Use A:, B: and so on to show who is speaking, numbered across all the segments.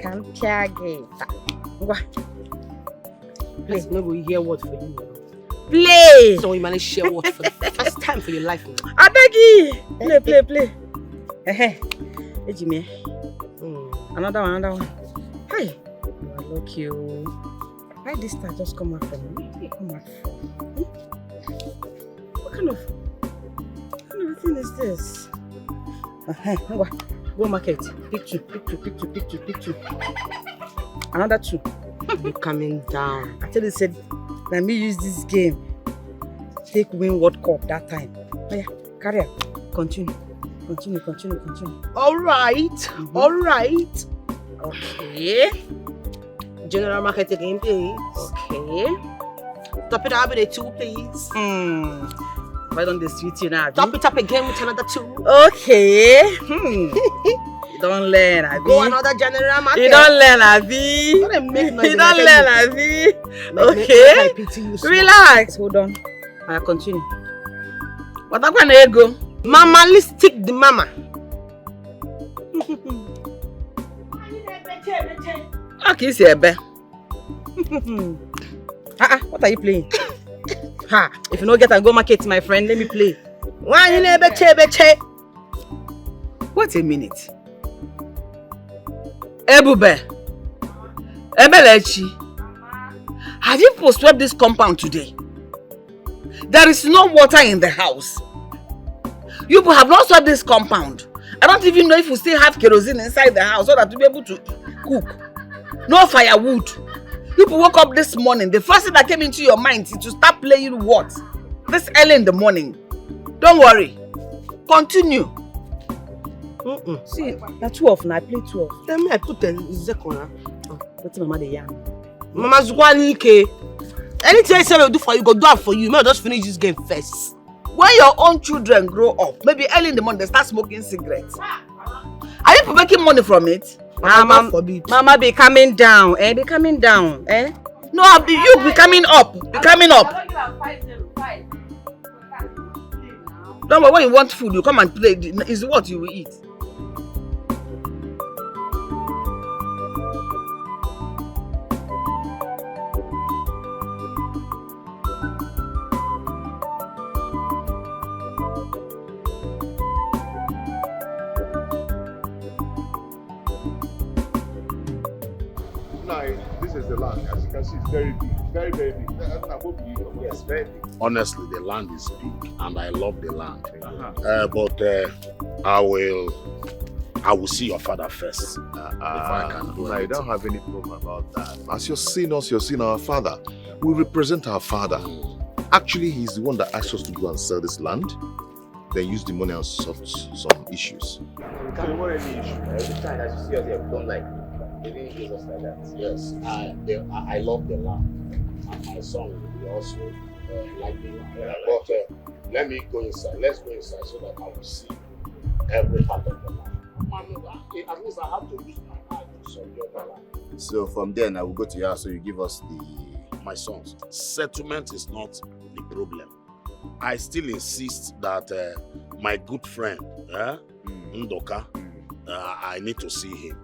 A: can caregate.
B: Please, maybe we hear word for you.
A: Play!
B: So you manage to share word for the first time for your life.
A: I beg you! Play. Hey, Jimmy. Another one. Hi. You are lucky. Why this star just come out from me? Come out from me? What kind of thing is this? Go market. Pick two. Another 2.
B: You're coming down.
A: I tell you, said, let me use this game. Take win World Cup that time. Oh yeah, carry on. Continue.
B: All right.
A: Okay.
B: General market again, please.
A: Okay.
B: Top it up with a 2, please.
A: Right on the street, you know.
B: Top it up again with another 2.
A: Okay. You don't learn, Abi.
B: Go another general market.
A: You don't learn, Abi. You don't learn, Abi. Okay. Relax. Hold on. I'll continue. What am I go?
B: Mama, let's take the mama.
A: Okay, see a bear. What are you playing? If you don't get and go market, my friend, let me play.
B: Why you never beche?
A: Wait a minute. Ebube. Ebelechi. Have you swept this compound today? There is no water in the house. You have not swept this compound. I don't even know if you still have kerosene inside the house so that you'll be able to cook. No firewood. People woke up this morning. The first thing that came into your mind is to start playing what? This early in the morning. Don't worry. Continue. See, that's 12 now. I play 12.
B: Tell me I put 10 second.
A: What's Mama the yarn?
B: Mama's one K. Anything I say I will do for you, go do it for you. May I just finish this game first.
A: When your own children grow up, maybe early in the morning they start smoking cigarettes. Are you making money from it? Mama be coming down, eh? Be coming down, eh? No, you be coming up. Be coming up. Don't worry, when you want food, you come and play. Is what you will eat.
C: This is the land. As you can see, it's very big. Very big. Yes, very big.
D: Honestly, the land is big and I love the land. But I will see your father first. If I can do
C: I don't have any problem about that. As you're seeing us, you're seeing our father. We represent our father. Actually, he's the one that asked us to go and sell this land, then use the money and solve some issues.
D: So what any issue? Every time that you see us here, we don't like they didn't use us like that. Yes, I love the land. And my son will also like the land. But let me go inside. Let's go inside so that I will see every part of the land. At least I have to use my eye to secure the land.
E: So from there, I will go to your house so you give us
D: my sons. Settlement is not the problem. I still insist that my good friend, Ndoka, I need to see him.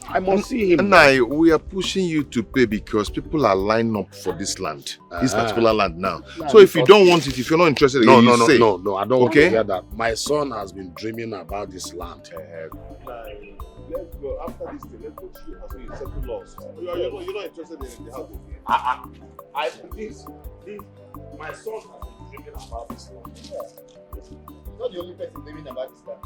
D: I must see him.
C: And we are pushing you to pay because people are lining up for this land, this particular land now. So if you don't want it, if you're not interested,
D: no, I don't want to hear that. My son has been dreaming about this land.
C: Let's go after this thing. Let's go to your house. You settle laws. You're not interested in the house again.
D: My son has been dreaming about this land.
E: You're not the only person dreaming about this land.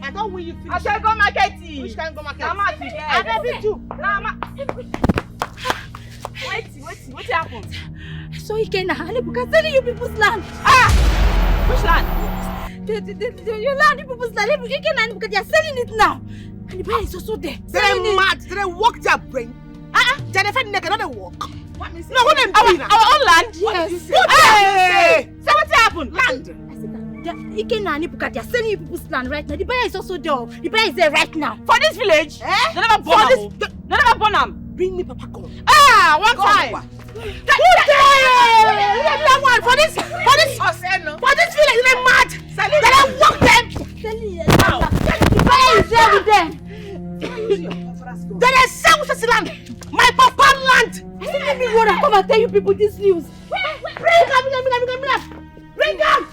B: I don't will you finish.
A: I shall go market.
B: Which can go market?
A: Mama, I don't do. Mama. Wait, what happened?
F: So he can tell you people's land.
A: Which land?
F: Your land, you people's land. You can because they are selling it now. And the buyer is also there.
B: They're mad. They walk their brain. Jennifer Neck another walk.
A: What is
B: no, what them doing?
A: Our own land?
F: Yes.
A: Hey! So what happened?
B: Land.
F: They are selling you people's land right now. The buyer is also there. The buyer is there right now.
B: For this village?
F: Eh?
B: They never born them. They never born them.
F: Bring me Papa Gun.
B: Ah, one time. For this village, they're mad. They don't walk them.
F: The buyer is there with them.
B: They are selling this land. My papa land.
F: Let me run and come and tell you people this news. Bring them.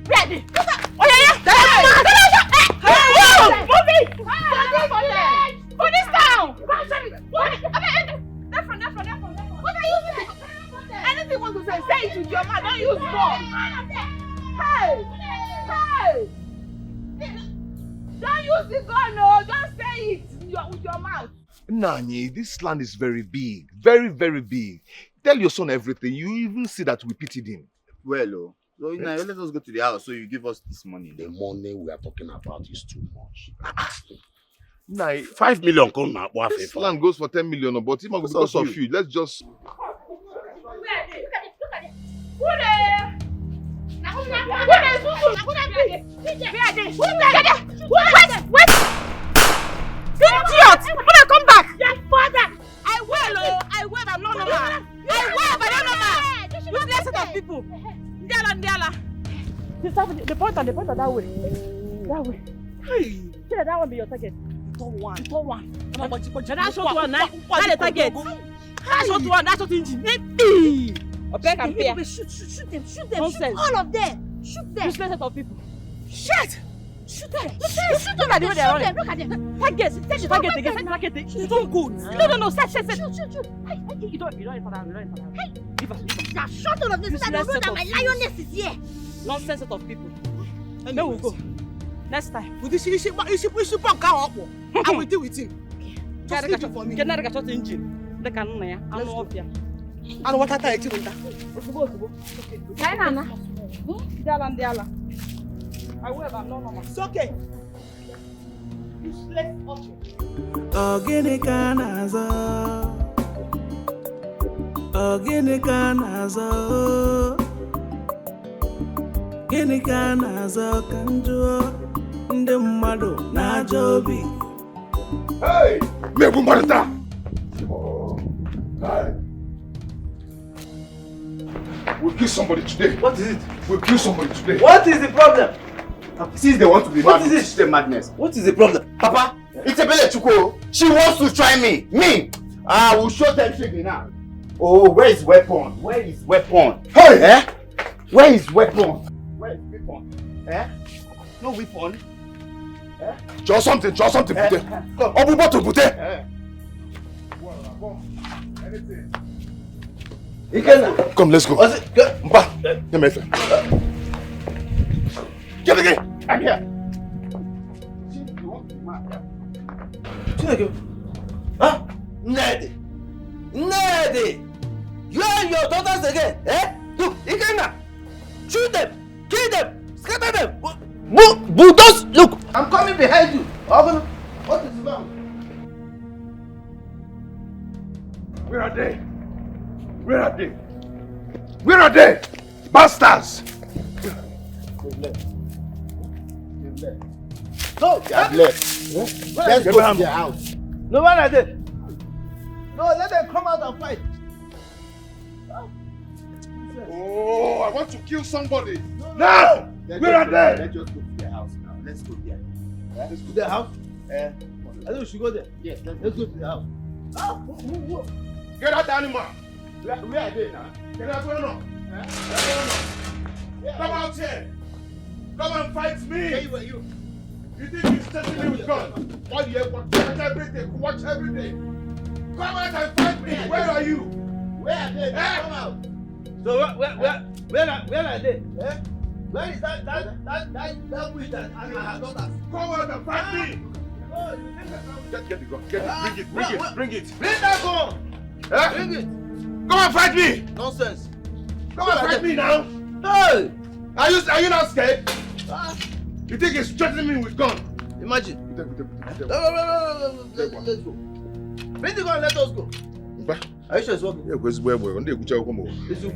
F: Ready.
B: Oh yeah. Move it. For this town. That's from. What are you doing? Anything you want to say it with your mouth. Don't use bomb. Hey. Don't use the gun, no. Just say it with your mouth.
C: Nani, this land is very big. Very, very big. Tell your son everything. You even see that we pitied him.
E: Well, so now let us go to the house so you give us this money.
D: The money we are talking about is too much.
C: Nah,
D: 5 million come now.
C: this land goes for 10 million, but even because of you, let's just...
B: Look at it. Who there? Wait! Idiot! Mother, come back! Your father! I will, I'm not normal. I will, but I'm not normal. Useless set of people. Ndiala. The point that way. That way. Hey! That one be your target. The tall one. That shot one, that's the target. That shot one, that's what engine. Okay, come here.
F: Shoot them. Shoot all of them. Shoot them.
B: Useless set of people.
F: Shoot them.
B: Look at the way they are running.
F: Look at them.
B: Target again. It's too good. No. Set.
F: Shoot.
B: You don't enter that. Leave us.
F: Now shut all of them so that they know that my lioness is here.
B: Nonsense set of people. And then we'll go. Next time.
G: With this issue, I will deal with him. Just leave it for me.
B: Get another shot engine. The cannon, I'm off here.
G: I don't want to take it.
B: Diala. I will have no.
G: It's okay. Useless option.
H: Ogene kanazo kanjo ndị mmadụ na-ajọ obi.
C: Hey! Mebu Marita! Hey! We'll kill somebody today.
E: What is it?
C: We'll kill somebody today.
E: What is the problem? Since they want to be What mad, is it? It's the madness.
D: What is the problem?
E: Papa, it's a Bele Chuko. She wants to try me. I will show them shaking now. Oh, where is weapon?
C: Hey!
E: Eh? Where is weapon? Eh? No weapon. Eh?
C: Draw something, put it. Obubo to put it. Come, let's go. Mpa, get again.
E: I'm here.
I: Huh? Ned! You and your daughters again, eh? Look, Ikenna! Shoot them! Kill them! Scatter them! Bulldoze! Look!
E: I'm coming behind you. What is wrong?
C: Where are they? Bastards!
E: No, they are left. Let's go to their house.
I: No one are there!
E: No, let them come out and fight.
C: Oh, I want to kill somebody. Now! Where are they?
E: Let's just go to their house now. Let's go there.
I: Let's go to their house? I think we should go there.
E: Yes,
I: Let's go to their house.
C: Get out the animal.
E: Where are they now?
C: Get out the animal. Come out here. Come and fight me.
E: You.
C: You think he's testing me with gun? All you watch everything. Come out and fight me. Where are you?
E: Where are they? Come out.
I: So where are they?
E: Eh? Where is that witch that and her daughters?
C: Come out and fight me.
E: No, you think that
C: Get the gun. Bring it.
E: Bring that gun.
C: Eh?
E: Bring it.
C: Come and fight me.
E: Nonsense.
C: Come and fight me now.
E: Hey!
C: Are you not scared? You think he's threatening me with gun?
E: Imagine.
C: Let's
E: Let's go. Bring the gun, let us go. Are you sure it's working?
C: Yeah, because we're going to go.
E: It's you.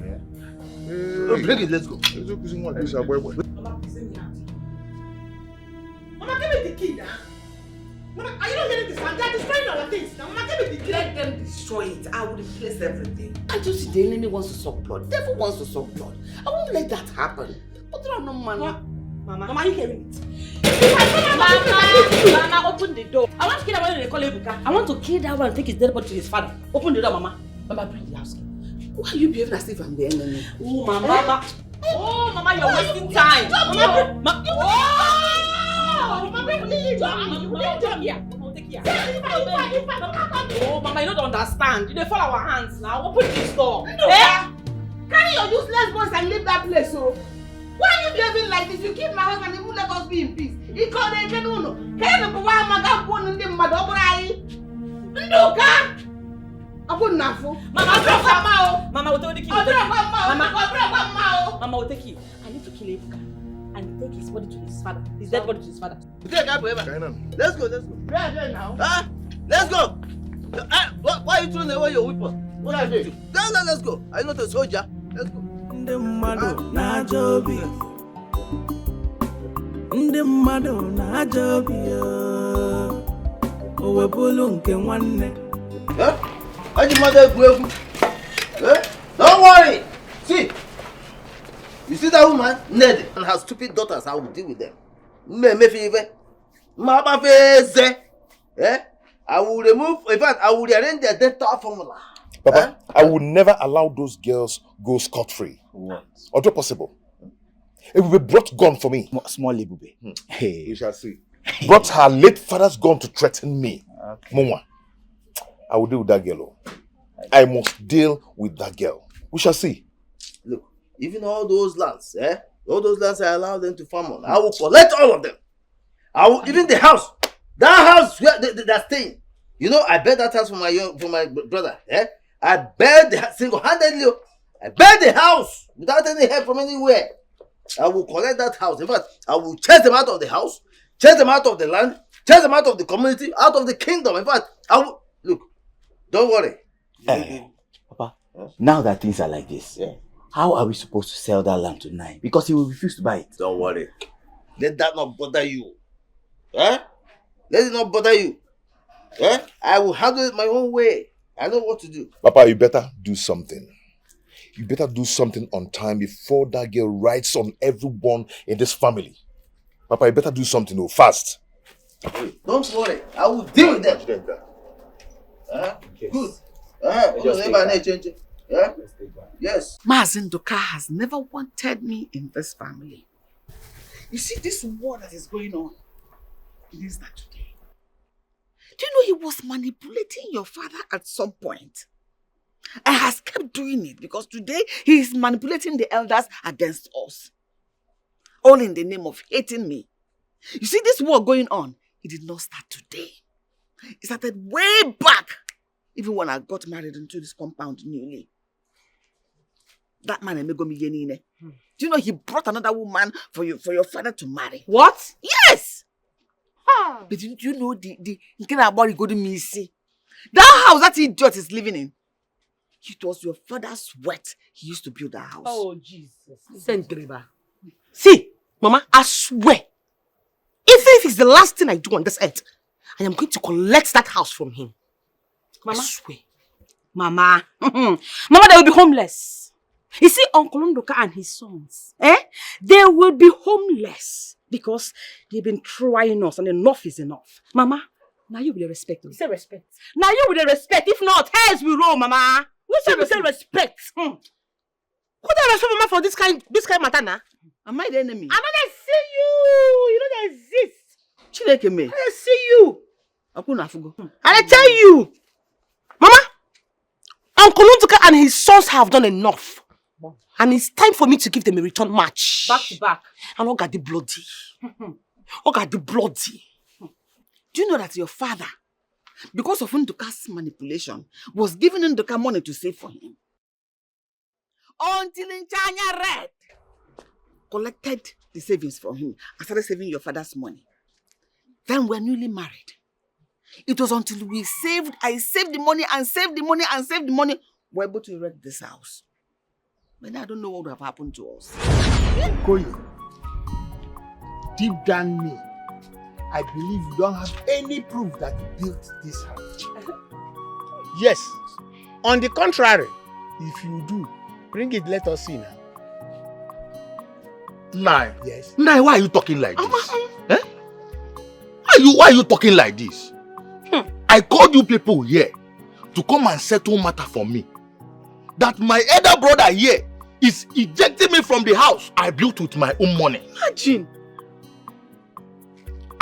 E: Bring it, let's go.
G: Mama, please send me out. Mama, give me the key now. Mama, are you not hearing this? They're destroying our things. Now, Mama, give me the key.
A: Let them destroy it. I will replace everything. Can't you see the enemy wants to suck blood? The devil wants to suck blood. I won't let that happen. But there are no money.
G: Mama, you hearing it?
B: Mama, open the door. I want to kill that one they call Ebuka. I want to kill that one and take his dead body to his father. Open the door, Mama. Mama, bring the house.
A: Why are you behaving as if I'm the enemy?
B: Oh, Mama. Oh, Mama, you're wasting time. Mama, oh, Mama, you don't understand. You don't follow our hands now. Open this door.
A: Carry your useless boys and leave that place, so. Why are you behaving like this? You keep my husband and you won't let us be in peace. He called a Kenuno. Kenuno, why am I going to the Madobrai? Ndoka!
B: Mama will take the key. Mama will take it. I need to kill Ebuka and take his body to his father. His dead body to his father.
E: Let's go.
A: Where are they now?
E: Huh? Let's go. Why are you throwing away your weapon? What are you doing? Let's go. I'm not a soldier. Let's go.
H: Ndị mmadụ na-aja obi. Ndị mmadụ na-aja obi. O wepụlụ nke nwanne.
E: Don't worry. See. You see that woman? Ned and her stupid daughters, I will deal with them. I will remove, in fact, I will rearrange their dental formula.
C: Papa, I will never allow those girls go scot-free.
E: What?
C: Although possible. It will be brought gun for me.
E: Small Libube.
C: Hey. We shall see. Brought her late father's gun to threaten me. Okay. Mama, I will deal with that girl. I must deal with that girl. We shall see.
E: Look, even all those lands, all those lands I allow them to farm on, I will collect all of them. Even the house. That house where they're staying. You know, I bet that house for my brother. I bet the single-handedly. I bet the house without any help from anywhere. I will collect that house. In fact, I will chase them out of the house, chase them out of the land, chase them out of the community, out of the kingdom. In fact, I will look. Don't worry.
I: Papa, now that things are like this, how are we supposed to sell that land tonight? Because he will refuse to buy it.
E: Don't worry. Let that not bother you. Let it not bother you. I will handle it my own way. I know what to do.
C: Papa, you better do something. You better do something on time before that girl writes on everyone in this family. Papa, you better do something fast.
E: Don't worry. I will deal with them. Good. Yes.
A: Mazindoka has never wanted me in this family. You see this war that is going on. It is not today. Do you know he was manipulating your father at some point? And has kept doing it because today he is manipulating the elders against us. All in the name of hating me. You see this war going on, it did not start today. It started way back. Even when I got married into this compound newly. That man, do you know he brought another woman for your father to marry?
B: What?
A: Yes! But did you know the that house that idiot is living in? It was your father's sweat he used to build that house.
B: Oh, Jesus.
G: See, Mama, I swear, even if it's the last thing I do on this earth, I am going to collect that house from him.
B: Mama.
G: I swear.
B: Mama. Mama, they will be homeless. You see, Uncle Ndoka and his sons, they will be homeless because they've been trying us and enough is enough. Mama, now you will respect me. Say respect. Now you will respect. If not, hairs will roll, Mama. What's say respect?
G: Who the respect Mama for this kind matter now?
A: Am I the enemy?
G: I don't see you. You don't exist.
A: Chileke me.
G: I see you.
A: And
G: I tell you, Mama, Uncle Ndoka and his sons have done enough. And it's time for me to give them a return match.
B: Back to back.
G: And Oga the bloody. Oga the bloody.
A: Do you know that your father, because of Ndoka's manipulation, was giving Ndoka money to save for him? Until Nchanya Red collected the savings from him and started saving your father's money. Then we were newly married. It was until I saved the money and saved the money and saved the money, we were able to erect this house. But I don't know what would have happened to us.
J: Koyi, deep down me, I believe you don't have any proof that you built this house. Yes. On the contrary, if you do, bring it, let us see now.
C: Nai.
J: Yes.
C: Nai, why are you talking like this? Eh? Why are you talking like this? I called you people here to come and settle matter for me. That my elder brother here is ejecting me from the house I built with my own money.
A: Imagine.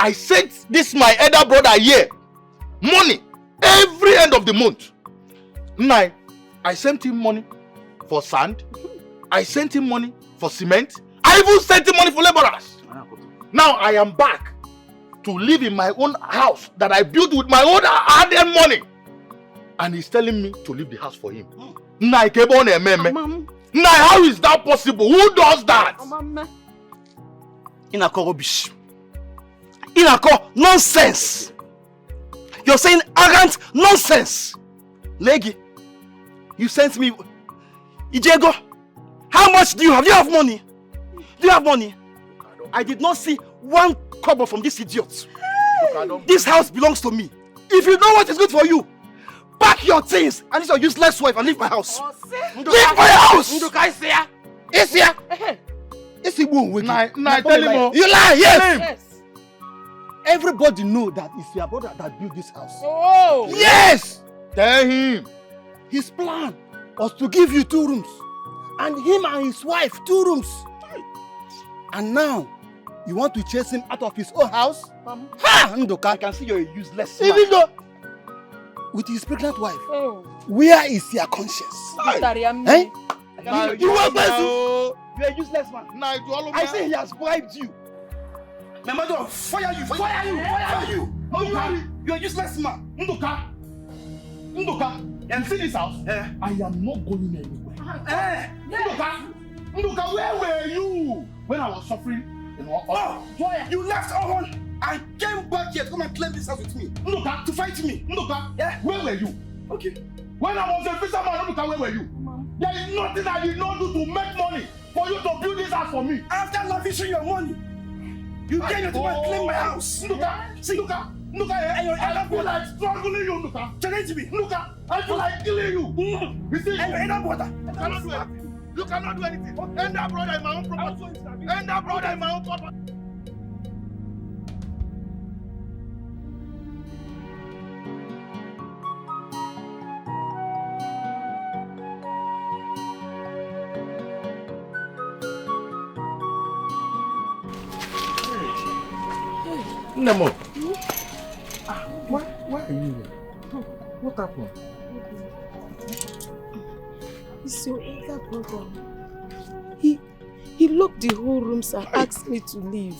C: I sent this my elder brother here money every end of the month. Nai, I sent him money for sand. I sent him money for cement. I even sent him money for laborers. Now I am back to live in my own house that I built with my own hard-earned money. And he's telling me to leave the house for him. Nai, how is that possible? Who does that?
I: Inako rubbish. Inako nonsense. You're saying arrogant nonsense. Legi, you sent me. Ijego, how much do you have? Do you have money? Do you have money? I did not see one kobo from this idiot. This house belongs to me. If you know what is good for you, pack your things and leave your useless wife and leave my house. Leave my house!
J: Nduka is here. Is here. Is he wrong?
C: Nai, tell him.
J: You lie, yes. Everybody know that it's your brother that built this house.
A: Oh!
J: Yes!
C: Tell him.
J: His plan was to give you 2 rooms. And him and his wife 2 rooms. And now, you want to chase him out of his own house? Ha! Nduka.
I: I can see you're a useless man.
J: Even though, with his pregnant wife, where is your conscience?
I: Eh? You are a useless man.
C: I
I: say he has bribed you. My mother will fire you. Fire you. No, you're a useless man.
C: Nduka, you see this house? I am not going anywhere. Nduka, where were you when I was suffering?
I: You left Oron and came back here to come and claim this house with me.
C: Nduka,
I: to fight me.
C: Nduka, where were you?
I: Okay.
C: When I was a fisherman, Nduka, where were you? There is nothing I did not do to make money for you to build this house for me.
I: After lavishing your money, you came here to come and claim my house.
C: Nduka, I feel like struggling you, Nduka.
I: Challenge me.
C: Nduka, I feel like killing you. You see,
I: and your elder brother.
C: You cannot do anything. End that brother in my own property. End that brother in my own property.
J: Nemo. Why are you here? What happened?
K: It's your older brother. He locked the whole rooms and asked me to leave.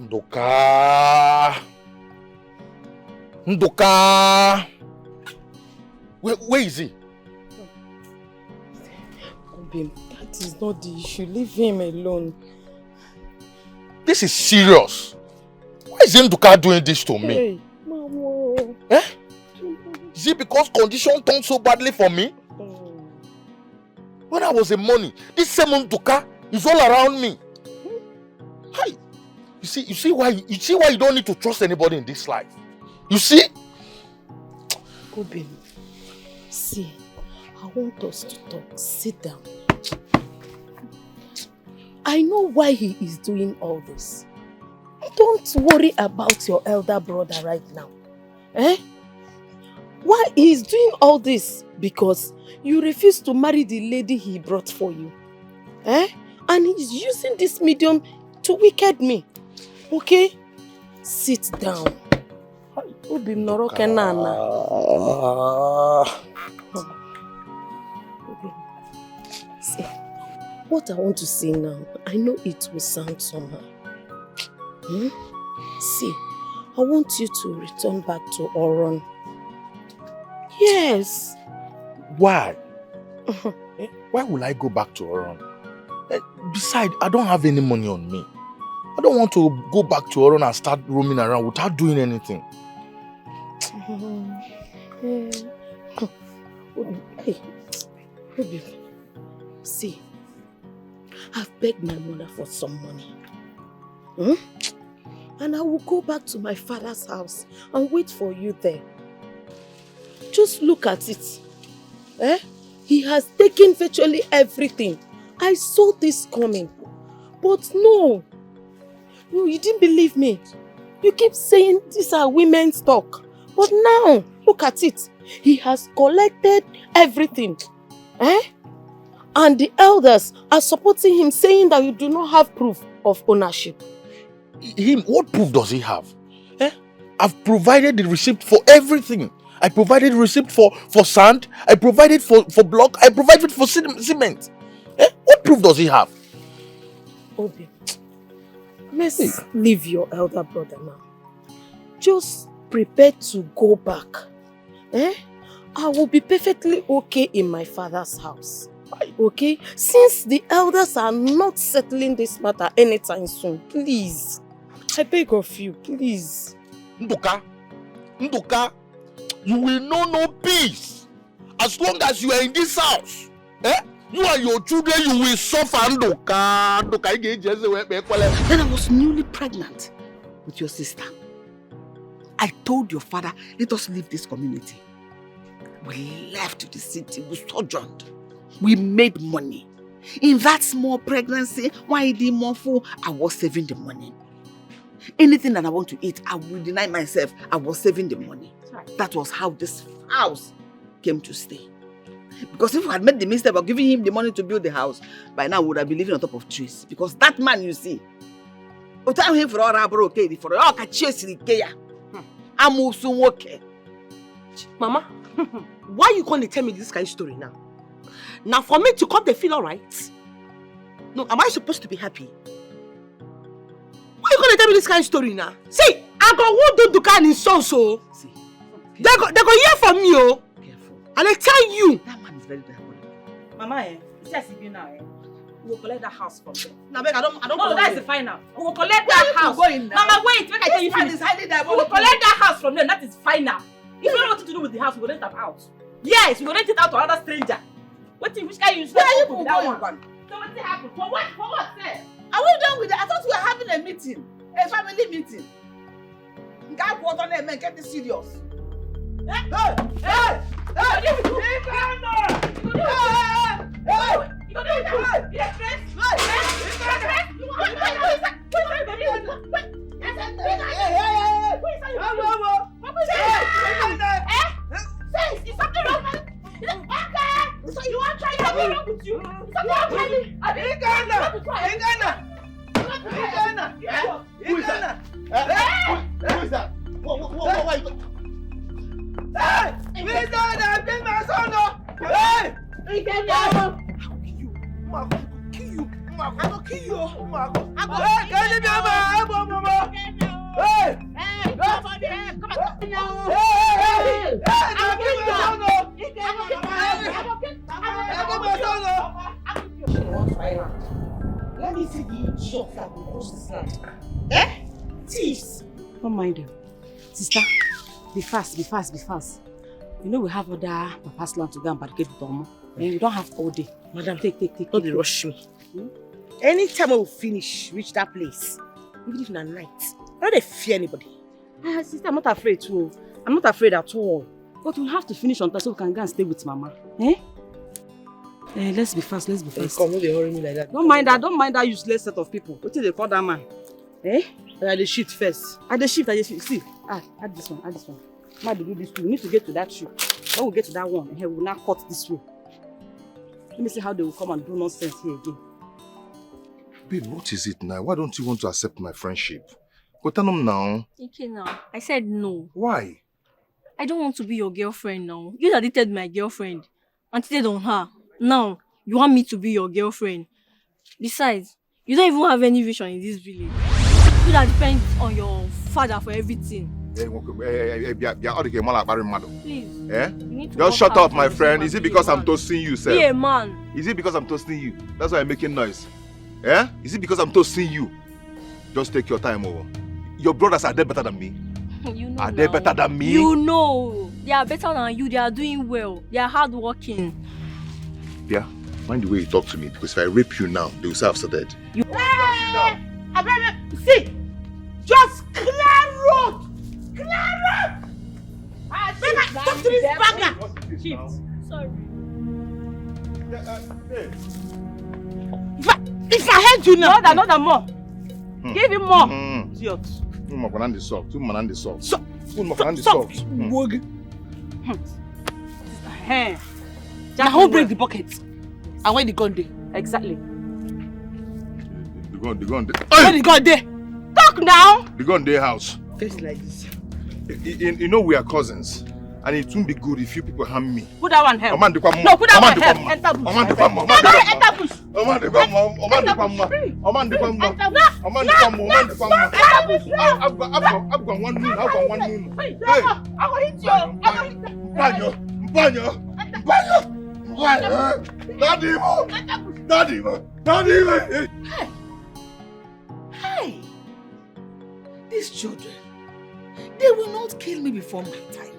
C: Nduka. Where is he?
K: Obim, that is not the issue. Leave him alone.
C: This is serious. Why is Nduka doing this to me?
K: Hey, Mama.
C: Eh? Is it because condition turned so badly for me? When I was in money, this same Nduka is all around me. Hey, you see why you don't need to trust anybody in this life. You see?
K: Obim, see, I want us to talk. Sit down. I know why he is doing all this. Don't worry about your elder brother right now. Eh? Why he is doing all this? Because you refuse to marry the lady he brought for you. Eh? And he's using this medium to wicked me. Okay? Sit down. Obim noroke nana. See, what I want to say now, I know it will sound somehow. See, I want you to return back to Oron. Yes.
C: Why? Why will I go back to Oron? Besides, I don't have any money on me. I don't want to go back to Oron and start roaming around without doing anything.
K: Hey, See, I've begged my mother for some money. And I will go back to my father's house and wait for you there. Just look at it. He has taken virtually everything. I saw this coming. But no, you didn't believe me. You keep saying these are women's talk. But now, look at it. He has collected everything. And the elders are supporting him, saying that you do not have proof of ownership.
C: What proof does he have? I've provided the receipt for everything. I provided receipt for sand. I provided for block. I provided for cement. What proof does he have?
K: Obi, let's leave your elder brother now. Just prepare to go back. I will be perfectly okay in my father's house. Okay? Since the elders are not settling this matter anytime soon, please. I beg of you, please.
C: Nduka, you will know no peace. As long as you are in this house, you and your children, you will suffer. Nduka.
A: Then I was newly pregnant with your sister. I told your father, let us leave this community. We left the city, we sojourned. We made money. In that small pregnancy, why did more fool? I was saving the money. Anything that I want to eat, I will deny myself. I was saving the money. That was how this house came to stay. Because if I had made the mistake of giving him the money to build the house, by now I would have been living on top of trees. Because that man, you see, him for all I'm also okay.
B: Mama, why you gonna tell me this kind of story now? Now for me to come, they feel alright. No, am I supposed to be happy? Why you gonna tell me this kind of story now? See, I go who do Dukan in so.
A: See,
B: they go hear from me, oh.
A: Careful.
B: And I tell you.
A: That man is very diabolical.
B: Mama, it's just you now, we will collect that house from them. Now, I don't. No, that's the final. We will collect that house. Mama, wait, make I tell you. We will collect that house from them. That is final. If you don't know what to do with the house, we will rent it out. Yes, we will rent it out to another stranger. Which guy you
A: Where are you going?
B: So what happened? For what, sir?
A: Are we done with that? I thought we were having a meeting, a family meeting. God, what on them, man, get this serious.
B: Is something wrong? So you want to try something wrong with you? Something wrong with you?
C: Who is that? Who is that? What?
B: Hey! I've been my son. Hey!
C: I will kill you. I will kill you.
B: Let me see the shots that will push this land. Thieves! Don't mind them. Sister, be fast. You know we have other papa's land to go and barricade with Omo. We don't have all day. Madam, take. Don't rush me. Anytime I will finish, reach that place, even if in the night, I don't fear anybody. Sister, I'm not afraid too. I'm not afraid at all. But we have to finish on time so we can go and stay with Mama. Let's be fast.
J: Come, don't hurry me like that.
B: Don't mind that useless set of people. What do they call that man?
J: I dey shift first.
B: I dey shift. See, add this one. Might do this too. We need to get to that shoe. When we get to that one, we will now cut this way. Let me see how they will come and do nonsense here again.
C: Babe, what is it now? Why don't you want to accept my friendship? Go tell them now.
L: Okay now. I said no.
C: Why?
L: I don't want to be your girlfriend now. You that dated my girlfriend and cheated on her. Now, you want me to be your girlfriend. Besides, you don't even have any vision in this village. You that depends on your father for everything. Please. You need to
C: Just shut up, my friend. Is it because I'm toasting you, sir?
L: Be a man.
C: Is it because I'm toasting you? That's why I'm making noise. Is it because I'm toasting you? Just take your time over. Your brothers are they better than me?
L: You know.
C: Are they better than me?
L: You know. They are better than you. They are doing well. They are hardworking.
C: Yeah. Mind the way you talk to me, because if I rape you now, they will say I've started.
G: You see, just clear road. Clear road. Baby, talk to this bagger.
L: Chief, sorry.
G: If I heard you now, another more. Give him more. Idiot.
C: Now
G: who break the bucket? And when the gun there? Exactly.
C: The gun there.
G: Where the gun there? Talk now.
C: The gun there house.
G: Face like this.
C: You know we are cousins. And it won't be good if you people harm me.
G: Put that one help.
C: No, put
G: that one help. Enter bush. Enter bush.
C: I've got one noon.
G: Hey, I will hit you. Hey, these children, they will not kill me before my time.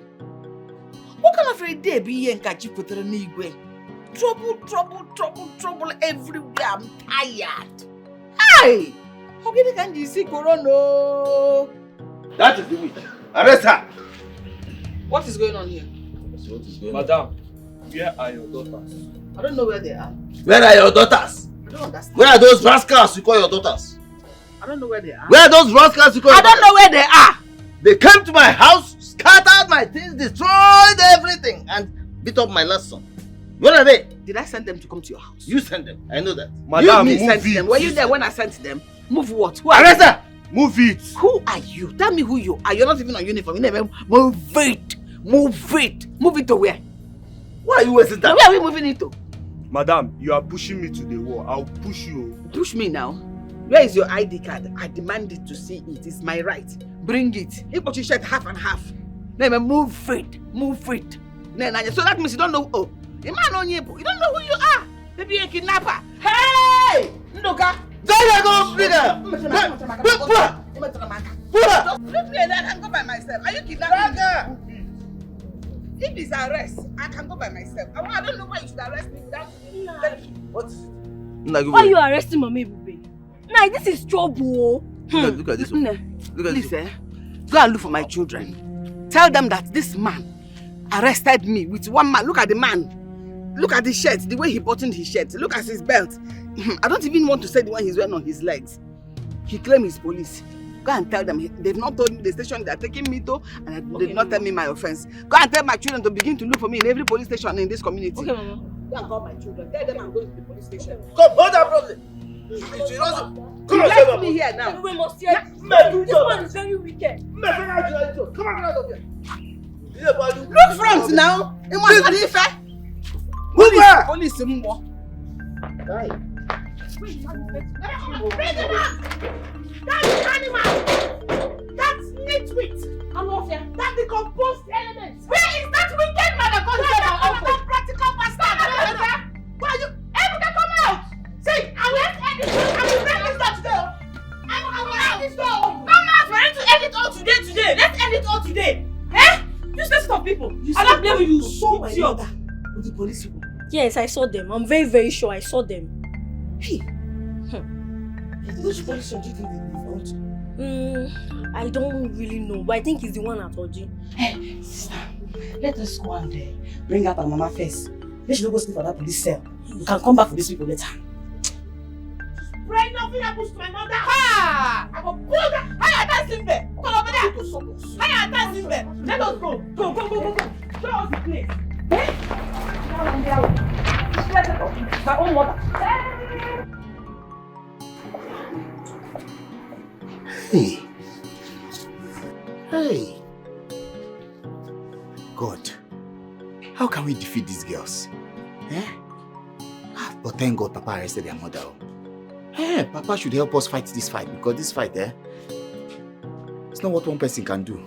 G: What kind of a day be here in Kachiputra Nigwe? Trouble everywhere. I'm tired. Hey! How can you see Corona?
E: That is the witch. Arrest her.
A: What is going on here?
E: What is going
I: Madam, where are your daughters?
A: I don't know where they are.
E: Where are your daughters?
A: I don't understand.
E: Where are those rascals you call your daughters?
A: I don't know where they are.
E: Where are those rascals you call your daughters?
A: I don't know where they are.
E: They came to my house, scattered my things, destroyed everything, and beat up my last son. Where are they?
A: Did I send them to come to your house?
E: You sent them. I know that.
I: Madam,
A: you
I: move
A: sent them. Were you there when I sent them? Move what? Who
E: Arrest her!
I: Move it.
A: Who are you? Tell me who you are. You're not even on uniform. You never move it. Move it. Move it to where?
E: Why are you wasting time?
A: Where are we moving it to?
I: Madam, you are pushing me to the wall. I'll push you.
A: Push me now. Where is your ID card? I demand it to see it. It's my right. Bring it. If what you said half and half. Then move it. Move it. So that means you don't know. Oh, a man on you. You don't know who you are. Maybe a kidnapper. Hey! Ndoka!
E: Go, bring her! Put her!
A: Leave me alone. I can go by myself. Are you kidnapping me? If it's arrest, I can go by myself. I don't know why you should arrest me without
E: What is it?
L: Why are you arresting Mommy Bube? Nah, this is trouble.
E: Look at this one. Look at
A: Please,
E: this one.
A: go and look for my children. Tell them that this man arrested me with one man. Look at the man. Look at the shirt, the way he buttoned his shirt. Look at his belt. I don't even want to say the one he's wearing on his legs. He claims he's police. Go and tell them. They've not told me the station they're taking me to, and they did not tell me my offense. Go and tell my children to begin to look for me in every police station in this community.
L: Okay, Mama.
A: Go and call my children. Tell them I'm going to the police station.
E: Come, hold that problem.
A: Come on, left me here now.
L: We must hear this one is very wicked.
E: Come on, out of here.
A: Look front now. It must be fair.
E: Move her.
A: Police, more.
G: Bring him out! That's the animal! That's nitwit! That's the composed element! Where is that wicked man that goes to our uncle? Practical bastard! Why you? Everyone come out! Say, I will end this door! I will break this door today! I will end this door! Come out! We're going to end it all today! Let's end it all today! Eh? Useless of people! I don't blame you, saw my daughter with the police people.
L: Yes, I saw them. I'm very, very sure I saw them.
A: Hey!
G: Which police do you think they involved?
L: I don't really know, but I think he's the one at Oji.
G: Hey, sister, let us go and bring out our mama first. Let you go sleep for that police cell. We can come back for these people later. Pray nothing happens to my mother. Ha! I will pull that. Hey, I can't sleep there. Come over there. Hey, I can't sleep there. Let us go. Go. Show us the place. Hey? My own mother.
J: Hey. God, how can we defeat these girls? But thank God Papa arrested their mother. Papa should help us fight this fight, because this fight, it's not what one person can do.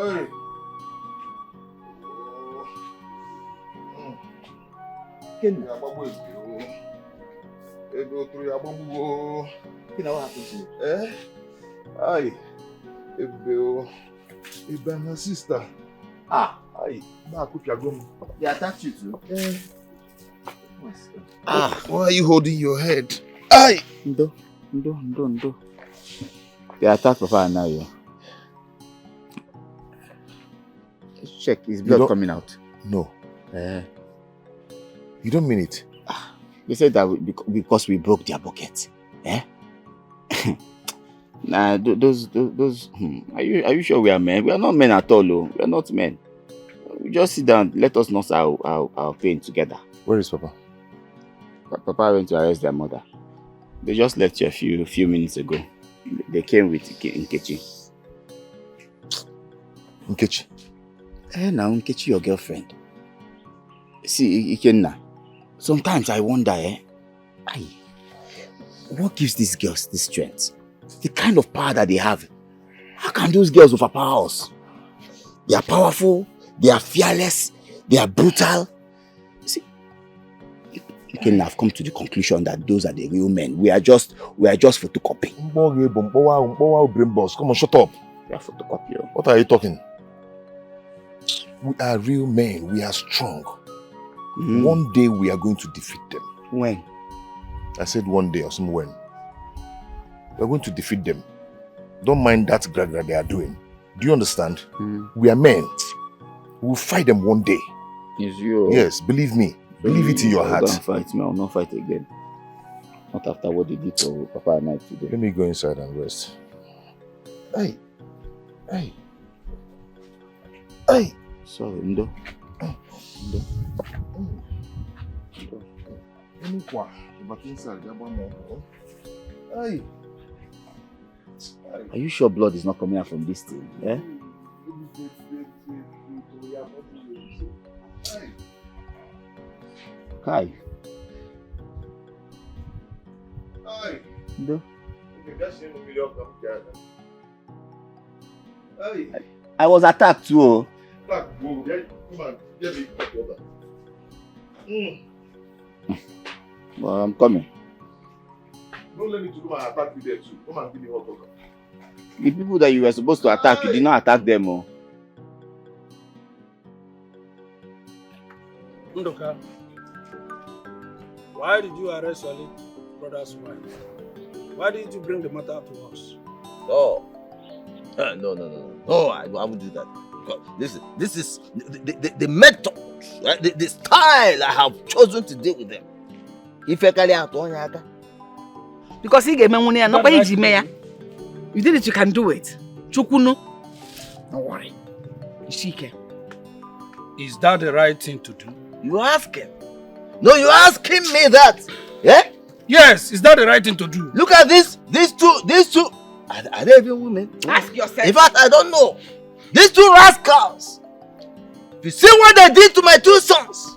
C: Hey.
J: What happened to you?
C: Aye. Ebe, my sister.
E: They attacked you too?
C: Why are you holding your head? Aye!
D: Ndo. They attacked Papa and now you. Check, is blood coming out?
C: No. You don't mean it?
D: They said that because we broke their bucket. Nah, those. Are you sure we are men? We are not men at all. We are not men. We just sit down. Let us nurse our pain together.
C: Where is Papa?
D: Papa went to arrest their mother. They just left here a few minutes ago. They came with Nkechi.
C: Nkechi?
D: Now Nkechi, your girlfriend. See, Ikenna, sometimes I wonder, what gives these girls this strength? The kind of power that they have. How can those girls overpower us? They are powerful, they are fearless, they are brutal. See, Ikenna, I've come to the conclusion that those are the real men. We are just photocopy.
C: Come on, shut up.
D: We are photocopy.
C: What are you talking? We are real men. We are strong. One day we are going to defeat them.
D: When?
C: I said one day or some when. We are going to defeat them. Don't mind that grad they are doing. Do you understand? We are men. We will fight them one day.
D: Is you?
C: Yes, believe me. Believe it in your heart.
D: Don't fight me. I will not fight again. Not after what they did to Papa and I today.
C: Let me go inside and rest. Hey.
D: Sorry, Ndo. Are you sure blood is not coming out from this thing? Kai. Ndo. I was attacked too. Well, I'm coming.
C: Don't let me to come and attack you there too. Come and give me hot water.
D: The people that you were supposed to attack, you did not attack them.
J: Ndoka, why did you arrest your late brother's wife? Why didn't you bring the matter to us?
E: No. No, I won't do that. Because this is the method, right? The style I have chosen to deal with them.
A: Because he gave me money and nobody you did it, you can do it. Chukuno. Don't worry. Ishike.
J: Is that the right thing to do?
E: You ask him. No, you asking me that. Yeah?
J: Yes, is that the right thing to do?
E: Look at these two. Are they even women?
A: Ask yourself.
E: In fact, I don't know. These two rascals. If you see what they did to my two sons.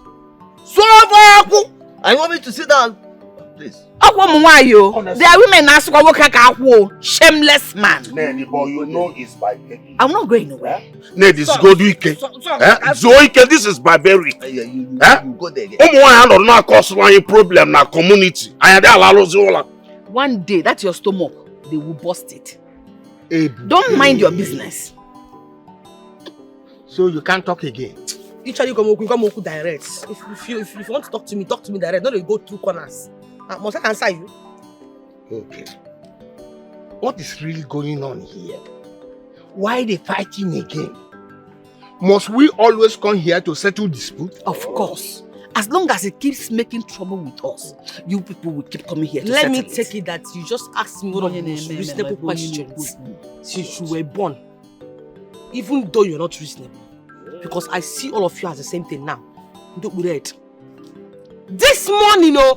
E: I want me to sit down. Please.
A: They are women now, shameless man.
C: Nene, but you know it's barbaric.
A: I'm not going nowhere.
C: Nene, this is Goduike. Zoike, this is barbaric.
E: You go there.
C: Not cause one problem na community.
A: One day, that's your stomach. They will bust it. Don't mind your business.
J: So you can't talk again.
B: Usually come direct. If you want to talk to me direct. Not go through corners. Must I answer you?
J: Okay. What is really going on here? Why they fighting again? Must we always come here to settle dispute?
A: Of course. As long as it keeps making trouble with us, you people will keep coming here to settle it.
B: Let me take it that you just asked me one of the most reasonable questions since you were born. Even though you're not reasonable. Because I see all of you as the same thing now. Don't be red. This morning I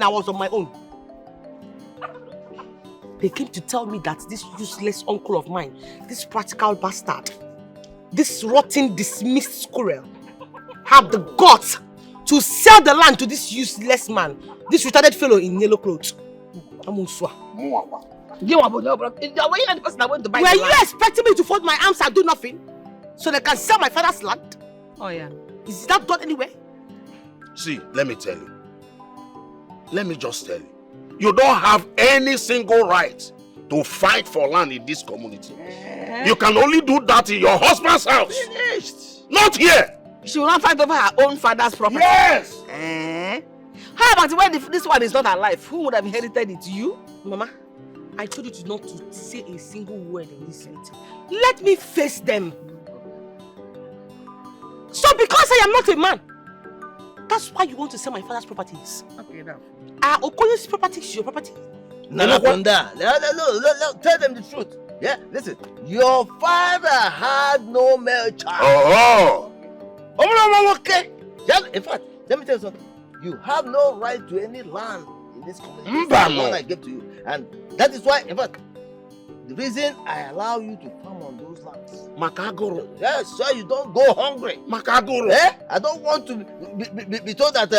B: was on my own. They came to tell me that this useless uncle of mine, this practical bastard, this rotten, dismissed squirrel, have the guts to sell the land to this useless man, this retarded fellow in yellow clothes. Amuswa. Were you expecting me to fold my arms and do nothing? So they can sell my father's land?
A: Oh yeah.
B: Is that done anywhere?
C: See, let me tell you. Let me just tell you. You don't have any single right to fight for land in this community.
A: Eh?
M: You can only do that in your husband's house.
A: Finished.
M: Not here.
A: She will not fight over her own father's property.
M: Yes.
A: Eh? How about when this one is not alive? Who would have inherited it? You?
B: Mama, I told you to not to say a single word in this meeting. Let me face them. So because I am not a man, that's why you want to sell my father's properties.
A: Okay, now.
B: Okoye's property is your property.
E: No, tell them the truth. Yeah, listen. Your father had no male child. Okay. In fact, let me tell you something. You have no right to any land in this community. That's the one I gave to you. And that is why, in fact, the reason I allow you to farm on those lands.
M: Makagoro.
E: Yes, so you don't go hungry.
M: Makagoro.
E: Eh? I don't want to be told that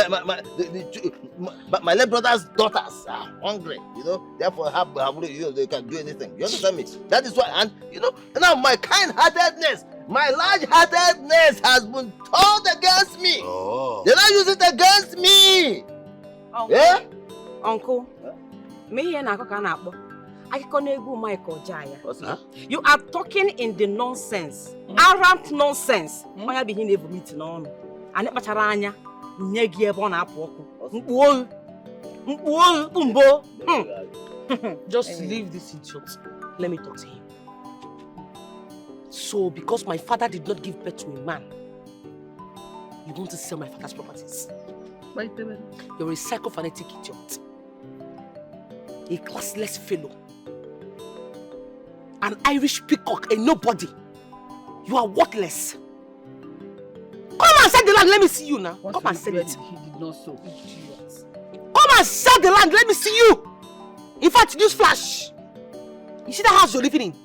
E: my late brother's daughters are hungry. You know, therefore they can do anything. You understand me? That is why, and you know, now my kind-heartedness, my large-heartedness has been turned against me.
M: Oh.
E: They not use it against me.
B: Uncle.
E: Yeah?
B: Uncle. You are talking in the nonsense, arrant nonsense. Why be here for meeting on? And Pacharanya, Just leave this idiot. Let me talk to him. So, because my father did not give birth to a man, you want to sell my father's properties?
A: Wait a minute.
B: You're a psychophanetic idiot. A classless fellow. An Irish peacock, a nobody. You are worthless. Come and sell the land, let me see you now. Come and sell it.
A: He did not sow. Idiot.
B: Come and sell the land, let me see you. In fact, news flash. You see the house you're living in?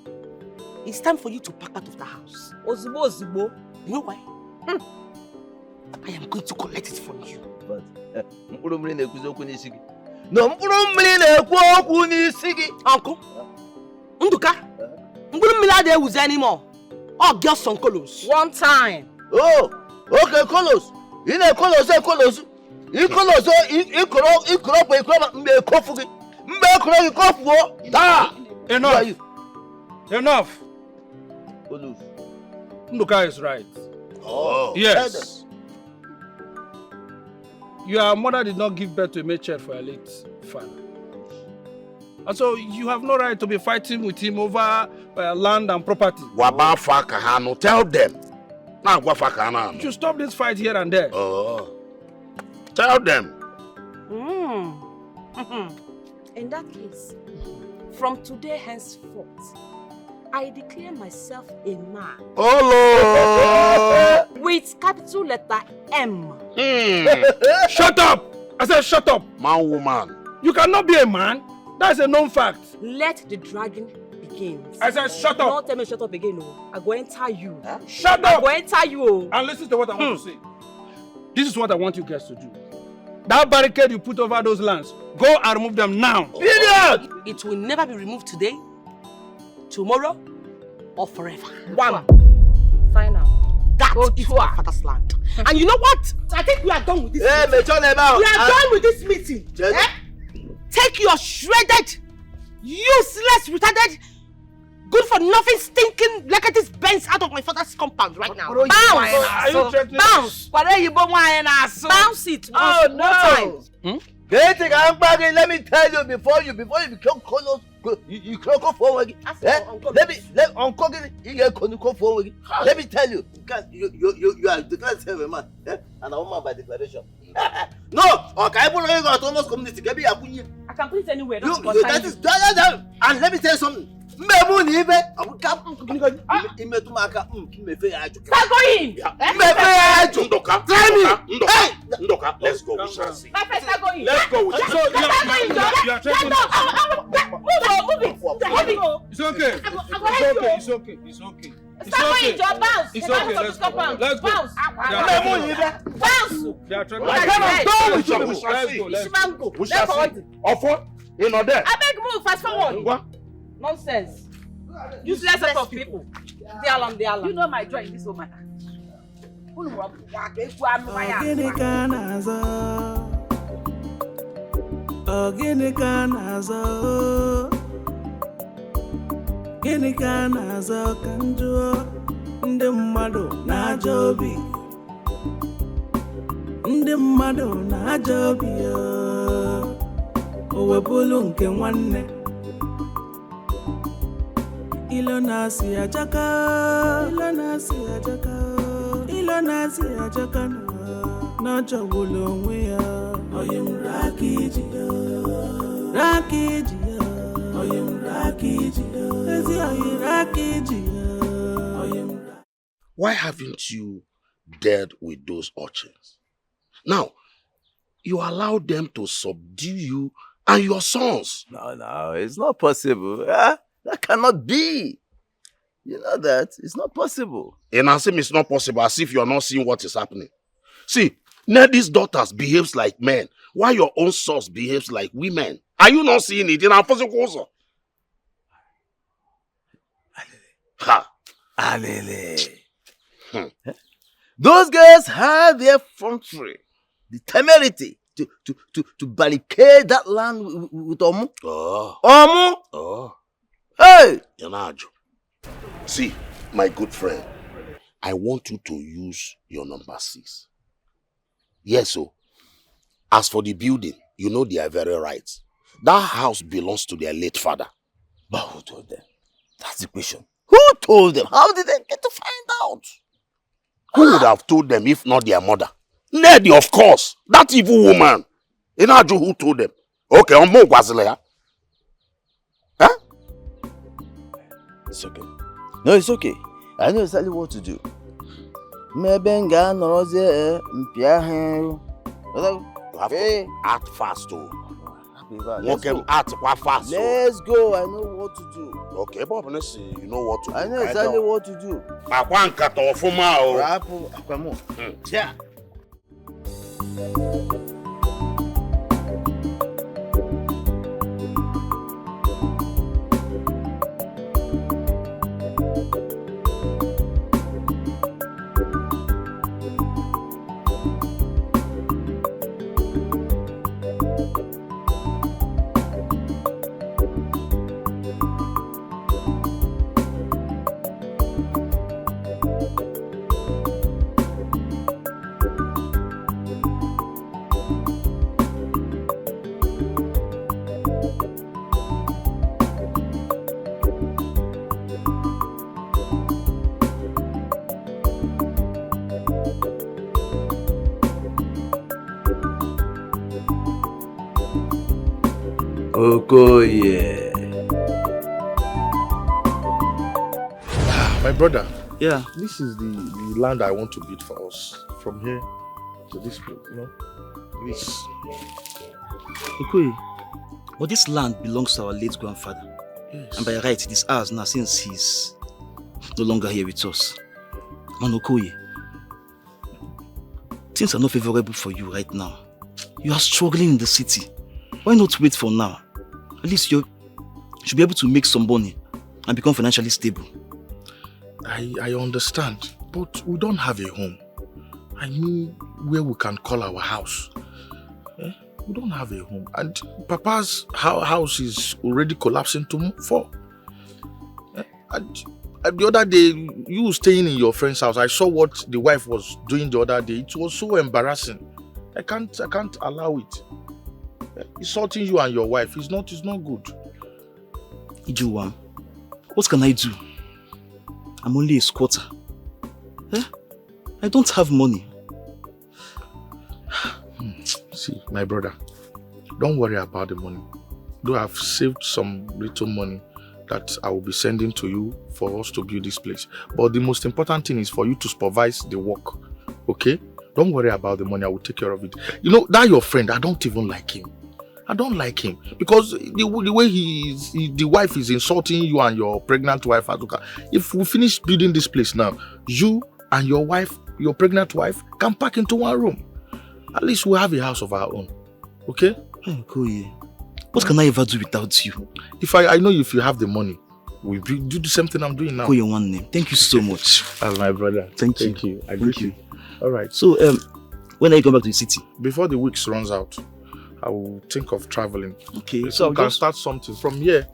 B: It's time for you to pack out of the house. Ozibo, Ozibo. You know why? I am going to collect it from you.
E: But, no,
B: Uncle. Nduka. There was anymore. Oh, girls some colors. One time.
E: Oh, okay, colors. You know, colors, colors. You colors,
J: Enough. Nduka is right.
E: Oh.
J: Yes. Your mother did not give birth to a male child for her late father. And so you have no right to be fighting with him over land and property.
M: Tell them.
J: You should stop this fight here and there.
M: Oh. Tell them.
B: In that case, from today henceforth, I declare myself a man.
M: Oh,
B: with capital letter M.
J: Shut up! I said shut up!
M: Man, woman.
J: You cannot be a man. That's a known fact.
B: Let the dragon begin.
J: I said shut up!
B: Don't tell me shut up again, no. I go enter you.
J: Huh? Shut up!
B: I go enter you.
J: And listen to what I want to say. This is what I want you guys to do. That barricade you put over those lands, go and remove them now.
B: Period! It will never be removed today, tomorrow, or forever. One. Final. That is my father's land. And you know what? I think we are done with this meeting. We are done with this meeting. Eh? Take your shredded, useless, retarded, good for nothing, stinking legacy Benz out of my father's compound right now. Bounce!
J: Are you threatening?
B: Bounce! Bounce it!
E: Oh
B: no!
E: Time. Let me tell you before you become colors, you go forward. Let me tell you, because you are declared a man, and a woman by declaration. No, okay, I almost community.
B: I can put it anywhere.
E: That is and let me tell you something. Start going!
M: Ndoka, let's go. We shall see.
J: Let's go. You are trying to...
B: Move it.
J: It's okay. It's okay. It's okay. It's okay. It's okay. Let's go. Let's go.
B: Bounce.
J: They are trying to...
M: I cannot go with you. We shall see. Offer? You know that.
B: I beg move fast forward.
M: What?
B: Nonsense. Useless set of people. They are. You know my joy in this woman.
H: Ogene gịnị ka a na-azọ ka njọ ndị mmadụ na-ajọ obi ndị mmadụ na-ajọ obi o wepụlụ nke nwanne ilo na-asị ajaka ilo na-asị ajaka ilo na-asị ajaka na-achọgbula onwe ya onye m raka iji raka iji onye m raka iji ezi onye raka iji onye m.
D: Why haven't you dealt with those urchins? Now, you allow them to subdue you and your sons.
E: No, it's not possible. That cannot be. You know that. It's not possible.
D: And I say it's not possible, as if you're not seeing what is happening. See, Neddy's daughters behaves like men, while your own sons behaves like women. Are you not seeing it? In our physical Ha!
E: Alele. Those guys have the effrontery, the temerity to barricade that land with Omu. Omu? Hey!
D: Yanajo. See, my good friend, I want you to use your number 6. Yes, so. As for the building, you know they are very right. That house belongs to their late father.
E: But who told them? That's the question. Who told them? How did they get to find out?
D: Who would have told them if not their mother? Neddy, of course. That evil woman. Inajo, who told them? Okay, I'm more Guazilea. Huh?
E: It's okay. No, it's okay. I know exactly what to do. Maybe you have
D: to act fast, too. Act fast.
E: Let's go. I know what to do.
D: Okay, Bob, let's see. You know what to do.
E: I know exactly what to do.
D: Yeah.
E: Okoye.
C: My brother.
I: Yeah.
C: This is the land I want to build for us. From here to this place, you know. This.
I: Okoye, but this land belongs to our late grandfather.
C: Yes.
I: And by right, it is ours now since he's no longer here with us. Man, Okoye, things are not favorable for you right now. You are struggling in the city. Why not wait for now? At least you should be able to make some money and become financially stable.
C: I understand, but we don't have a home. I mean, where we can call our house. We don't have a home. And Papa's house is already collapsing to move for. And the other day, you staying in your friend's house, I saw what the wife was doing the other day. It was so embarrassing. I can't allow it. Insulting you and your wife is not good.
I: Ijuwa, what can I do? I'm only a squatter. I don't have money.
C: See, my brother, don't worry about the money. Though I've saved some little money that I will be sending to you for us to build this place. But the most important thing is for you to supervise the work. Okay? Don't worry about the money. I will take care of it. You know, that your friend, I don't even like him. I don't like him because the way the wife is insulting you and your pregnant wife. If we finish building this place now, you and your wife, your pregnant wife, can pack into one room. At least we have a house of our own. Okay?
I: Hey, Koye, what can I ever do without you?
C: If I know if you have the money, we do the same thing I'm doing now.
I: Koye, one name. Thank you so much.
C: As my brother.
I: Thank you.
C: I greet you. All right.
I: So, when are you going back to the city?
C: Before the week runs out. I will think of traveling.
I: Okay,
C: so we can
I: just
C: start something from here.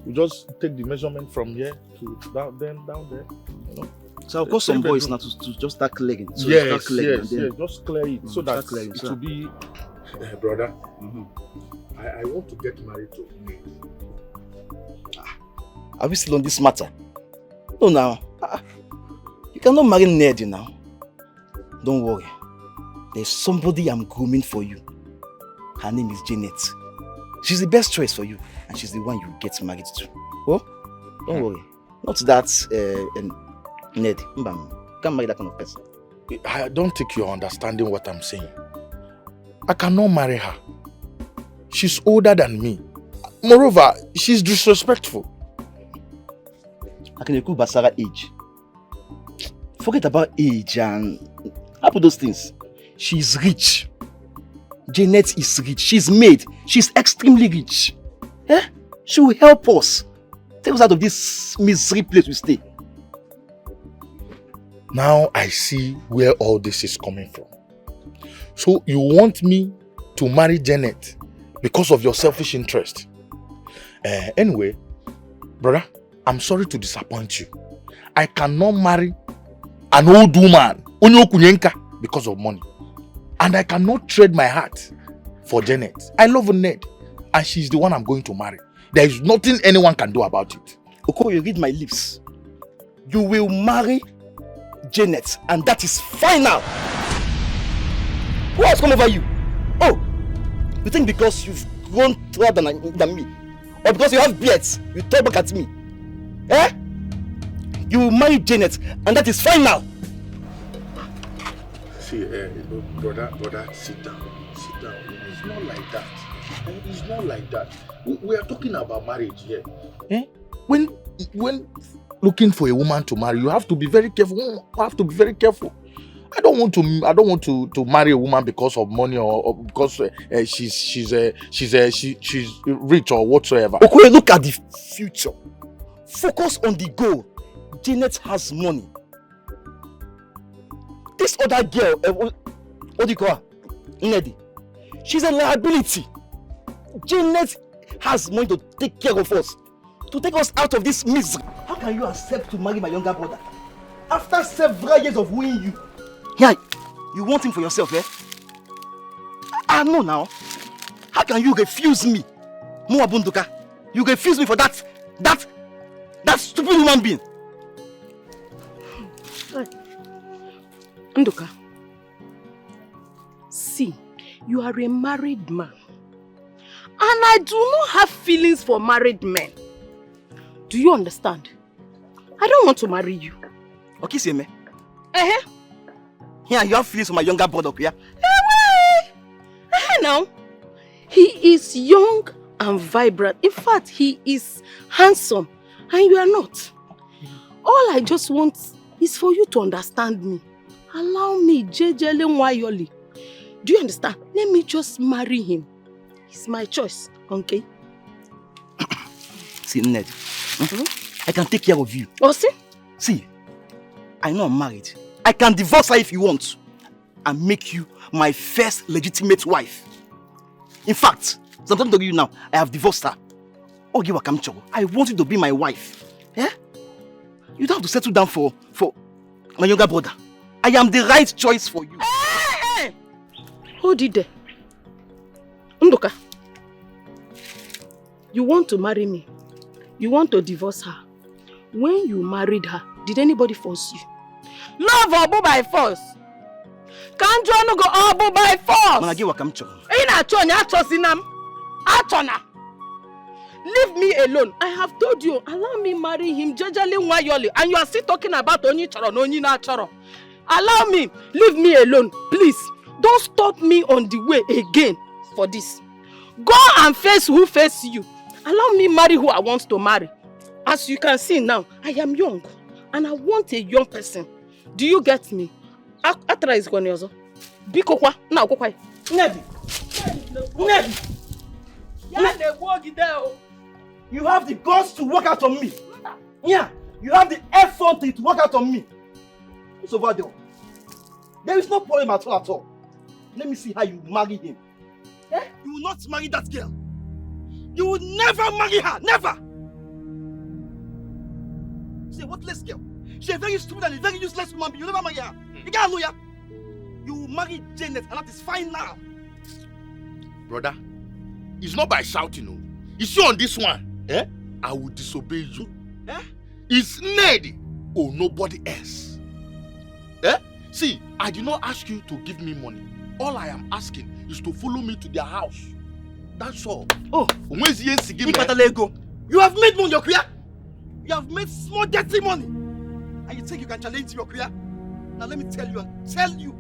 C: We just take the measurement from here to down there, you know.
I: So I'll call some boys now to just start clearing. So
C: yes,
I: start clearing
C: yes,
I: and then...
C: yes, just clear it so that
I: clearing,
C: it will be... brother, I want to get married to me.
I: Are we still on this matter? No, now. You cannot marry Ned now. Don't worry. There's somebody I'm grooming for you. Her name is Janet. She's the best choice for you, and she's the one you get married to. Oh, don't worry. Not that Ned. You can't marry that kind of person.
C: I don't think you're understanding what I'm saying. I cannot marry her. She's older than me. Moreover, she's disrespectful.
I: I can include Basara age. Forget about age and about those things. She's rich. Janet is rich. She's made. She's extremely rich. She will help us. Take us out of this misery place we stay.
C: Now I see where all this is coming from. So you want me to marry Janet because of your selfish interest? Anyway, brother, I'm sorry to disappoint you. I cannot marry an old woman because of money. And I cannot trade my heart for Janet. I love Ned, and she's the one I'm going to marry. There is nothing anyone can do about it.
I: Okoye, read my lips. You will marry Janet, and that is final. Who has come over you? Oh, you think because you've grown taller than me, or because you have beards, you talk back at me? You will marry Janet, and that is final.
C: See, brother, sit down. It's not like that. It's not like that. We are talking about marriage here. When looking for a woman to marry, you have to be very careful. I don't want to marry a woman because of money or because she's rich or whatsoever.
I: Okay, look at the future. Focus on the goal. Janet has money. This other girl, what do you call her? Nedi. She's a liability. Janet has money to take care of us, to take us out of this misery. How can you accept to marry my younger brother after several years of wooing you? Yeah, you want him for yourself, I know now. How can you refuse me? Muabunduka, you refuse me for that stupid human being.
K: Nduka, see, you are a married man. And I do not have feelings for married men. Do you understand? I don't want to marry you.
I: Okay, see me. Yeah, you have feelings for my younger brother, yeah?
K: Now, he is young and vibrant. In fact, he is handsome. And you are not. All I just want is for you to understand me. Allow me, Jejele Nwayoli. Do you understand? Let me just marry him. It's my choice, okay?
I: See, Ned, I can take care of you.
K: Oh, see?
I: See, I know I'm married. I can divorce her if you want and make you my first legitimate wife. In fact, as I'm talking to you now, I have divorced her. Ogiwa Kamcho, I want you to be my wife. Yeah? You don't have to settle down for my younger brother. I am the right choice for you.
K: Hey! Who did that? Nduka, you want to marry me? You want to divorce her? When you married her, did anybody force you? Love or by force? Can't you go all by force?
I: Managiwa Kamcho.
K: Leave me alone. I have told you, allow me marry him, Jejele Nwayoli, and you are still talking about Onyi Choro, Onyi na Choro. Allow me, leave me alone, please. Don't stop me on the way again for this. Go and face who face you. Allow me marry who I want to marry. As you can see now, I am young, and I want a young person. Do you get me? Atra is going to Biko kwa na kwa. Nebi.
I: You have the guts to work out on me. Yeah, you have the effort to work out on me. What's over there? There is no problem at all. Let me see how you marry him. You will not marry that girl. You will never marry her. Never. She's a worthless girl. She's a very stupid and a very useless woman, but you never marry her. You can't know ya. You will marry Janet, and that is fine now.
M: Brother, it's not by shouting, no. You see on this one, I will disobey you. It's Ned or nobody else. See, I did not ask you to give me money. All I am asking is to follow me to their house. That's all.
I: Oh,
M: where's the NC?
I: You have made money in your career. You have made small dirty money. And you think you can challenge your career? Now let me tell you,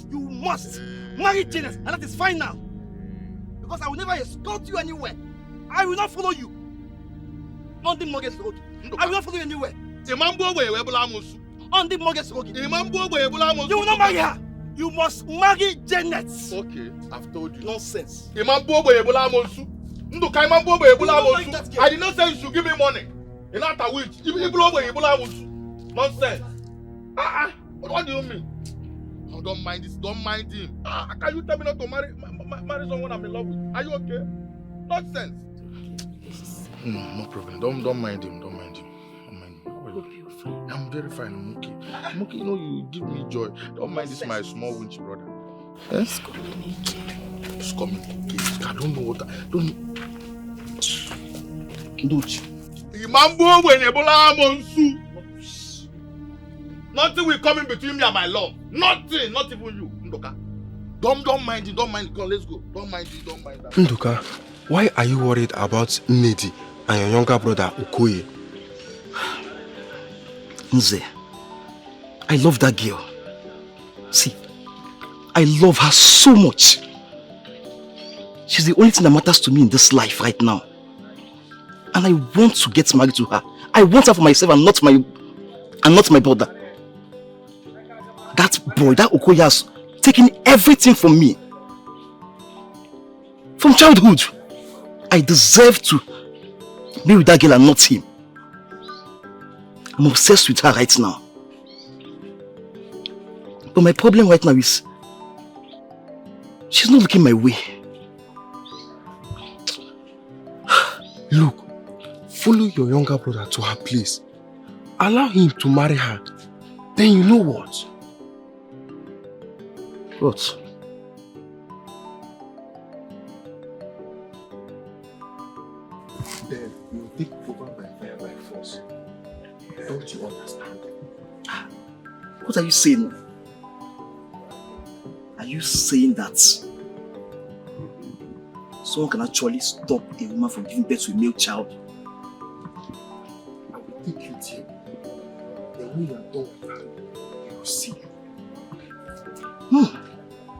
I: you must marry Janet, and that is fine now. Because I will never escort you anywhere. I will not follow you. On the mortgage road. I will not follow you anywhere. On the mortgage road. You will not marry her. You must marry Janet.
M: Okay, I've told you.
I: Nonsense.
M: I did not say you should give me money. Not a witch. Nonsense. What do you mean? Oh, don't mind this. Don't mind him. Can you tell me not to marry someone I'm in love with? Are you okay? Nonsense. No problem. Don't mind him. Don't mind him. I'm very fine. I'm okay. I'm okay. You know, you give me joy. Don't mind this, my small winch brother. It's communicating. It's communicating. I don't know what. Don't. Nothing will come in between me and my love. Nothing. Not even you, Ndoka. Don't mind it. Don't mind it. Come, let's go. Don't mind it. Don't mind that.
N: Ndoka, why are you worried about Nedi and your younger brother Okoye?
I: Nze, I love that girl. See, I love her so much. She's the only thing that matters to me in this life right now. And I want to get married to her. I want her for myself and not my brother. That boy, that Okoye has taken everything from me. From childhood. I deserve to be with that girl and not him. I'm obsessed with her right now. But my problem right now is she's not looking my way.
N: Look, follow your younger brother to her place. Allow him to marry her. Then you know what?
I: What?
C: Then you take over by fire by force. Don't you understand?
I: What are you saying? Are you saying that someone can actually stop a woman from giving birth to a male child?
C: I will take you there. Then when you are done with her, you will see.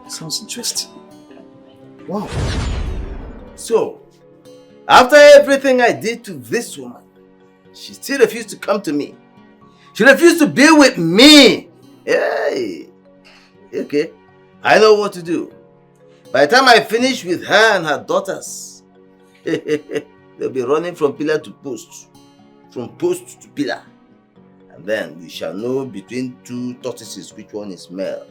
I: Sounds interesting.
E: Wow. So, after everything I did to this woman, she still refused to come to me. She refused to be with me. Hey. Okay. I know what to do. By the time I finish with her and her daughters, they'll be running from pillar to post. From post to pillar. And then we shall know between two tortoises which one is male.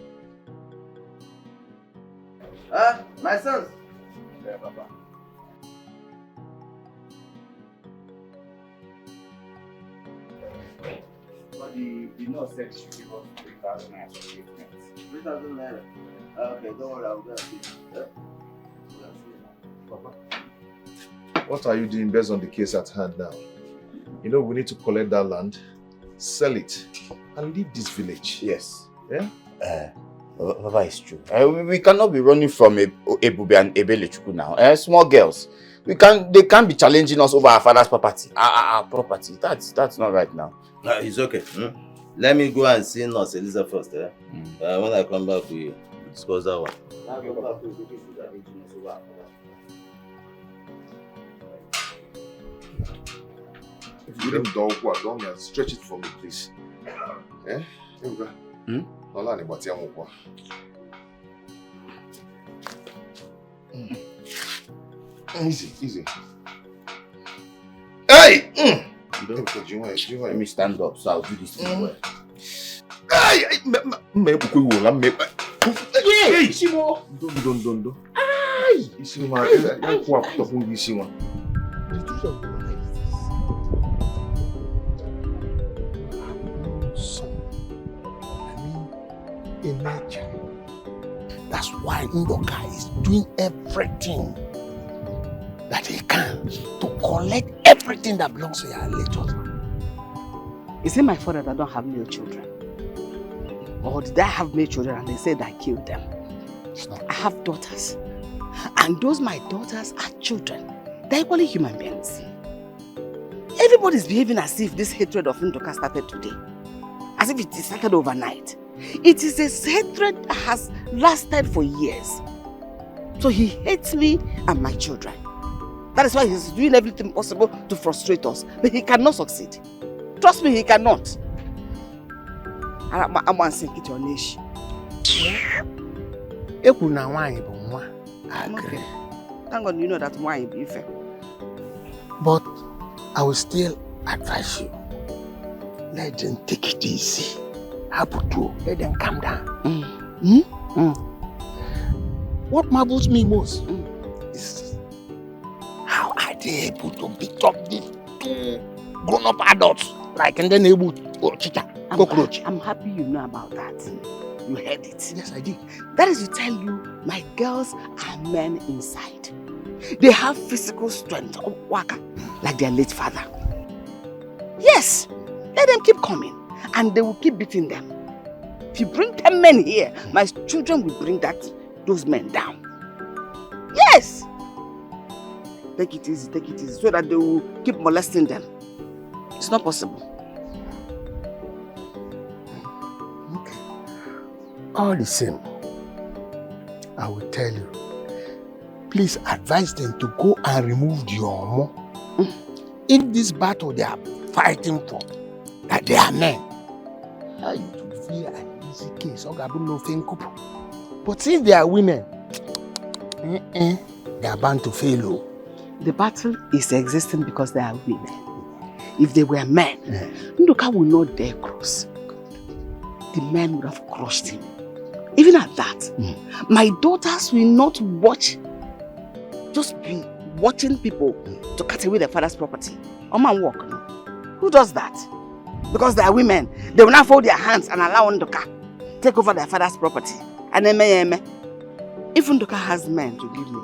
E: My sons.
C: Yeah, Papa.
D: But the nurse said she give us 3,000 naira for treatment.
E: 3,000 naira. Okay, don't worry, I'll go and see.
C: Papa, what are you doing based on the case at hand now? You know, we need to collect that land, sell it, and leave this village.
D: Yes.
C: Yeah?
D: Papa, it's true. We cannot be running from Ebube and Ebelechuku now. Small girls. They can't be challenging us over our father's property. Our property. That's not right now.
E: It's okay. Let me go and see Nurse Eliza first. When I come back, we discuss that one.
C: If you don't go, stretch it for me, please. Eh? Here we go. Easy. Hey!
D: Let me stand up so I'll do this thing well.
C: Hey! Chimo! Don't. You see, man, I go up talking this one.
J: The truth of the matter is this. Son, I mean, a nature. That's why Ndoka is doing everything that he can to collect everything that belongs to your late husband.
A: Is it my fault that I don't have male children? Or did I have male children and they said I killed them?
J: It's not.
A: I have daughters. And those my daughters are children. They're equally human beings. Everybody's behaving as if this hatred of Ndoka started today. As if it started overnight. It is a hatred that has lasted for years. So he hates me and my children. That is why he's doing everything possible to frustrate us. But he cannot succeed. Trust me, he cannot. I'm one thing to your nation.
J: Eku na wine bụ nwa. I agree.
A: Thank God you know that wine be fair.
J: But I will still advise you. Let them take it easy. Haputu, let them calm down. What marvels me most is how are they able to beat up these two grown-up adults like and then able to cheetah, cockroach.
A: I'm happy you know about that. You heard it.
J: Yes, I did.
A: That is to tell you, my girls are men inside. They have physical strength of waka like their late father. Yes, let them keep coming and they will keep beating them. If you bring 10 men here, my children will bring those men down. Yes! Take it easy, so that they will keep molesting them. It's not possible.
J: Okay. All the same, I will tell you, please advise them to go and remove the Omo. In this battle they are fighting for, that they are men. It will feel an easy case. But since they are women, they are bound to fail.
A: The battle is existing because they are women. If they were men, Ndoka will not dare cross. The men would have crushed him. Even at that, my daughters will not just be watching people to cut away their father's property. On my walk, no. Who does that? Because they are women, they will not fold their hands and allow Ndoka take over their father's property. And if Ndoka has men to give me,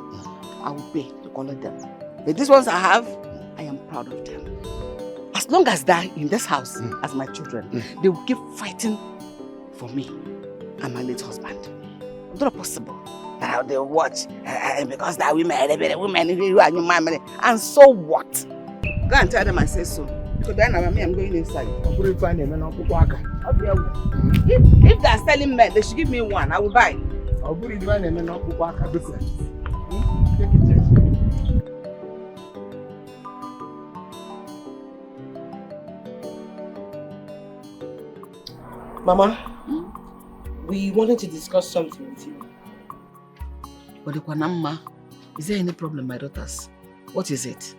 A: I will pay to collect them. But these ones I have, I am proud of them. As long as they're in this house as my children, they will keep fighting for me and my late husband. It's not possible that they will watch because they're women, and so what? Go and tell them I say so. Because then I'm going inside. If they're selling men, they should give me one. I will buy.
O: Mama, we wanted to discuss something with you.
A: Is there any problem, my daughters? What is it?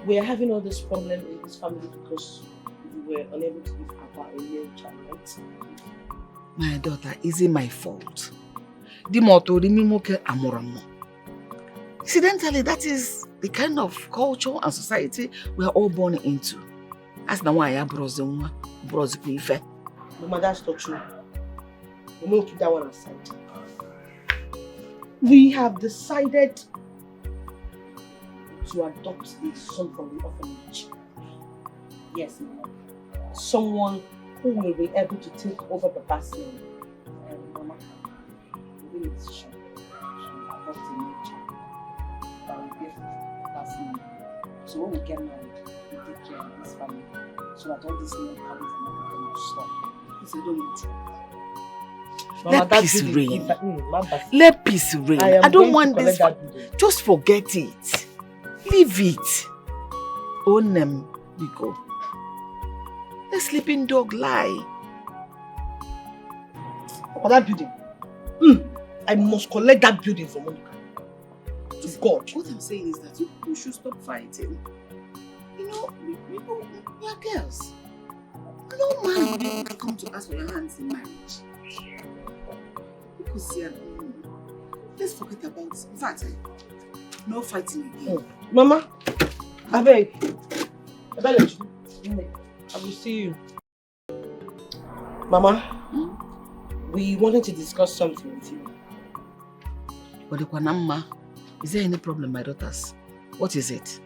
O: We are having all this problem in this family because we were unable to give Papa a male child, right?
A: My daughter, is it my fault? Incidentally, that is the kind of culture and society we are all born into. That's the why I brought
O: Mama, that's not true. We won't keep that one aside. We have decided to adopt a son from the orphanage. Yes, Mama. Someone who will be able to take over Papa's name. And Mama, we will decision to adopt a new child that will give Papa's name. So when we get married, we take care of this family so that all this name habits and everything will stop. Please, I don't want to.
A: Mama, let peace reign. Let peace reign. I don't want this. Just forget it. Leave it. Own them, we go. The sleeping dog lie.
O: About that building. I must collect that building from Monica. To God.
A: What I'm saying is that you should stop fighting. You know, we are girls. No man will come to ask for your hands in marriage. Because let's forget about it. In fact, no fighting again.
O: Mama, I beg. I will see you. Mama, we wanted to discuss something with you.
A: But is there any problem, my daughters? What is it?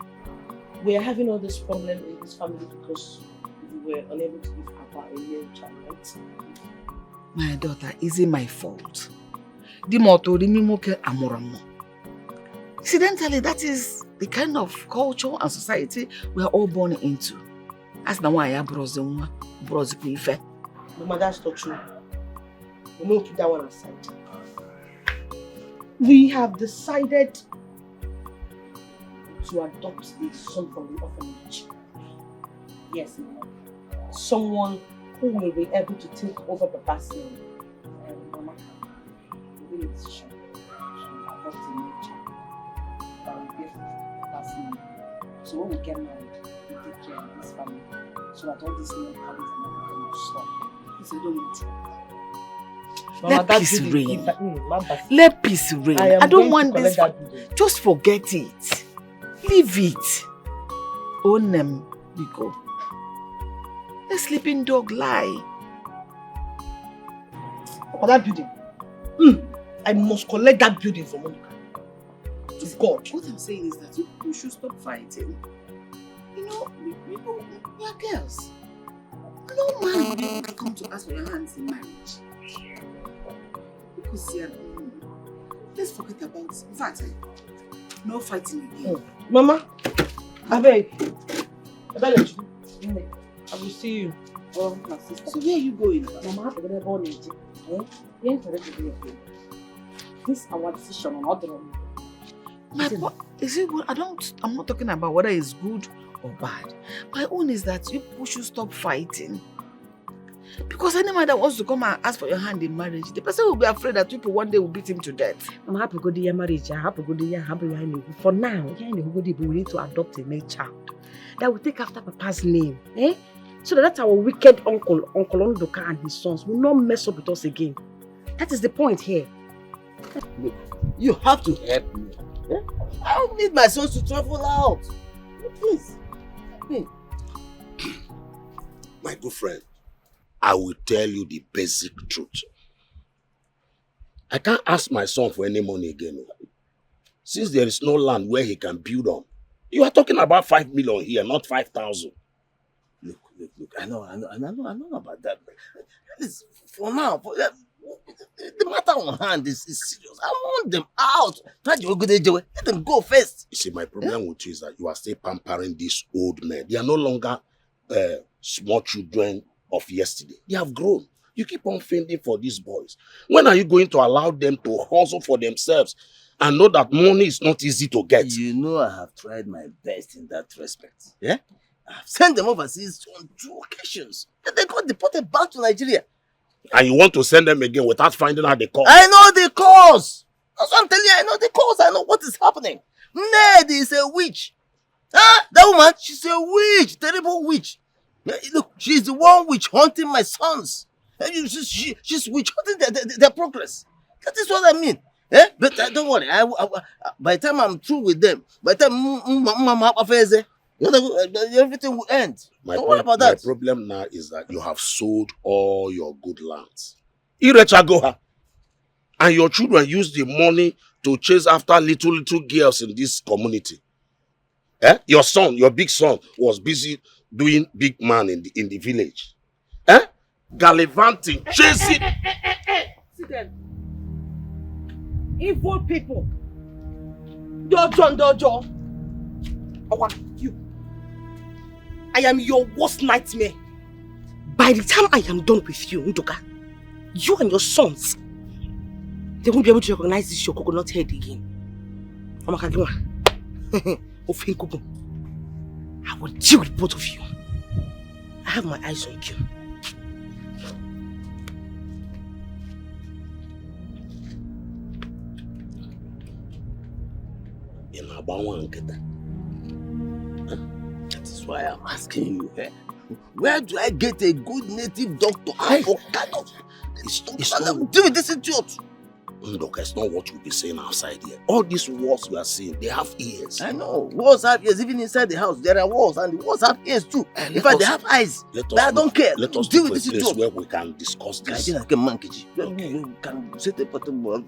O: We are having all this problem in this family because we were unable to give Papa a male child, right?
A: My daughter, is it my fault? Incidentally, that is the kind of culture and society we are all born into. That's the why I brought
O: Mama, that's not true. We won't keep that one aside. We have decided to adopt a son from the orphanage. Yes, Mama. Someone who will be able to take over Papa's name. Mama, we made a decision to adopt a new child that will give Papa's name. So when we get married, we take care of this family so that all these new habits and everything will stop. Please, I don't want to.
A: Let peace reign. Let peace reign. I don't want this. Just forget it. Leave it. Own them, Biko. A sleeping dog lie.
O: About that building. I must collect that building from Monica. To God.
A: What I'm saying is that you should stop fighting. You know, we are girls. No man will come to ask for your hands in marriage. Because let's forget about it. In fact, no fighting again.
O: Mama, I beg. I will see you. Oh, my sister.
A: So where are you going?
O: Mama, I'm going to go to this is our decision on other.
A: Is it good? I'm not talking about whether it's good or bad. My own is that you should stop fighting. Because any man that wants to come and ask for your hand in marriage, the person will be afraid that people one day will beat him to death.
O: I'm happy to go to your marriage. I'm happy to go to your happy. For now, we need to adopt a male child that will take after Papa's name. So that our wicked Uncle Ondoka and his sons will not mess up with us again. That is the point here.
E: Look, you have to help me. I don't need my sons to travel out. Please.
D: My good friend, I will tell you the basic truth. I can't ask my son for any money again. Since there is no land where he can build on. You are talking about 5 million here, not 5,000.
E: Look. I know about that. For now, the matter on hand is serious. I want them out. Let them go first.
D: You see, my problem with you is that you are still pampering these old men. They are no longer small children of yesterday. They have grown. You keep on fending for these boys. When are you going to allow them to hustle for themselves and know that money is not easy to get?
E: You know I have tried my best in that respect. Yeah? I've sent them overseas on 2 occasions. They got deported back to Nigeria.
D: And you want to send them again without finding out the cause?
E: I know the cause. That's what I'm telling you. I know the cause. I know what is happening. Ned is a witch. That woman, she's a witch. Terrible witch. Look, she's the one witch hunting my sons. She's witch hunting their progress. That is what I mean. But don't worry. By the time I'm through with them, by the time everything will end. Don't worry about that.
D: My problem now is that you have sold all your good lands. Irechagoha. And your children use the money to chase after little girls in this community. Your son, your big son, was busy doing big man in the village. Gallivanting, chasing.
O: See them. Evil people. Dojo. You. I am your worst nightmare. By the time I am done with you, Ndoka, you and your sons, they won't be able to recognize this your coconut head again. I will deal with both of you. I have my eyes on you.
E: That is why I'm asking you. Where do I get a good native doctor? It's not deal with this idiot.
D: Look, it's not what you'll be saying outside here. All these walls you are seeing, they have ears.
E: I know. Walls have ears. Even inside the house, there are walls, and the walls have ears too. In fact, they have eyes. But I don't care.
D: Let us
E: deal
D: look
E: with
D: for a
E: this
D: place
E: job.
D: where we can discuss this.
E: You can set a portable.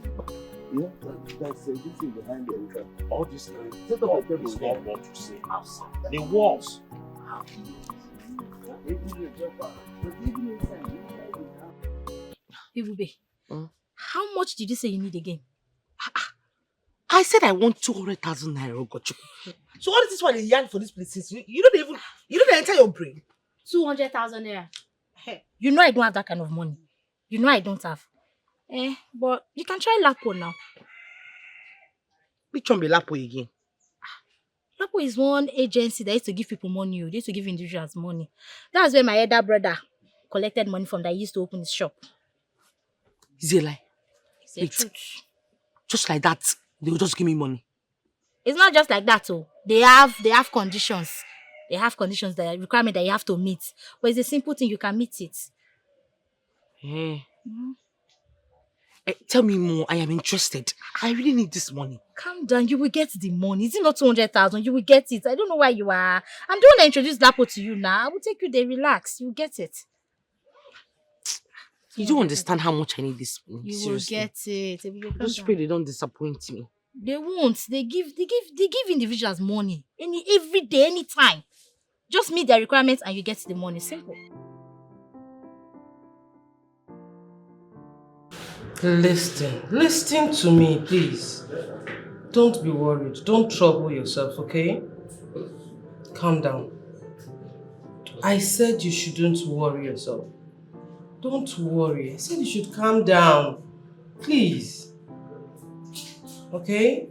E: You know, that's this thing behind there. We can
D: all this
E: set up a table.
D: It's not what you say outside. The walls have
F: Ibube, how much did you say you need again?
O: I said I want 200,000 naira, Ogochukwu. So what is this one you yarn for this place? You don't enter your brain.
F: 200,000 naira. Hey, you know I don't have that kind of money. You know I don't have. But you can try Lapo now.
O: Which one be Lapo again?
F: Lapo is one agency that used to give people money. They used to give individuals money. That's where my elder brother collected money from that he used to open his shop.
O: Is it a lie?
F: It's the truth.
O: Just like that, they will just give me money.
F: It's not just like that, oh. They have conditions. They have conditions, that requirement that you have to meet. But it's a simple thing, you can meet it.
O: Tell me more. I am interested. I really need this money.
F: Calm down. You will get the money. Is it not 200,000? You will get it. I don't know why you are. I'm the one that introduced Lapo to you now. I will take you there. Relax. You will get it.
O: You don't understand how much I need this money.
F: You
O: Seriously.
F: will get it.
O: Just pray they don't disappoint me.
F: They won't. They give individuals money. Every day, anytime. Just meet their requirements and you get the money. Simple.
P: Listen to me, please. Don't be worried. Don't trouble yourself, okay? Calm down. I said you shouldn't worry yourself. Don't worry. I said you should calm down. Please. Okay?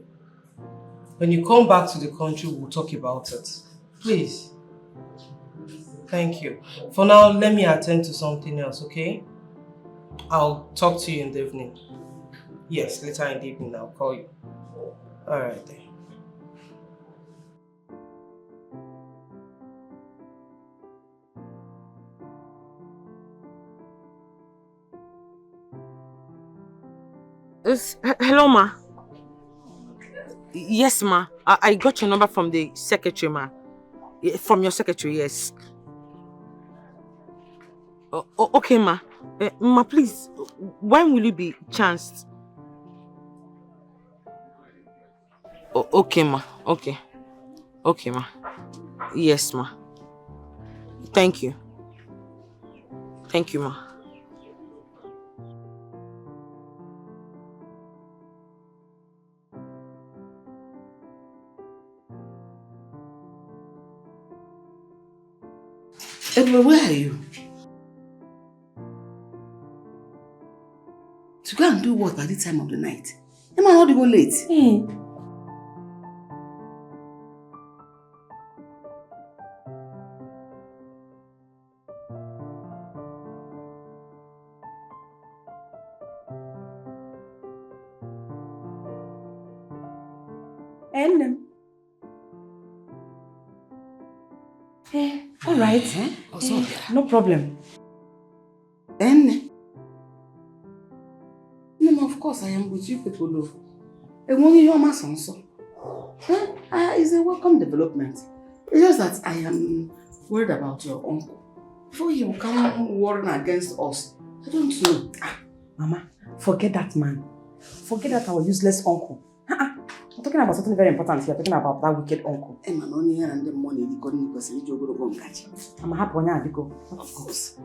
P: When you come back to the country, we'll talk about it. Please. Thank you. For now, let me attend to something else, okay? I'll talk to you in the evening. Yes, later in the evening, I'll call you. Alright then.
O: Hello, ma. Yes, ma. I got your number from the secretary, ma. From your secretary, yes. Okay, ma. Ma, please, when will you be chanced? Okay, ma. Okay. Okay, ma. Yes, ma. Thank you. Thank you, ma. Edward, where are you?
Q: To go and do what by this time of the night? Am I not to go late?
O: All right. No problem.
Q: Of course I am with you people. It's a welcome development. It's just that I am worried about your uncle. Before he will come warring against us, I don't know.
O: Mama, forget that man. Forget that our useless uncle. I'm talking about something very important here. I'm talking about that wicked uncle. I'm happy when I go.
Q: Of course.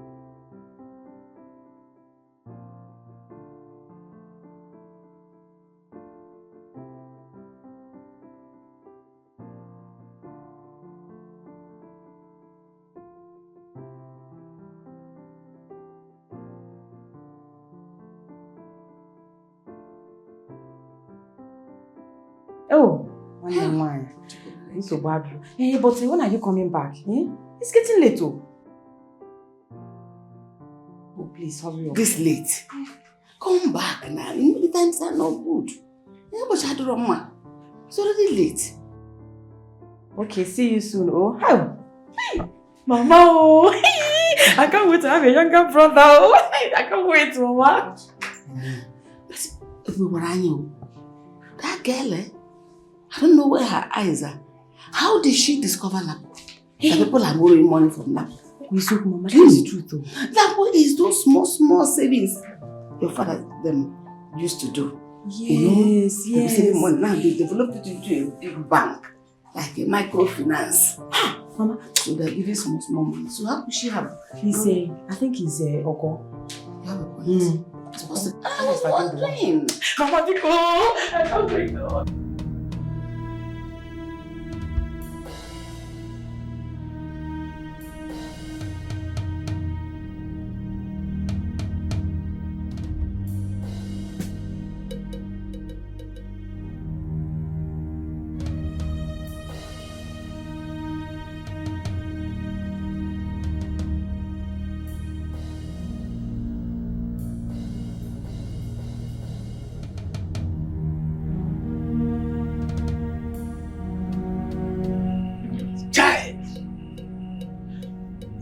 O: Oh, why? It's so bad. Hey, but when are you coming back? It's getting late, oh. Oh, please, hurry up.
Q: This late? Come back now. The times are not good. But it's already late.
O: Okay, see you soon, oh. Hey, Mama, oh. I can't wait to have a younger brother, oh. I can't wait, Mama.
Q: That girl, I don't know where her eyes are. How did she discover Lapo? The people are borrowing money from Lapo.
O: We spoke, Mama. That is the truth, though.
Q: Lapo is those small savings your father them used to do.
O: Yes,
Q: They be saving money. Now they developed it into a big bank, like a microfinance.
O: Mama.
Q: So they're giving small money. So how could she have?
O: I think he's Oko.
Q: You have a point. I was wondering.
O: Mama, Nico! I don't think so.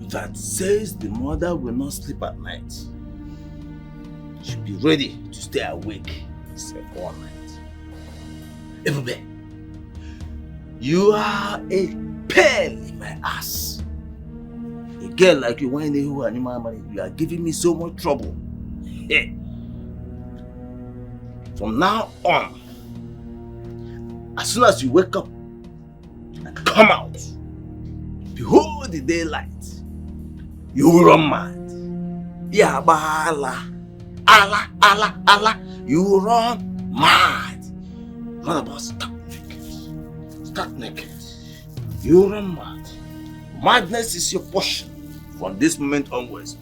E: That says the mother will not sleep at night. She'll be ready to stay awake except for one night. Ebube, you are a pain in my ass. A girl like you, you are giving me so much trouble. Hey. From now on, as soon as you wake up and come out, behold the daylight, you will run mad. Yeah, Allah, you will run mad. Not about stark naked. You will run mad. Madness is your portion from this moment onwards.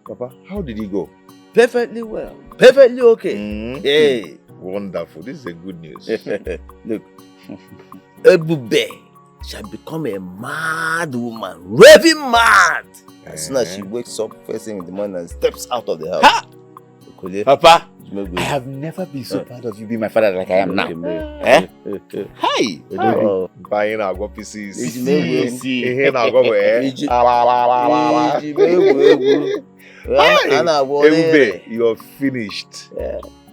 C: Papa, how did he go?
E: Perfectly well. Perfectly okay. Hey.
C: Wonderful. This is a good news.
E: Look. Ebube shall become a mad woman. Raving mad. As soon as she wakes up first thing in the morning and steps out of the house. Ha!
D: Papa, I have never been so proud of you being my father like I am now.
C: Hey! Buying our pieces. Ebube, you're finished.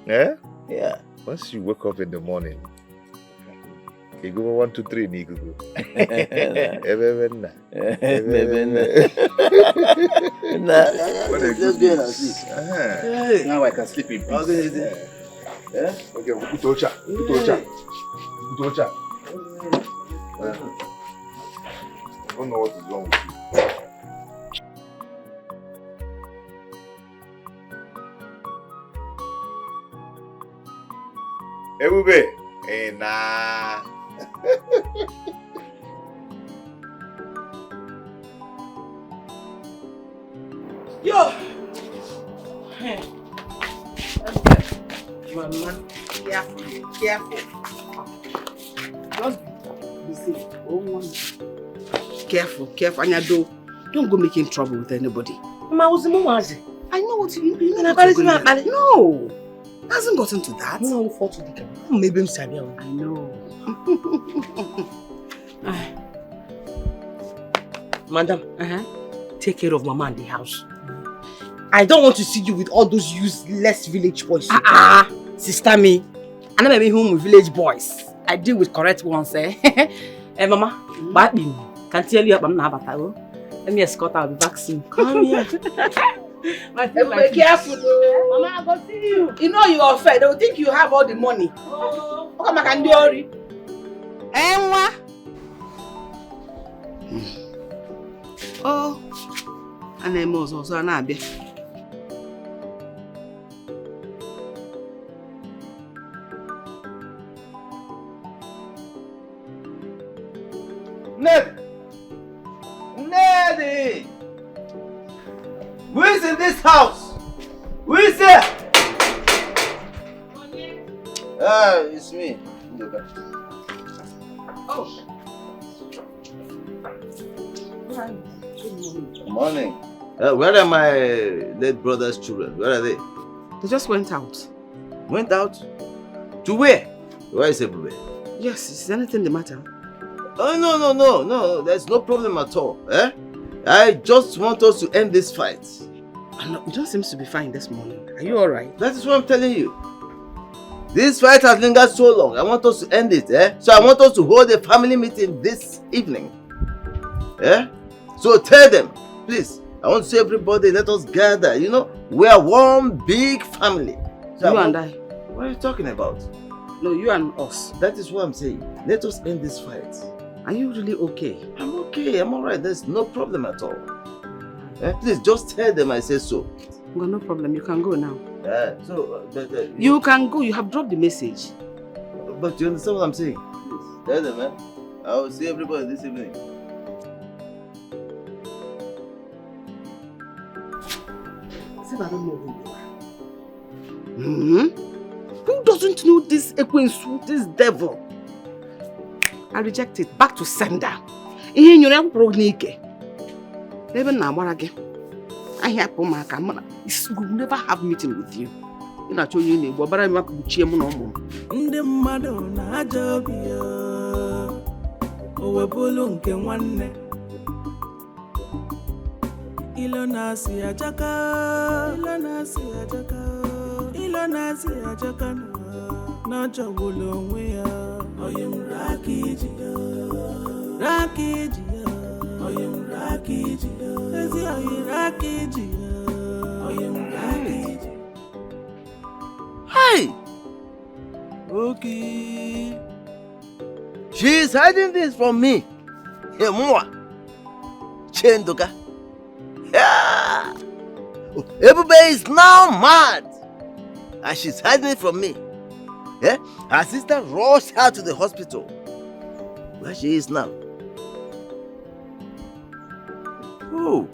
E: Yeah.
C: Once you wake up in the morning, you go 1, 2, 3, and you go.
E: Let's go and see.
D: Now I can sleep in peace.
C: Okay, Utocha. I don't know what is wrong with you. Ebube, nah.
K: Yo! Hey. Mama, careful. Just be safe. Careful. Anya, don't go making trouble with anybody.
O: Mama, what's the moment?
K: I know what you mean. No, hasn't gotten to that.
O: No, maybe I'm sorry.
K: I know.
O: Madam, take care of Mama and the house. I don't want to see you with all those useless village boys. Sister me, I never been home with village boys. I deal with correct ones, eh? Hey, Mama, can tell you I'm not about that. Let me escort. I'll be back soon. Come here.
K: Be careful, though. Mama, I go see you. You know you are fair. They will think you have all the money. Oh, come back and do it. Oh, and then also an abbey.
E: Neddy! Who is in this house? Who is there? It's me.
K: Oh.
E: Good morning. Where are my late brother's children? Where are they?
Q: They just went out.
E: Went out? To where? Where is everybody?
Q: Yes, is anything the matter?
E: Oh, no. There's no problem at all. I just want us to end this fight.
Q: No, it just seems to be fine this morning. Are you alright?
E: That is what I'm telling you. This fight has lingered so long. I want us to end it. So I want us to hold a family meeting this evening. So tell them, please. I want to see everybody, let us gather. You know, we are one big family. So
Q: you and I.
E: What are you talking about?
Q: No, you and us.
E: That is what I'm saying. Let us end this fight.
Q: Are you really okay?
E: I'm okay. I'm alright. There's no problem at all. Please, just tell them I say so.
Q: Well, no problem. You can go now.
E: You
Q: can go. You have dropped the message.
E: But you understand what I'm saying? Please, tell them, man. I will see everybody this evening.
Q: See if I don't know who you are. Who doesn't know this Ekwensu, this devil? I reject it. Back to sender. Ihe nyore akwụkwọ n'ike. Ebe na agbara gị. Ahịa pụ maka mana we will never have meeting with you. Ị na-achọ onye na-egbu ọbara m akụchie mụ na ụmụ m.
H: Ndị mmadụ na-aja obi ya. O webụlụ nke nwanne. Ilo na-asị ajaka. Ilo na-asị ajaka. Ilo na-asị ajaka na jọgbulu onwe ya. Oyem rakiji ya. Rakiji ya. Oyem rakiji ya. Ezi oyem rakiji ya. Oyem rakiji.
E: Hey! Okay. She is hiding this from me. Emua. Chendoka. Yeah. Everybody is now mad. And she's hiding it from me. Her sister rushed her to the hospital. Where she is now. Oh.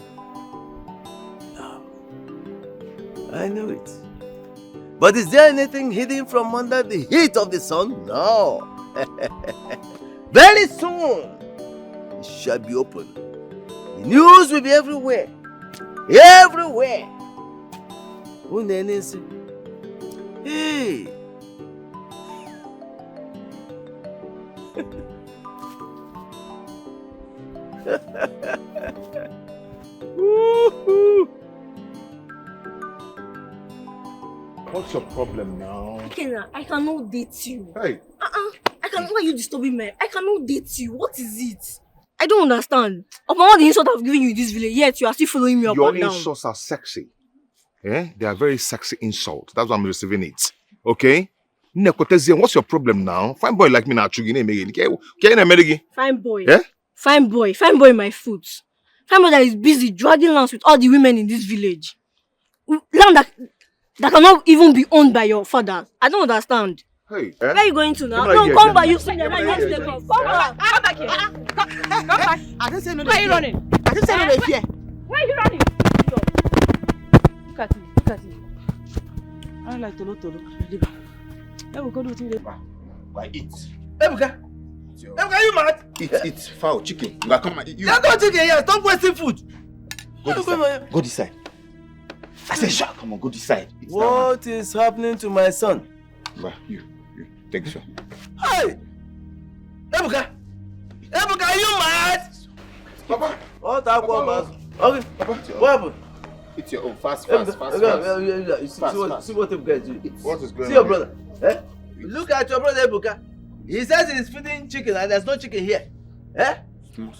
E: No. I know it. But is there anything hidden from under the heat of the sun? No. Very soon, it shall be open. The news will be everywhere. Everywhere. Hey.
C: What's your problem now?
L: I cannot date you.
C: Hey.
L: Why are you disturbing me? I cannot date you. What is it? I don't understand. Upon all the insults I've given you in this village, yet you are still following me up and down.
C: Your insults are sexy. They are very sexy insults. That's why I'm receiving it. Okay? What's your problem now? Fine boy like me now.
L: Fine boy.
C: Yeah?
L: Fine boy in my foot. Fine boy that is busy dragging lands with all the women in this village. Land that cannot even be owned by your father. I don't understand.
C: Hey,
L: where are you going to now? No, come back. You see that you take off. Come back here. Come back.
Q: I didn't say no.
L: Where are you running?
Q: I didn't say no.
L: Where are you running? Look at him.
Q: I don't like Tolo. Let me go do it.
C: Why eat?
E: Ebuka, you mad?
C: Eat fowl, chicken. You come and eat.
E: Don't go chicken here. Stop wasting food.
C: Go this side. I said, shut. Come on, go this side.
E: What is happening to my son?
C: You. Take this one.
E: Hey! Ebuka, are you mad?
C: Papa.
E: What happened? Okay.
C: Papa,
E: what happened?
C: It's your own. Fast.
E: See what Ebuka is doing.
C: What is going on?
E: See your brother. Look at your brother Ebuka. He says he's feeding chicken and there's no chicken here.
C: Small.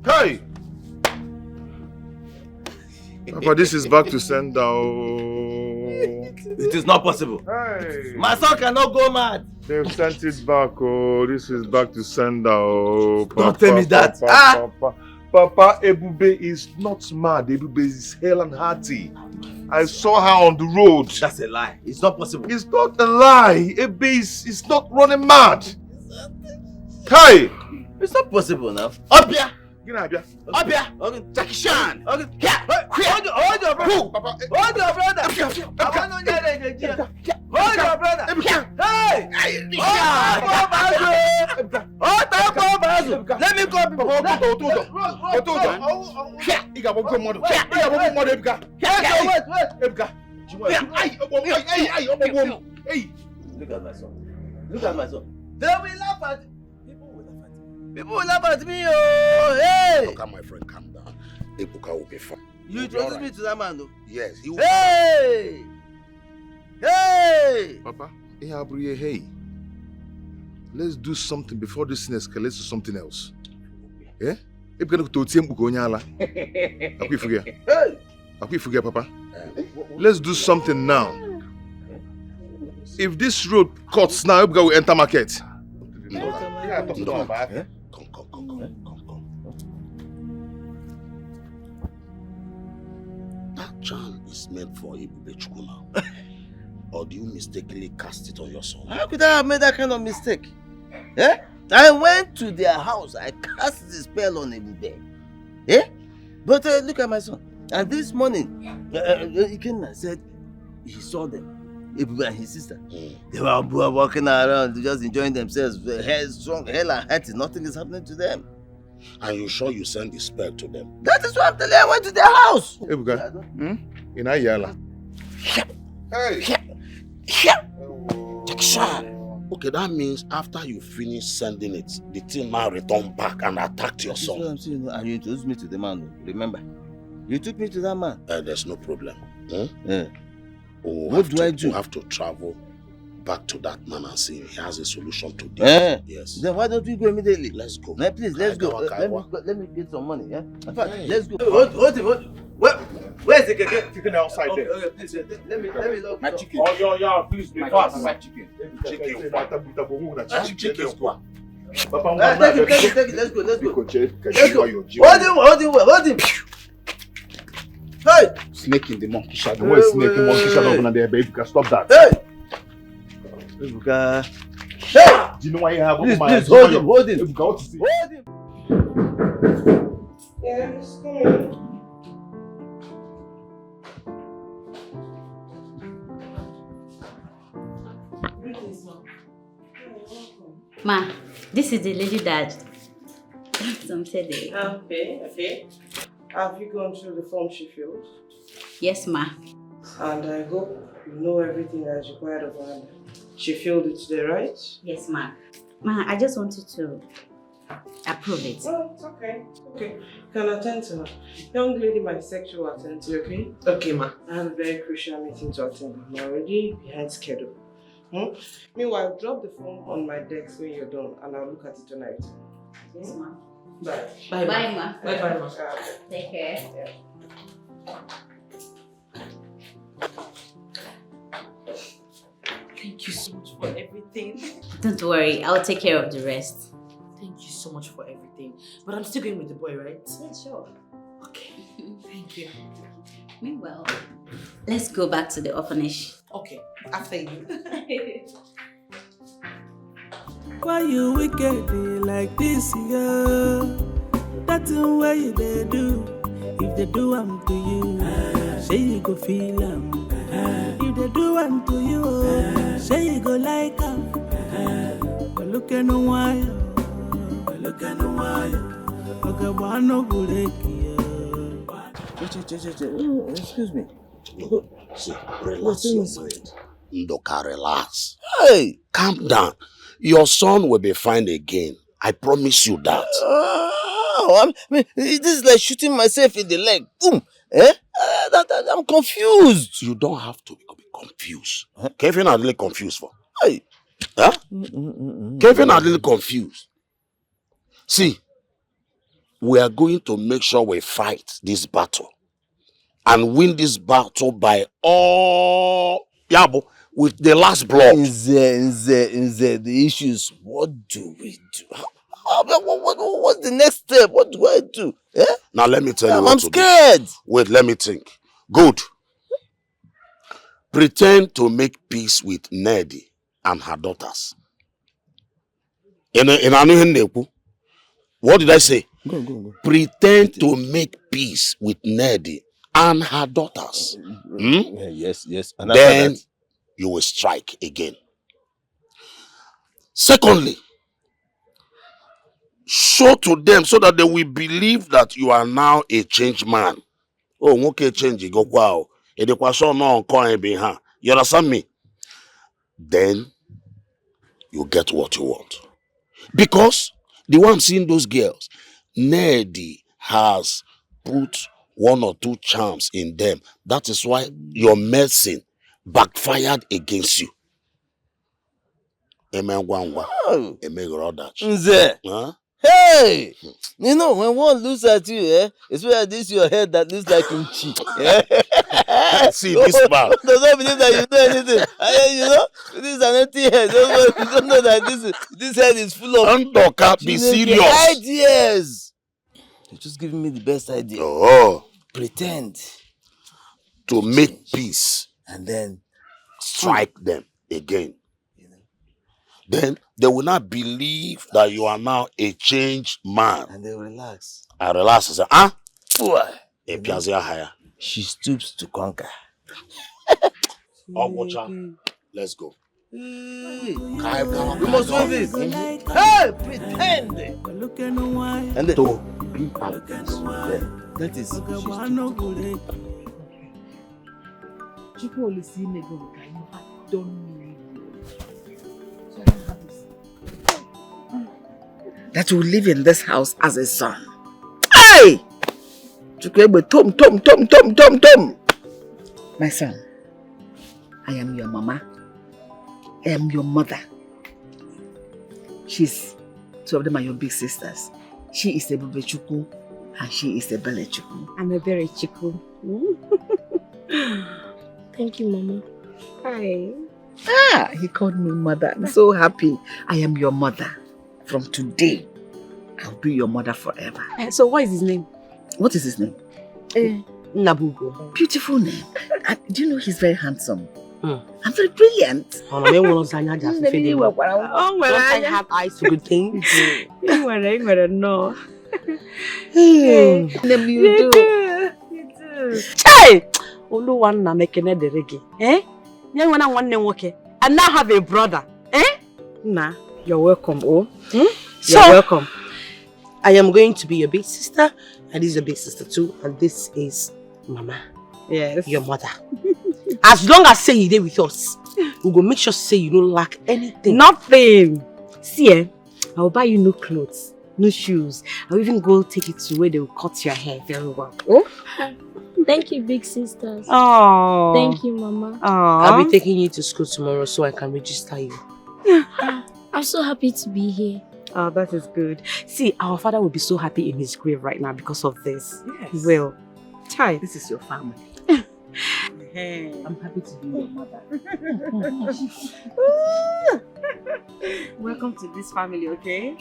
C: Hey! Papa, this is back to sender.
E: It is not possible.
C: Hey!
E: My son cannot go mad.
C: They've sent it back. This is back to sender.
E: Don't tell me that.
C: Papa, Ebube is not mad. Ebube is hale and hearty. I saw her on the road.
E: That's a lie. It's not possible.
C: It's not a lie. Ebube is not running mad. Hey!
E: It's not possible now. Up here!
C: Get here.
E: Up here! Okay. Jackie Chan! Okay. Hold your brother! Hold your brother! I want to get it. Hold your brother! Hey! Hold your brother! Let me call people. Wait. Look at my son. Look at my son. They will laugh at people. People will laugh at me. Oh, hey!
D: Look at my friend, calm down. Ebuka will be fine.
E: You introduced me to that man, though.
D: Yes, he will.
E: Hey! Hey!
C: Papa, hey. Let's do something before this thing escalates to something else. Yeah? Hey! Papa. Let's do something now. If this road cuts now, Ebuka will enter market.
D: Come. That charm is meant for Ebube Chukwu. Or do you mistakenly cast it on your son?
E: How could I have made that kind of mistake? Eh? I went to their house. I cast the spell on Ebube. Eh? But look at my son. And this morning, he came and said he saw them. Ebube and his sister. They were walking around, just enjoying themselves. Hell and heart, nothing is happening to them.
D: And you sure you sent the spell to them?
E: That is why I'm telling you, I went to their house.
C: Ebuka, in Ayala.
D: Hey! Okay, that means after you finish sending it, the thing now returned back and attacked your son.
E: That's what I'm saying. And you introduced me to the man, remember? You took me to that man.
D: There's no problem.
E: Yeah.
D: What do I do? We have to travel back to that man and see if he has a solution to this. Yes.
E: Then why don't we go immediately?
D: Let's go.
E: No, please, let's go. Let me get some money. Yeah. In fact, let's go. Hold it. Where's the chicken outside there? Okay, please. Let me look.
M: My chicken. Oh, yeah, please be fast.
E: My chicken.
M: Chicken.
E: Papa, take it. Let's go. Hold him. Hey!
M: Snake in the monkey shadow. Where's snake in the monkey shadow? Open there, baby. You can stop that.
E: Hey! Hey!
M: Do you know why you have
E: please, hold him.
M: What is it?
E: Hold him.
P: Yes, come on.
R: Ma, this is the lady that some said they...
P: Okay. Have you gone through the form she filled?
R: Yes, ma.
P: And I hope you know everything that is required of her. She filled it today, right?
R: Yes, ma. Ma, I just wanted to approve it.
P: Oh, it's okay. Okay. Can attend to her. Young lady, my section will attend to you, okay? Okay, ma. I have a very crucial meeting to attend. I'm already behind schedule. Meanwhile, drop the form on my desk when you're done and I'll look at it tonight.
R: Yes, ma.
P: Bye.
R: Bye, ma.
P: Bye, ma.
R: Take care.
P: Yeah.
O: Thank you so much for everything.
R: Don't worry, I'll take care of the rest.
O: Thank you so much for everything. But I'm still going with the boy, right?
R: Yeah, sure.
O: Okay. Thank you.
R: Meanwhile, let's go back to the orphanage.
O: Okay, after you.
H: Why you wicked like this, yeah? That's the way they do. If they do I'm to you, say you go feel them. If they do I'm to you, say you go like them. But look at no wire, okay, one no good.
E: Excuse me.
D: See, relax your mind. Ndoka, relax.
E: Hey!
D: Calm down. Your son will be fine again. I promise you that.
E: I mean, this is like shooting myself in the leg. Boom! I'm confused.
D: You don't have to be confused. Kevin are really confused for.
E: Hey!
D: Huh? Kevin are really confused. See, we are going to make sure we fight this battle. And win this battle by all... Yabo, with the last blood.
E: Nze, the issues. What do we do? What's the next step? What do I do? Eh?
D: Now let me tell you what
E: I'm
D: to
E: scared.
D: Do. Wait, let me think. Good. Pretend to make peace with Neddy and her daughters. What did I say?
E: Go.
D: Pretend to make peace with Neddy and her daughters.
E: Yes. And
D: then you will strike again. Secondly,
M: show to them so that they will believe that you are now a changed man. Oh, okay, change go wow. You understand me? Then you get what you want. Because the way I'm seeing those girls, Neddy has put 1 or 2 charms in them. That is why your medicine backfired against you. Amen.
E: Oh.
M: Amen.
E: Nze.
M: Huh?
E: Hey! You know, when one looks at you, it's where this your head that looks like kimchi.
M: See, this man.
E: Does not believe that you do anything. You know, this is an empty head. You don't know that this head is full of...
M: Be serious.
E: Ideas. You're just giving me the best idea.
M: Oh.
E: Pretend.
M: To make peace.
E: And then...
M: strike them again. Then they will not believe that you are now a changed man.
E: And they will relax.
M: I relax and say, ah?
E: She stoops to conquer.
M: Let's go.
E: Hey. We must do this. Hey, pretend. And then, to be at peace with them. That is,
O: People only see me go, I don't know.
A: That you live in this house as a son. Hey! Tom. My son, I am your mama. I am your mother. Two of them are your big sisters. She is a Bebe Chuku and she is a Bele Chuku.
O: I'm a Bele Chuku.
F: Thank you, Mama.
O: Hi.
A: He called me mother. I'm so happy. I am your mother. From today, I'll be your mother forever.
O: So what is his name?
A: What is his name?
O: Nabugo.
A: Beautiful name. Do you know he's very handsome? I'm very brilliant.
O: Don't I have eyes for good things? No.
A: You do.
O: Hey! Olu one na mekene the reggae. Young one and one name working. And now have a brother. Nah, you're welcome. You're welcome. I am going to be your big sister, and this is your big sister too, and this is Mama. Yes. Your mother. As long as say you there with us, we will make sure say you don't lack anything. Nothing. See, I will buy you new clothes, new shoes. I'll even go take you to where they will cut your hair very well.
F: Thank you, big sisters.
O: Oh.
F: Thank you, Mama.
O: I'll be taking you to school tomorrow so I can register you.
F: I'm so happy to be here.
O: Oh, that is good. See, our father will be so happy in his grave right now because of this. Yes. He will. Chai.
A: This is your family. I'm happy to be your mother.
O: Welcome to this family, okay?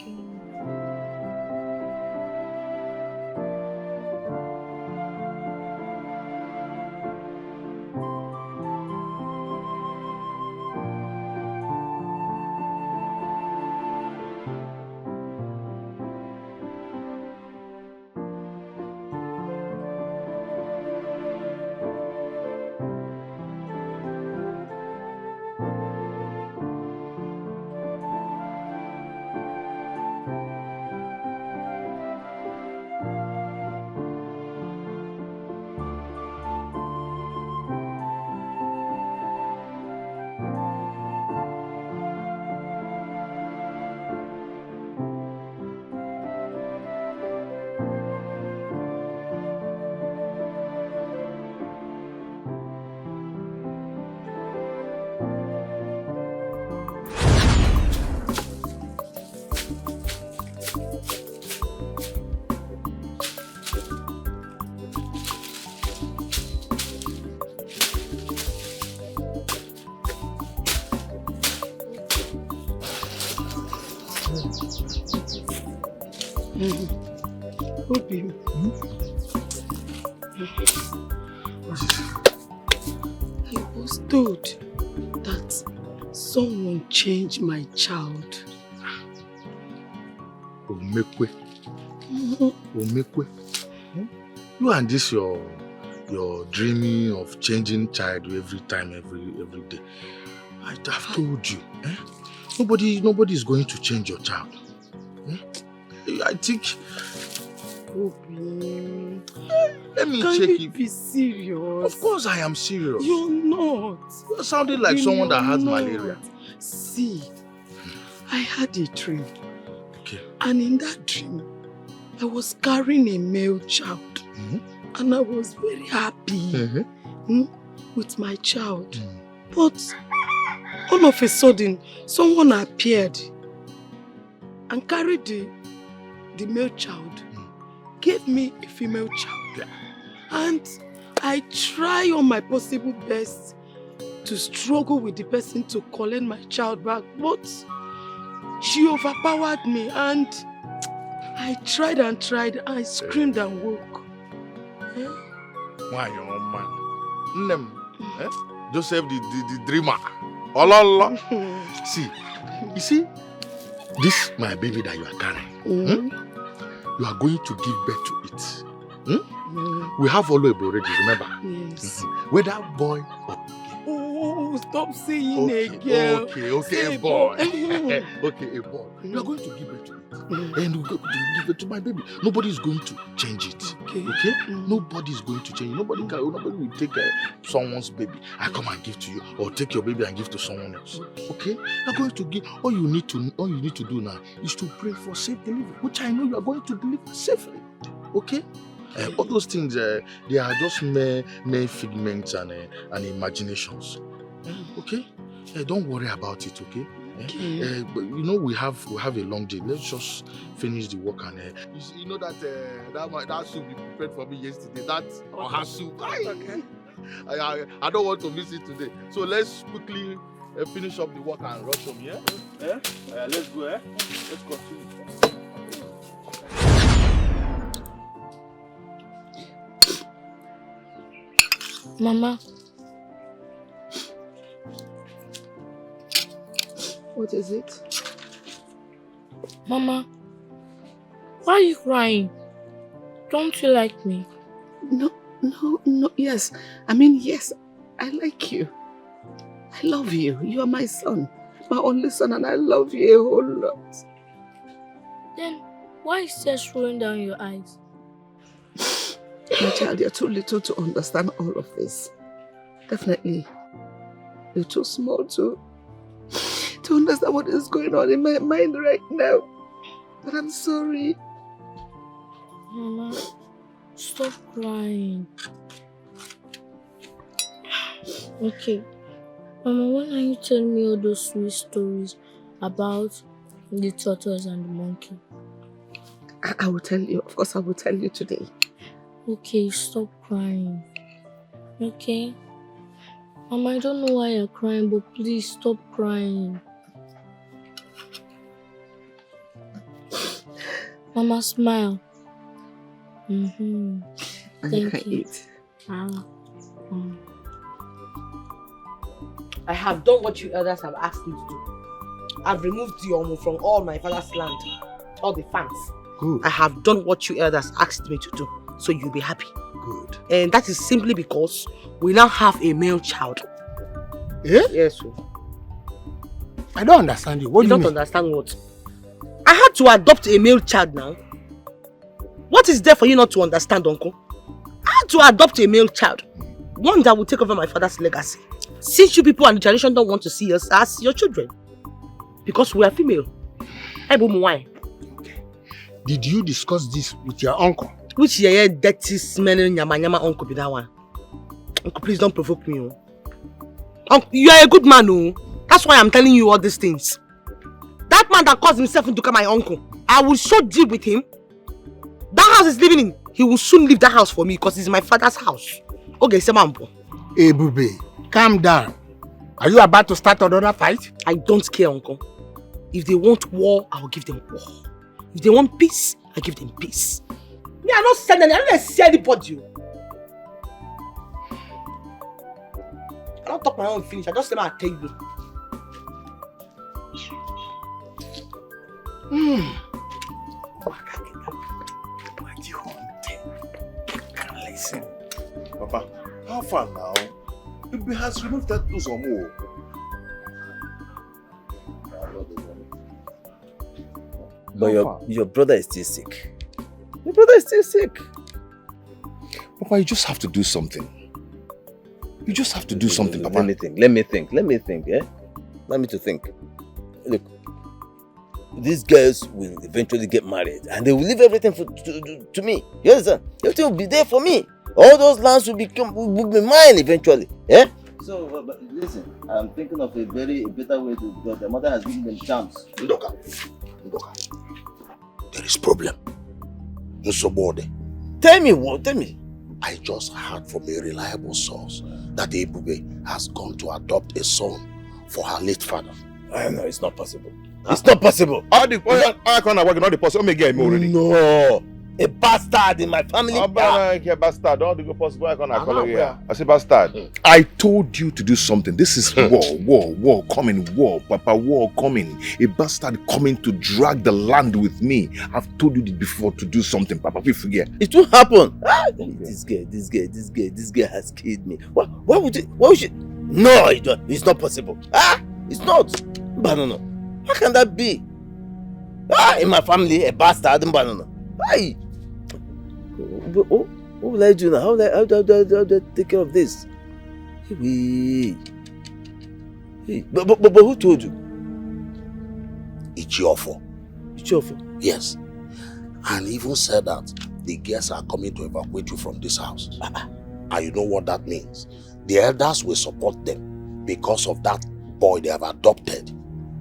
K: I was told that someone changed my child.
C: Omekwe. You and this your dreaming of changing child every time, every day. I've told you, nobody is going to change your child.
M: I think...
J: Obi,
M: let me
J: can
M: check
J: you
M: it.
J: be serious?
M: Of course I am serious.
J: You're not.
M: You're sounding like someone that has malaria.
J: See, I had a dream.
M: Okay.
J: And in that dream, I was carrying a male child. And I was very happy with my child. But all of a sudden, someone appeared and carried the male child, gave me a female child. And I try on my possible best to struggle with the person to collect my child back, but she overpowered me and I tried and tried. I screamed and woke.
M: Why, your man? Name, Joseph the dreamer. Allah. See, you see, this my baby that you are carrying. You are going to give birth to it. We have Oluebo already, remember?
J: Yes.
M: Whether boy or
J: oh, stop saying a girl.
M: Okay, a boy. Okay, a boy. You are going to give birth to it. And we're going to give it to my baby. Nobody is going to change it. Okay? Nobody is going to change it. Nobody will take someone's baby and come and give to you, or take your baby and give to someone else. Okay? You're going to give. All you need to do now is to pray for safe delivery, which I know you are going to deliver safely. Okay? All those things, they are just mere figments and imaginations. Okay? Don't worry about it, okay? But you know we have a long day. Let's just finish the work and you know that that soup you prepared for me yesterday, that oha soup. I don't want to miss it today. So let's quickly finish up the work and rush home, yeah? Let's go, Let's continue.
F: Mama.
K: What is it?
F: Mama, why are you crying? Don't you like me?
K: No, yes. I mean, yes, I like you. I love you. You are my son. My only son, and I love you a whole lot.
F: Then, why is tears rolling down your eyes?
K: My child, you're too little to understand all of this. Definitely. You're too small to understand what is going on in my mind right now. But I'm sorry.
F: Mama, stop crying. Okay. Mama, when are you telling me all those sweet stories about the tortoise and the monkey?
K: I will tell you. Of course, I will tell you today.
F: Okay, stop crying. Okay? Mama, I don't know why you're crying, but please stop crying. Mama, smile.
K: And you can eat.
O: I have done what you elders have asked me to do. I've removed the omu from all my father's land, all the fans.
J: Good.
O: I have done what you elders asked me to do, so you'll be happy.
J: Good.
O: And that is simply because we now have a male child.
J: Eh?
O: Yes.
J: I don't understand you. What do you mean?
O: You don't understand what? I had to adopt a male child now. What is there for you not to understand, Uncle? I had to adopt a male child. One that will take over my father's legacy. Since you people and the tradition don't want to see us as your children. Because we are female. Why?
J: Did you discuss this with your uncle?
O: Which dirty smelling nyama uncle be that one? Uncle, please don't provoke me. Uncle, you are a good man, oh. That's why I'm telling you all these things. That man that calls himself into my uncle, I will so deal with him. That house is living in. He will soon leave that house for me because it's my father's house. Okay, Semampo.
J: Hey, Bube, calm down. Are you about to start another fight?
O: I don't care, Uncle. If they want war, I'll give them war. If they want peace, I'll give them peace. Me, I don't send any. I don't see anybody. I don't talk my own finish. I just say my table.
C: Listen, Papa, how far now? It has removed that those or more.
E: But your brother is still sick. Your brother is still sick.
C: Papa, you just have to do something. You just have to do something, Papa.
E: Let me think, yeah? Let me to think. Look, these girls will eventually get married and they will leave everything to me. You understand? Everything will be there for me. All those lands will be mine eventually. Yeah? So, but listen, I'm thinking of a better way to, because the mother has given them chance.
D: Ndoka, there is problem. Nsobode.
E: Tell me.
D: I just heard from a reliable source that Ebube has gone to adopt a son for her late father.
E: No, it's not possible. It's not possible.
C: I can't work, not the possible. Already.
E: No. A bastard in my family.
C: Bastard. Don't go possible. I say bastard. I told you to do something. This is war coming, Papa, war coming. A bastard coming to drag the land with me. I've told you before to do something, Papa. Please forget.
E: It won't happen. This girl has killed me. Why would you? No, it's not possible. It's not. Banana. How can that be? In my family, a bastard, banana. Hey. What will I do now? How do I take care of this? Hey. But who told you?
D: Ichiofo.
E: Ichiofo?
D: Yes. And even said that the guests are coming to evacuate you from this house. And you know what that means? The elders will support them because of that boy they have adopted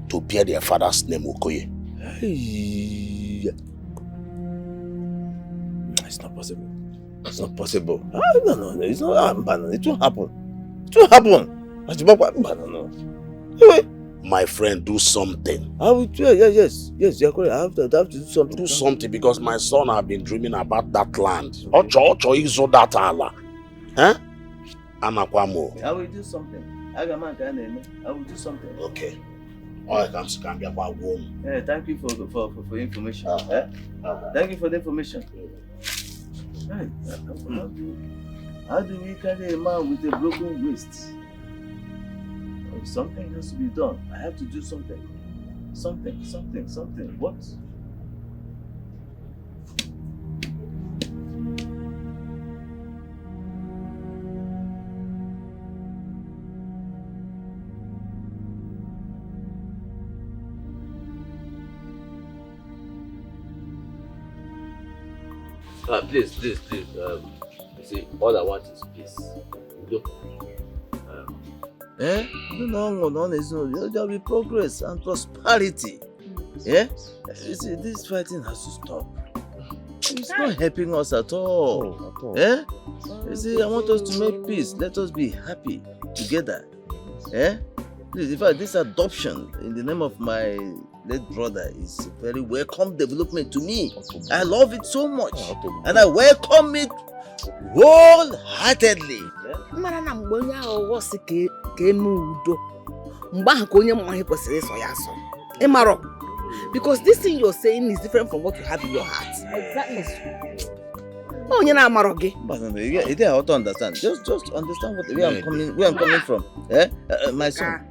D: to bear their father's name, Okoye.
E: Hey. It's not possible. It's not possible. No. It's not. It won't happen. It won't happen. No.
D: My friend, do something.
E: I will. Yes. You're correct. I have to do something.
D: Do something because my son have been dreaming about that land. Ocho izo that ala. Huh? Anakwamo.
E: I will do something. I will do something.
D: Okay. All comes can be about home.
E: Yeah, thank you for information. Thank you for the information. Hey, how do we carry a man with a broken waist? Something has to be done. I have to do something. Something. What? Please. You see, all I want is peace. No, there'll be progress and prosperity. Yeah? You see, this fighting has to stop. It's not helping us at all. Yeah? You see, I want us to make peace. Let us be happy together. Yeah? Please, in fact, this adoption in the name of my late brother is a very welcome development to me. I love it so much. And I welcome it wholeheartedly.
K: Mara na mgbe onye ahụ si ka eme udo. Mgbe ahụ ka onye mma ihe kwesịrị ịsọ ya asọ. Ịmarọ. Because this thing you're saying is different from what you have in your heart. Exactly. Onye na amarọ gị.
E: You don't have to understand. Just understand where I'm coming from. My son.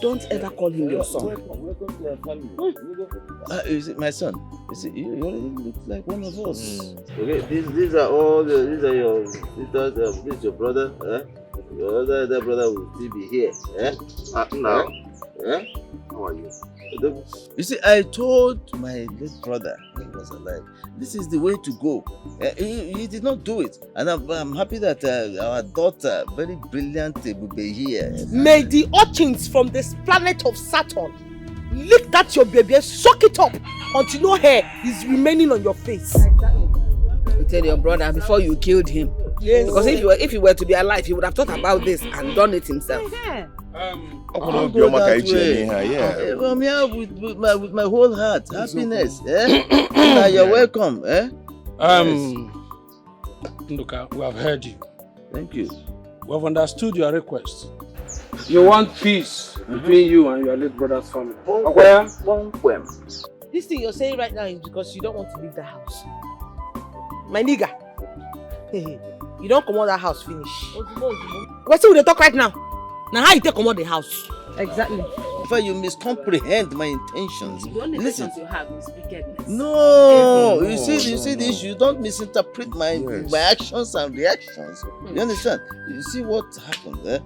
K: Don't ever call him your son.
E: Welcome to your family. You see, my son. You see, you already look like one of us. Okay, these are your sisters. This is your brother. Your other brother will still be here. Now. How are you? You see, I told my late brother when he was alive, this is the way to go. He did not do it. And I'm happy that our daughter, very brilliant, will be here.
K: May the urchins from this planet of Saturn lick that your baby and suck it up until no hair is remaining on your face. Exactly. You tell your brother before you killed him. Yes. Because if he were to be alive, he would have thought about this and done it himself.
E: I'll go that way. I'm here with my whole heart. Happiness. You're welcome.
S: Nduka, we have heard you.
E: Thank you.
S: We have understood your request. You want peace between you and your late brother's family.
K: This thing you're saying right now is because you don't want to leave the house. My nigga. You don't come out that house finish. What's with the talk right now? Now how you take come out the house? Exactly.
E: In fact, you miscomprehend my intentions.
O: The only
E: Listen.
O: intentions you have is wickedness.
E: No, you see this. You don't misinterpret my actions and reactions. You understand? You see what happened there.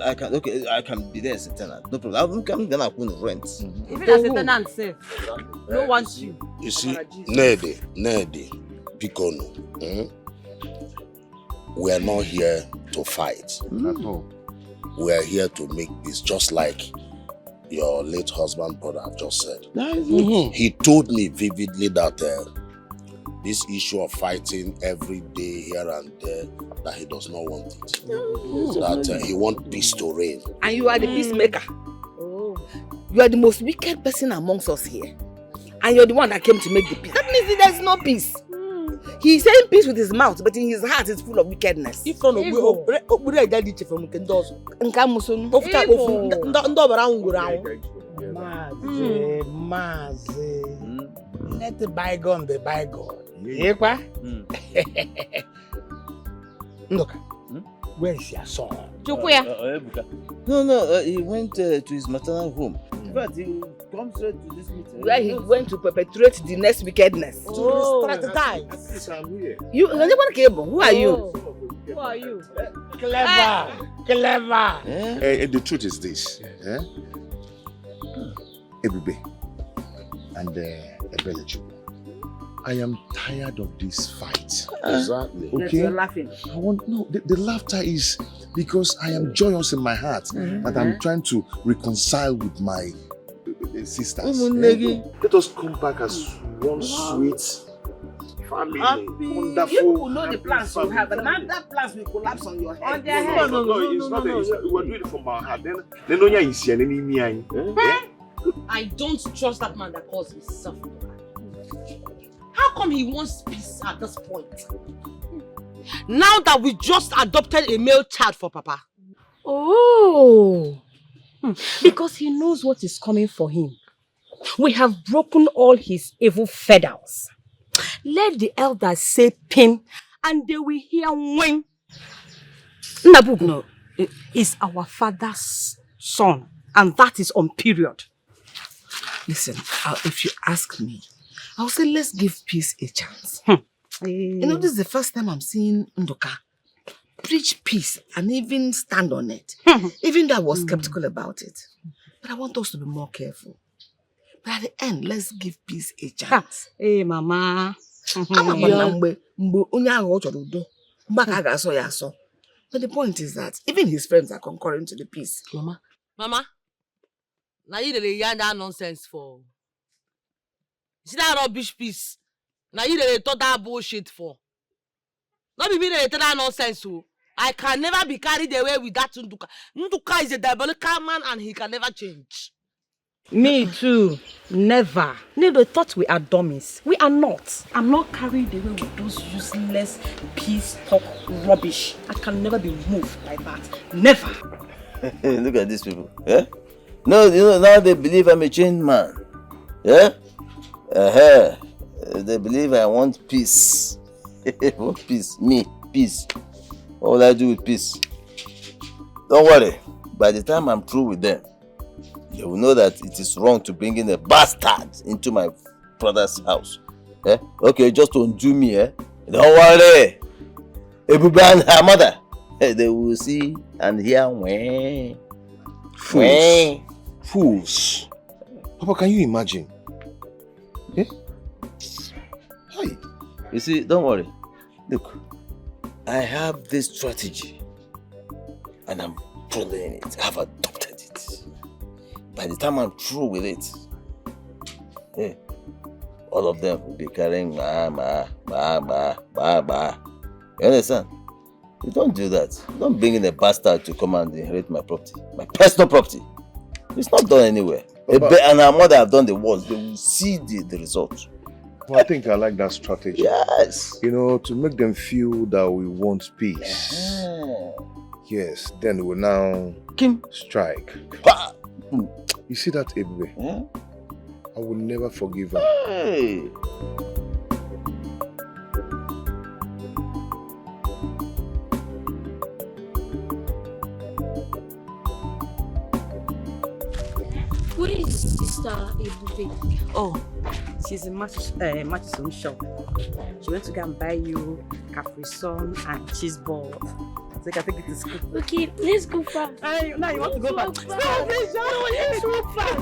E: I can be there as a tenant. No problem. I'm gonna rent.
O: Even as a tenant, say, no one wants you.
D: You see, Nedi, Picono. We are not here to fight. We are here to make peace, just like your late husband brother have just said. He told me vividly that this issue of fighting every day here and there, that he does not want it. That he wants peace to reign.
A: And you are the peacemaker. You are the most wicked person amongst us here. And you're the one that came to make the peace. That means there's no peace. He's saying peace with his mouth, but in his heart it's full of wickedness.
J: Let the bygone be bygone. Look, where is your son?
E: No, he went to his maternal home. In fact, he will come straight to this meeting.
A: Where he went to perpetuate the next wickedness.
J: To strategize.
A: You, who are you?
O: Who are you?
J: Clever.
C: The truth is this. Ebube and Ebeleju. I am tired of this fight.
D: Exactly.
C: Okay.
O: You're laughing.
C: The laughter is because I am joyous in my heart that I'm trying to reconcile with my sisters. Let us come back as one sweet family. Wonderful.
A: You will know the plans you have, and now that plans will collapse on your head.
C: No, it's not. We're doing it from our heart. Then Onya is here.
O: I don't trust that man that calls himself. How come he wants peace at this point? Now that we just adopted a male child for Papa.
K: Oh, because he knows what is coming for him. We have broken all his evil feathers. Let the elders say pim, and they will hear when. Nabugo is our father's son, and that is on period.
A: Listen, if you ask me, I'll say let's give peace a chance. You know, this is the first time I'm seeing Ndoka preach peace and even stand on it. Even though I was skeptical about it. But I want us to be more careful. But at the end, let's give peace a chance.
K: Hey, Mama.
A: But the point is that even his friends are concurring to the peace.
O: Mama, now you dey yarn that nonsense for. You see that rubbish piece? Now you dey talk that bullshit for. Not be me dey tell that nonsense so. I can never be carried away with that Nduka. Nduka is a diabolical man and he can never change.
K: Me too. Never. They thought we are dummies. We are not. I'm not carried away with those useless peace talk rubbish. I can never be moved like that. Never.
E: Look at these people. Yeah? No, you know, now they believe I'm a changed man. Yeah? They believe I want peace. What peace? Me, peace. What will I do with peace? Don't worry. By the time I'm through with them, they will know that it is wrong to bring in a bastard into my brother's house. Eh? Okay, just to undo me. Don't worry. Ebube and her mother, they will see and hear.
C: Fools. Papa, can you imagine?
E: Hi. You see, don't worry. Look, I have this strategy and I'm following it. I've adopted it. By the time I'm through with it, all of them will be carrying ma. You understand? You don't do that. Don't bring in a bastard to come and inherit my property. My personal property. It's not done anywhere. And our mother have done the worst. They will see the result.
C: Well, I think I like that strategy.
E: Yes.
C: You know, to make them feel that we want peace. Yes, then we will now strike. You see that, Ebube? I will never forgive her.
E: Hey.
L: Where is Sister Ebube?
O: Oh, she's in Mattison's shop. She went to go and buy you Capri Sun and cheese ball. So you can take it to school.
L: Okay, let's go fast.
O: Now you want to go back?
L: Stop it, let's go fast.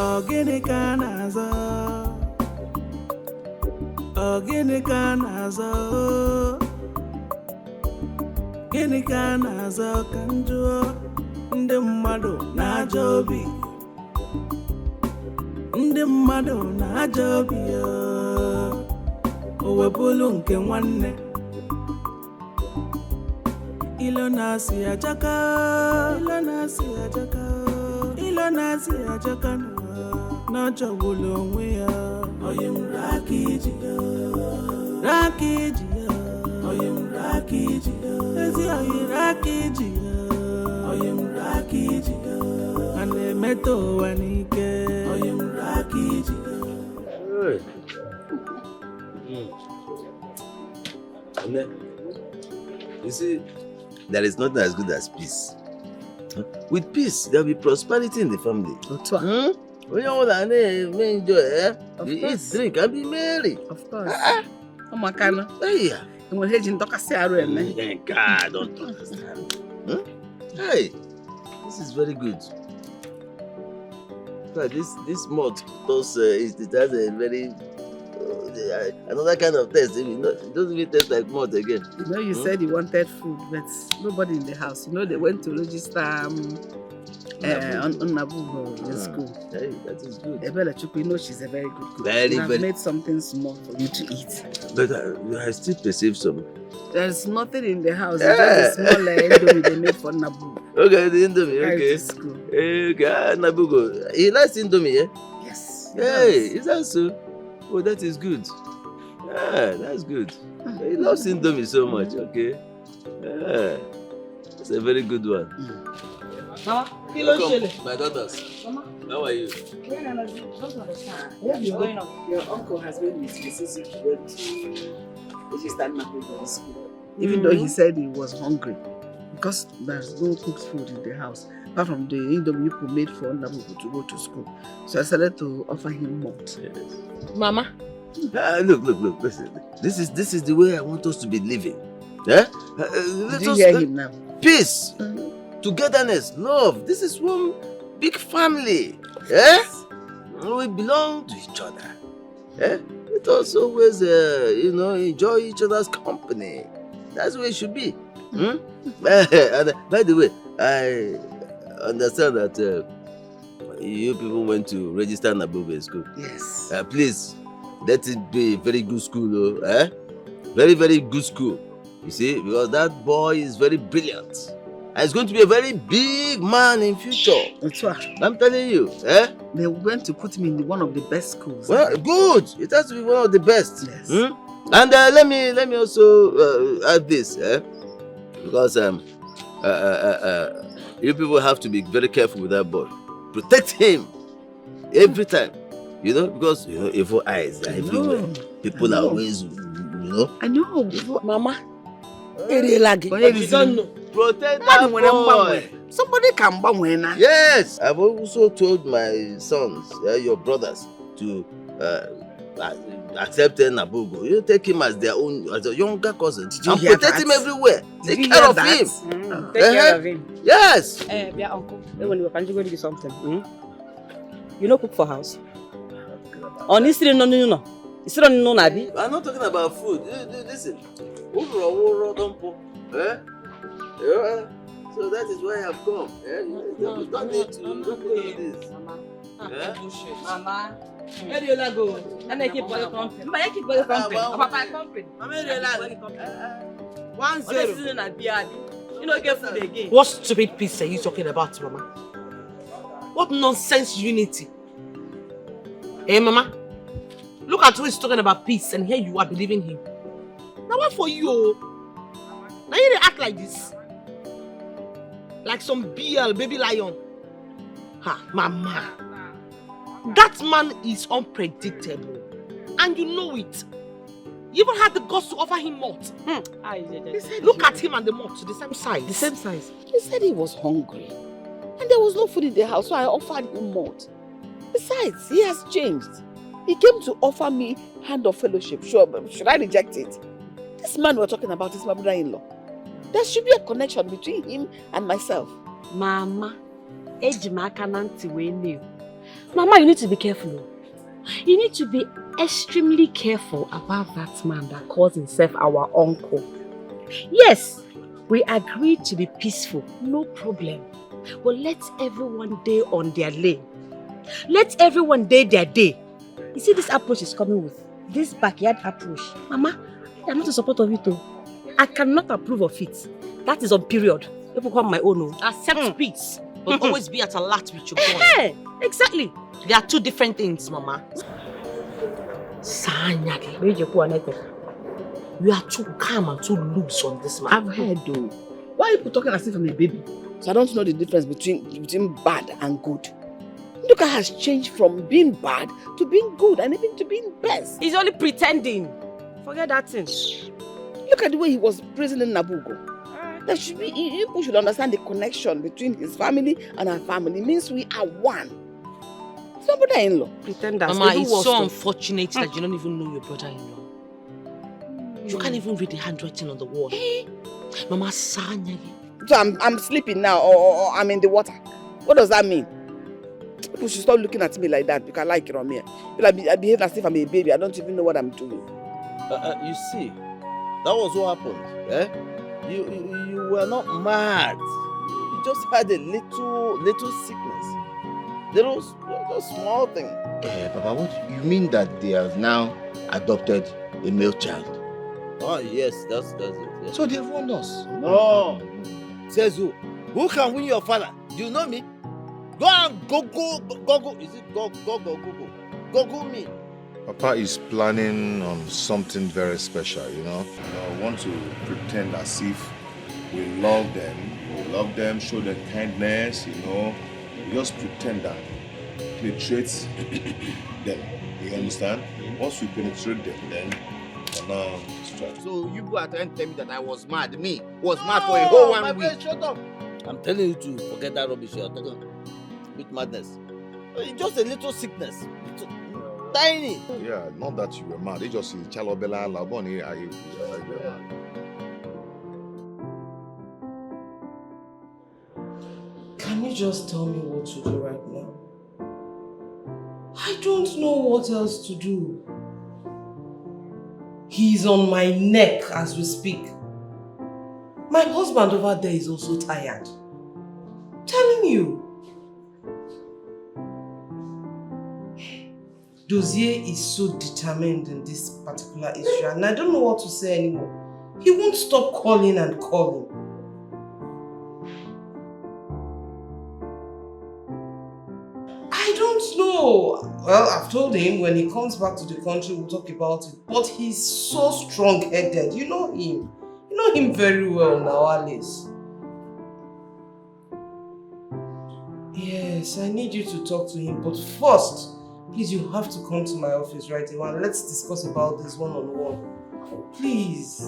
H: Ogene ka na-azọ Ogene ka na-azọ Gịnị ka na-azọ ka njụọ ndị mmadụ na-ajọ obi ndị mmadụ na-ajọ obi o wepụlụ nke nwanne ilo na-asị ajaka ilo na-asị ajaka ilo na-asị ajaka na-achọgbula onwe ya onye m raka iji onye m raka iji ezi onye raka iji onye m raka iji a na-emetọ ụwa n'ike onye m raka iji
E: You see, there is nothing as good as peace. With peace, there will be prosperity in the family. When you all enjoy, you eat, drink, and be merry.
A: Of course. Hey,
E: God, don't understand. Hey, this is very good. This malt toast it has a very another kind of taste. It doesn't even taste like malt again.
A: You know, you said you wanted food, but nobody in the house. You know, they went to register on Nabugo in school.
E: Hey, that is good.
A: Ebele Chukwu, you know she's a very good cook.
E: Very.
A: Made something small for you to eat.
E: But I still perceive some.
A: There's nothing in the house. It's just a small indomie they made for Nabugo.
E: Okay, the indomie. Okay. Okay, Nabugo. He likes indomie, yeah?
A: Yes.
E: Hey, is that so? Oh, that is good. Yeah, that's good. He loves indomie so much. Okay. Yeah, it's a very good one.
O: Mama,
E: Welcome, my daughters.
O: Mama,
E: how are you?
O: don't understand. What's going on? Your uncle has made me since he went to register Nabugo in school.
A: Even though he said he was hungry, because there's no cooked food in the house, apart from the indomie people made for Nabugo to go to school. So I decided to offer him malt.
E: Yes.
A: Mama.
E: Look, listen. This is the way I want us to be living. Yeah?
A: Did you hear him now?
E: Peace, togetherness, love. This is one big family. Yeah? We belong to each other. Yeah? Let us always, enjoy each other's company. That's where it should be. And by the way, I understand that you people went to register Nabugo in school.
A: Yes.
E: Please, let it be a very good school, very, very good school. You see, because that boy is very brilliant. And he's going to be a very big man in future.
A: That's right.
E: I'm telling you.
A: They went to put him in one of the best schools.
E: Well, good. It has to be one of the best.
A: Yes.
E: And let me also add this, because you people have to be very careful with that boy. Protect him every time, because evil eyes are everywhere. People are always,
A: I know.
O: Mama.
E: You don't know. Protect that boy.
A: Somebody can bang now.
E: Yes, I've also told my sons, your brothers, to accept Nabugo. You take him as their own, as a younger cousin, and protect him everywhere. Take care of him.
O: Take care of him.
E: Yes.
O: Dear uncle, when you can go do something. You know, cook for house. On this no. It's not no Nabi.
E: I'm not talking about food. Listen. So that is why I've come. You don't need to do this.
O: Mama. Where do you go? And I keep going company. I keep going company. Papa company. Mama, where do you go? 1-0. You know, get food again.
P: What stupid piece are you talking about, Mama? What nonsense unity? Hey, Mama. Look at who is talking about peace, and here you are believing him. Now what for you? Now you act like this. Like some BL baby lion. Mama. That man is unpredictable. And you know it.
B: You even had the guts to offer him malt. Look at him and the malt, the same size.
Q: The same size. He said he was hungry. And there was no food in the house, so I offered him malt. Besides, he has changed. He came to offer me hand of fellowship. Sure, but should I reject it? This man we're talking about is my brother-in-law. There should be a connection between him and myself.
O: Mama, Mama, you need to be careful. You need to be extremely careful about that man that calls himself our uncle. Yes, we agreed to be peaceful, no problem. But let everyone day on their lane. Let everyone day their day. You see this approach he's coming with? This backyard approach. Mama, I'm not in support of it too. I cannot approve of it. That is on period. People call my own.
B: Accept peace, but always be at alert with your boy.
O: Exactly.
B: There are two different things, Mama. You are too calm and too loose on this man.
Q: I've heard though. Why are people talking as if I'm a baby? So I don't know the difference between bad and good. Nduka has changed from being bad to being good and even to being best.
O: He's only pretending. Forget that thing.
Q: Look at the way he was praising in Nabugo. There should be, people should understand the connection between his family and our family. It means we are one. It's my brother-in-law.
O: Pretenders.
B: Mama, it's so unfortunate that you don't even know your brother-in-law. You can't even read the handwriting on the wall. Mama, Sanya.
Q: So I'm sleeping now or I'm in the water. What does that mean? People should stop looking at me like that because I like it on me. I behave as if I'm a baby. I don't even know what I'm doing.
E: You see, that was what happened. Eh? You were not mad. You just had a little sickness. Little small thing.
D: Papa, what you mean that they have now adopted a male child?
E: Oh yes, that's it. Yes.
D: So they've won us.
E: No. Says who? Who can win your father? Do you know me? Go and Google. Is it Google? Google me.
C: Papa is planning on something very special, you know. I want to pretend as if we love them, show them kindness, you know. We just pretend that penetrates them. You understand? Once we penetrate them, then now strike.
D: So you go out and tell me that I was mad. Me was mad for a whole 1 week.
E: Friend, shut up. I'm telling you to forget that rubbish you're talking with madness. It's just a little sickness. Tiny.
C: Yeah, not that you were mad. It's just Chalobella Laboni.
P: Can you just tell me what to do right now? I don't know what else to do. He's on my neck as we speak. My husband over there is also tired. I'm telling you. Dozier is so determined in this particular issue and I don't know what to say anymore. He won't stop calling and calling. I don't know. Well, I've told him when he comes back to the country we'll talk about it. But he's so strong-headed. You know him. You know him very well now, Alice. Yes, I need you to talk to him. But first, please, you have to come to my office right away and let's discuss about this one-on-one. Please.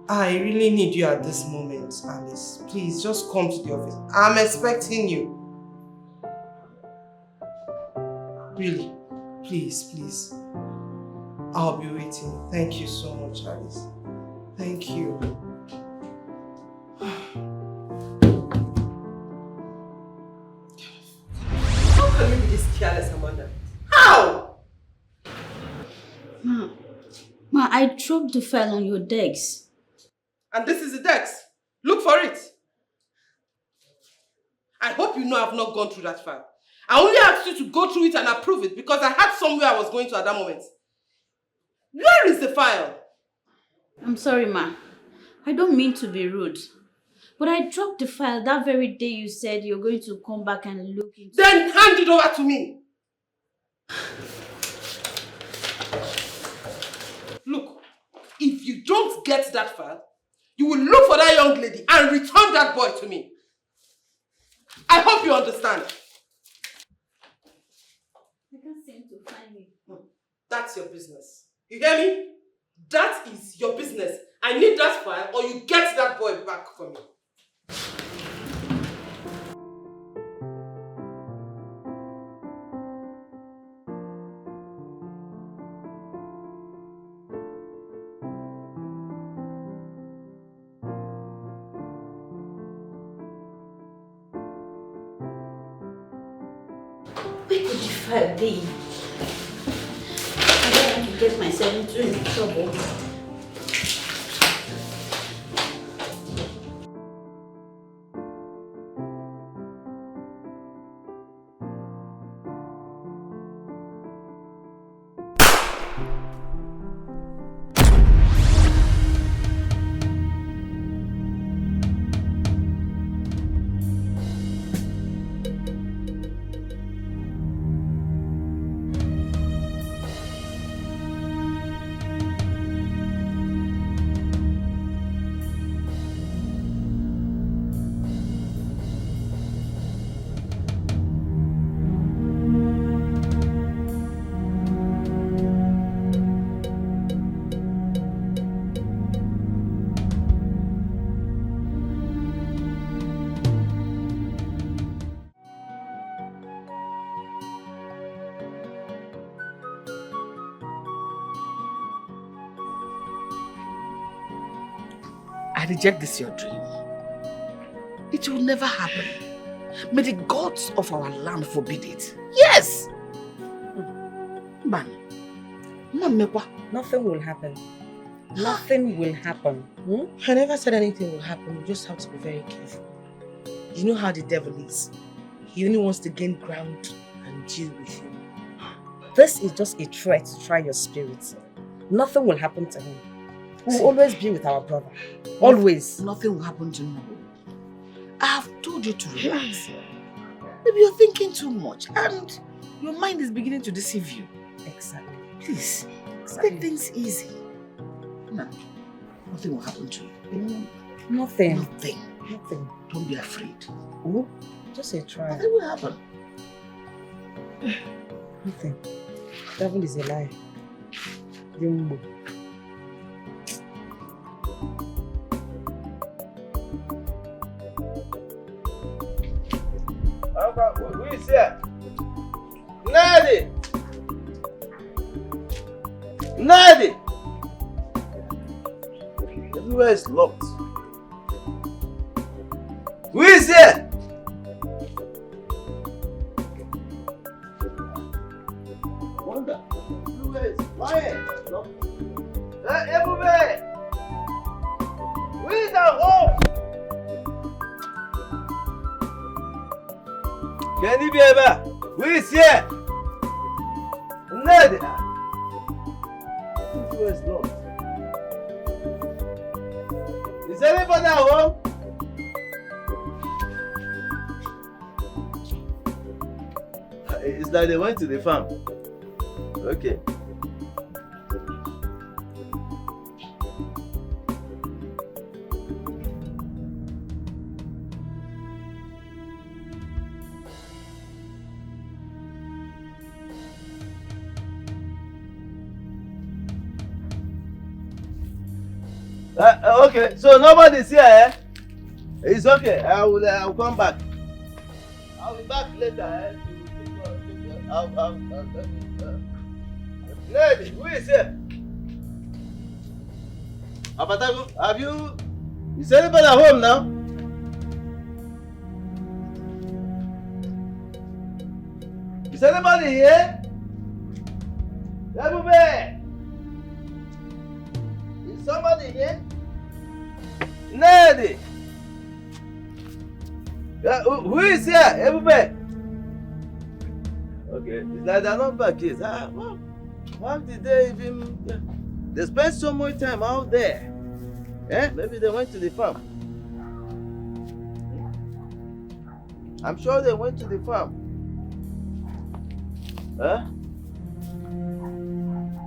P: I really need you at this moment, Alice. Please, just come to the office. I'm expecting you. Really. Please, please. I'll be waiting. Thank you so much, Alice. Thank you. How can you be this careless, Amanda? How?
R: Ma, I dropped the file on your desk.
P: And this is the desk. Look for it. I hope you know I've not gone through that file. I only asked you to go through it and approve it because I had somewhere I was going to at that moment. Where is the file?
R: I'm sorry, Ma. I don't mean to be rude. But I dropped the file that very day you said you're going to come back and look into it.
P: Then hand it over to me. Look, if you don't get that file, you will look for that young lady and return that boy to me. I hope you understand.
R: I can't seem to find it.
P: That's your business. You hear me? That is your business. I need that file or you get that boy back for me.
R: Where could the file be? I don't want to get myself into any trouble.
A: I reject this your dream. It will never happen. May the gods of our land forbid it. Yes! Man.
O: Nothing will happen. Nothing will happen. I never said anything will happen. You just have to be very careful. You know how the devil is. He only wants to gain ground and deal with you. This is just a threat to try your spirit. Nothing will happen to him. We'll always be with our brother. Always.
A: Nothing will happen to me. I have told you to relax. Maybe you're thinking too much and your mind is beginning to deceive you.
O: Exactly.
A: Please, take things easy. No, nothing will happen to you.
O: Nothing.
A: Nothing. Don't be afraid.
O: Just a try.
A: Nothing will happen.
O: Nothing. Devil is a lie. Jumbo.
E: Who is here? Nadi! Nadi! Everywhere is locked. Who is here? Wonder. Everywhere is quiet. Locked. Everywhere! Who is at home? Can you be ever? Who is here? Nadi! Everywhere is locked. Is anybody at home? It's like they went to the farm. Okay. Okay, so nobody's here, eh? It's okay. I'll come back. I'll be back later, eh? Lady, who is here? Abatago, have you? Is anybody at home now? Is anybody here? Everybody! Is somebody here? Lady! Who is here? Everybody! Okay, it's like they're not back here. How did they even... They spent so much time out there. Eh? Maybe they went to the farm. I'm sure they went to the farm. Huh?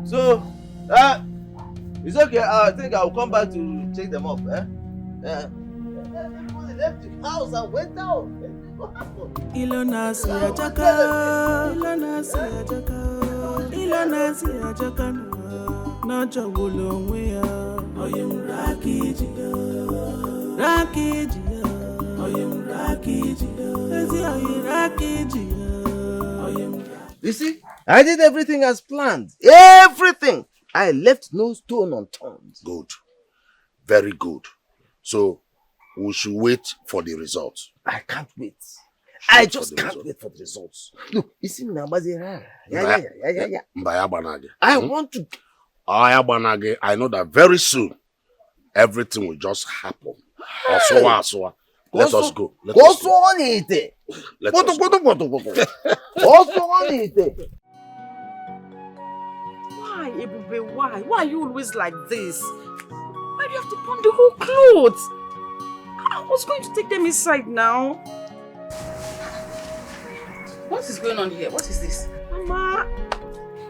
E: So, it's okay. I think I'll come back to check them up. Eh? Everybody left the house and went out. What happened?
H: Ilona siya jaka, Ilona siya jaka, Ilona si ajakana Najawulo onwe Oyem rakiji Rakiji Oyem rakiji Ezi oyem rakiji Oyem.
E: You see, I did everything as planned. Everything. I left no stone unturned.
D: Good. Very good. So, we should wait for the results.
E: I can't wait. I just can't wait for the results. Look, you see me now, yeah.
D: I want to. I know that very soon, everything will just happen. Hey. Let us go. Let us go.
Q: Why, Ebube, why? Why are you always like this? Why do you have to pawn the whole clothes? I was going to take them inside now. What is going on here? What is this? Mama,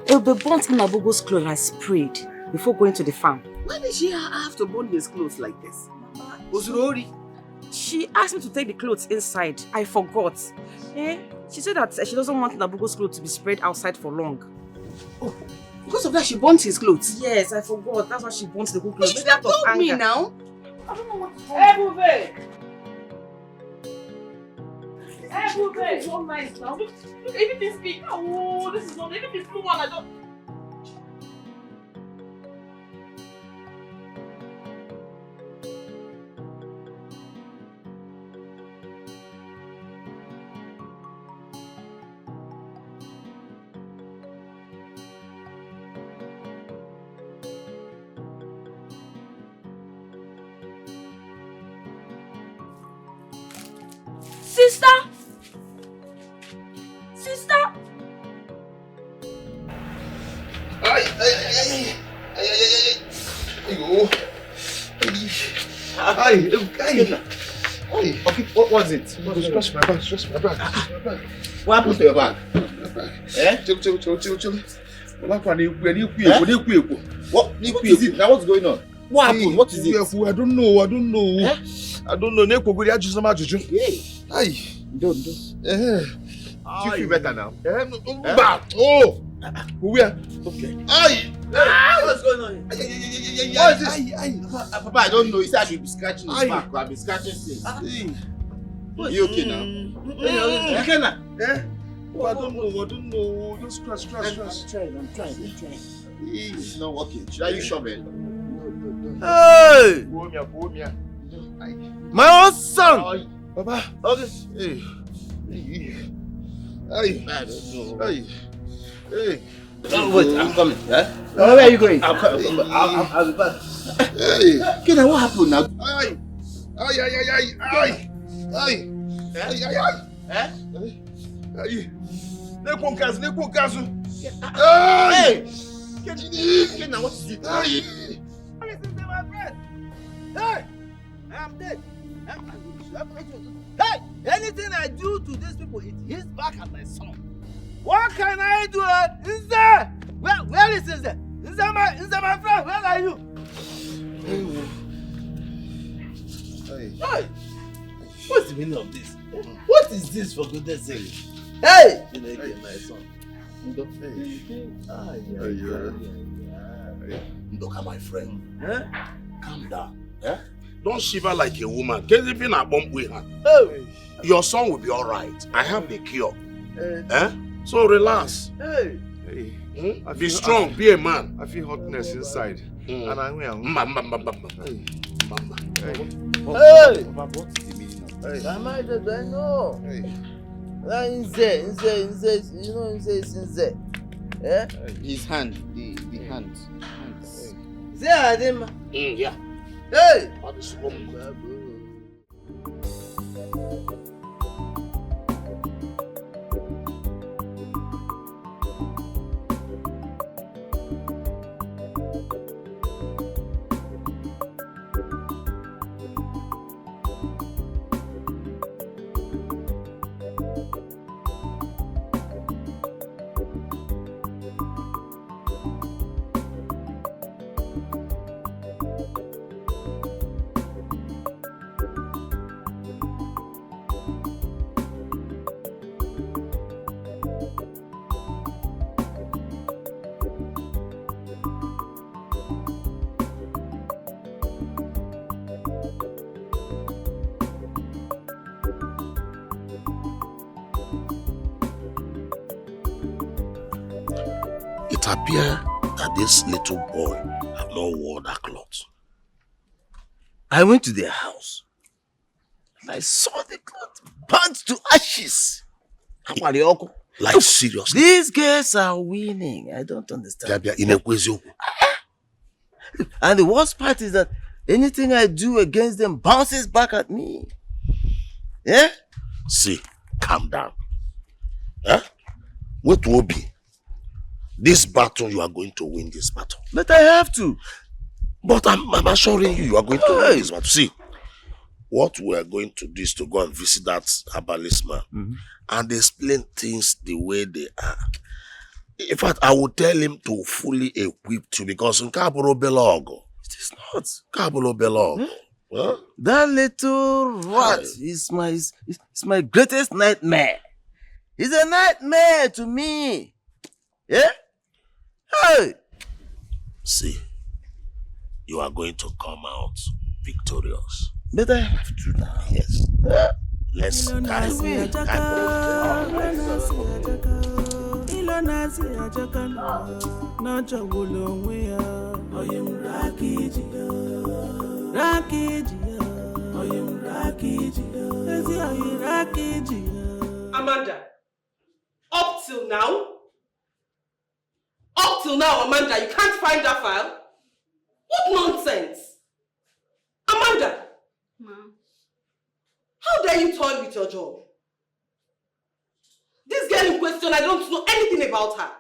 Q: Ebube burnt Nabugo's clothes and sprayed before going to the farm. Why did she have to burn his clothes like this? Mama, she asked me to take the clothes inside. I forgot. She said that she doesn't want Nabugo's clothes to be sprayed outside for long. Oh, because of that she burnt his clothes? Yes, I forgot. That's why she burnt the whole clothes. Maybe out of anger. Me now. I don't know what to do. Ebube! Ebube! It's not nice now. Look, everything's big. Oh, this is not even the blue one. I don't. Sister! Sister!
C: Okay, what's it? Stretch my back.
E: What happened to your bag?
C: Chill.
E: What is it? Now what's going on? What happened? What is it?
C: I don't know. I don't know.
E: Don't. Do you feel better now?
C: Oh! Where?
E: Okay.
C: What's going on?
E: What is this? Papa, I don't know. He said I should be scratching his back. I've been scratching things. You okay now? Okay now?
C: I don't know. Just scratch.
E: I'm trying. It's not working. Should I use shovel?
C: Hey!
E: My own son!
C: Papa.
E: Okay.
C: Hey.
E: I don't know.
C: Hey.
E: Oh, wait, I'm coming. Where are you going? I'll be back.
C: Hey.
E: Okay, now what happened now?
C: Ay. Nekwo kazu.
E: Hey! Okay, now what is it?
C: Hey!
E: My friend. Hey! I am dead. Hey! Anything I do to these people, it hits back at my son. What can I do? Nze! Where is Nze? Nze, my friend, where are you? Hey! What's the meaning of this? What is this, for goodness sake? Hey! My son.
D: Ndoka, my friend. Calm down.
M: Don't shiver like a woman. Your son will be all right. I have the cure. So relax. Be strong. Be a man.
C: I feel hotness inside. And I'm here.
E: Hey!
C: What is the meaning of this?
E: I know. Nze. You know Nze is Nze. His hand. The hand. Nze Adema.
M: Yeah.
E: Hey!
D: But appear that this little boy have not worn that cloth.
E: I went to their house and I saw the cloth burnt to ashes.
D: Like seriously?
E: These girls are winning. I don't understand. And the worst part is that anything I do against them bounces back at me. Yeah?
D: See, calm down. Huh? What will be? This battle, you are going to win this battle.
E: But I have to.
D: But I'm assuring you, you are going to win this battle. See, what we are going to do is to go and visit that herbalist man and explain things the way they are. In fact, I will tell him to fully equip you because in Kaburo Belogo,
E: it is not
D: Kaburo Belogo. Huh?
E: That little rat is my greatest nightmare. He's a nightmare to me. Yeah? Hey!
D: See, you are going to come out victorious.
E: But I have to now.
D: Yes. Let's carry me.
P: Amanda, up till now, Amanda, you can't find that file? What nonsense? Amanda!
R: Mom.
P: How dare you toy with your job? This girl in question, I don't know anything about her.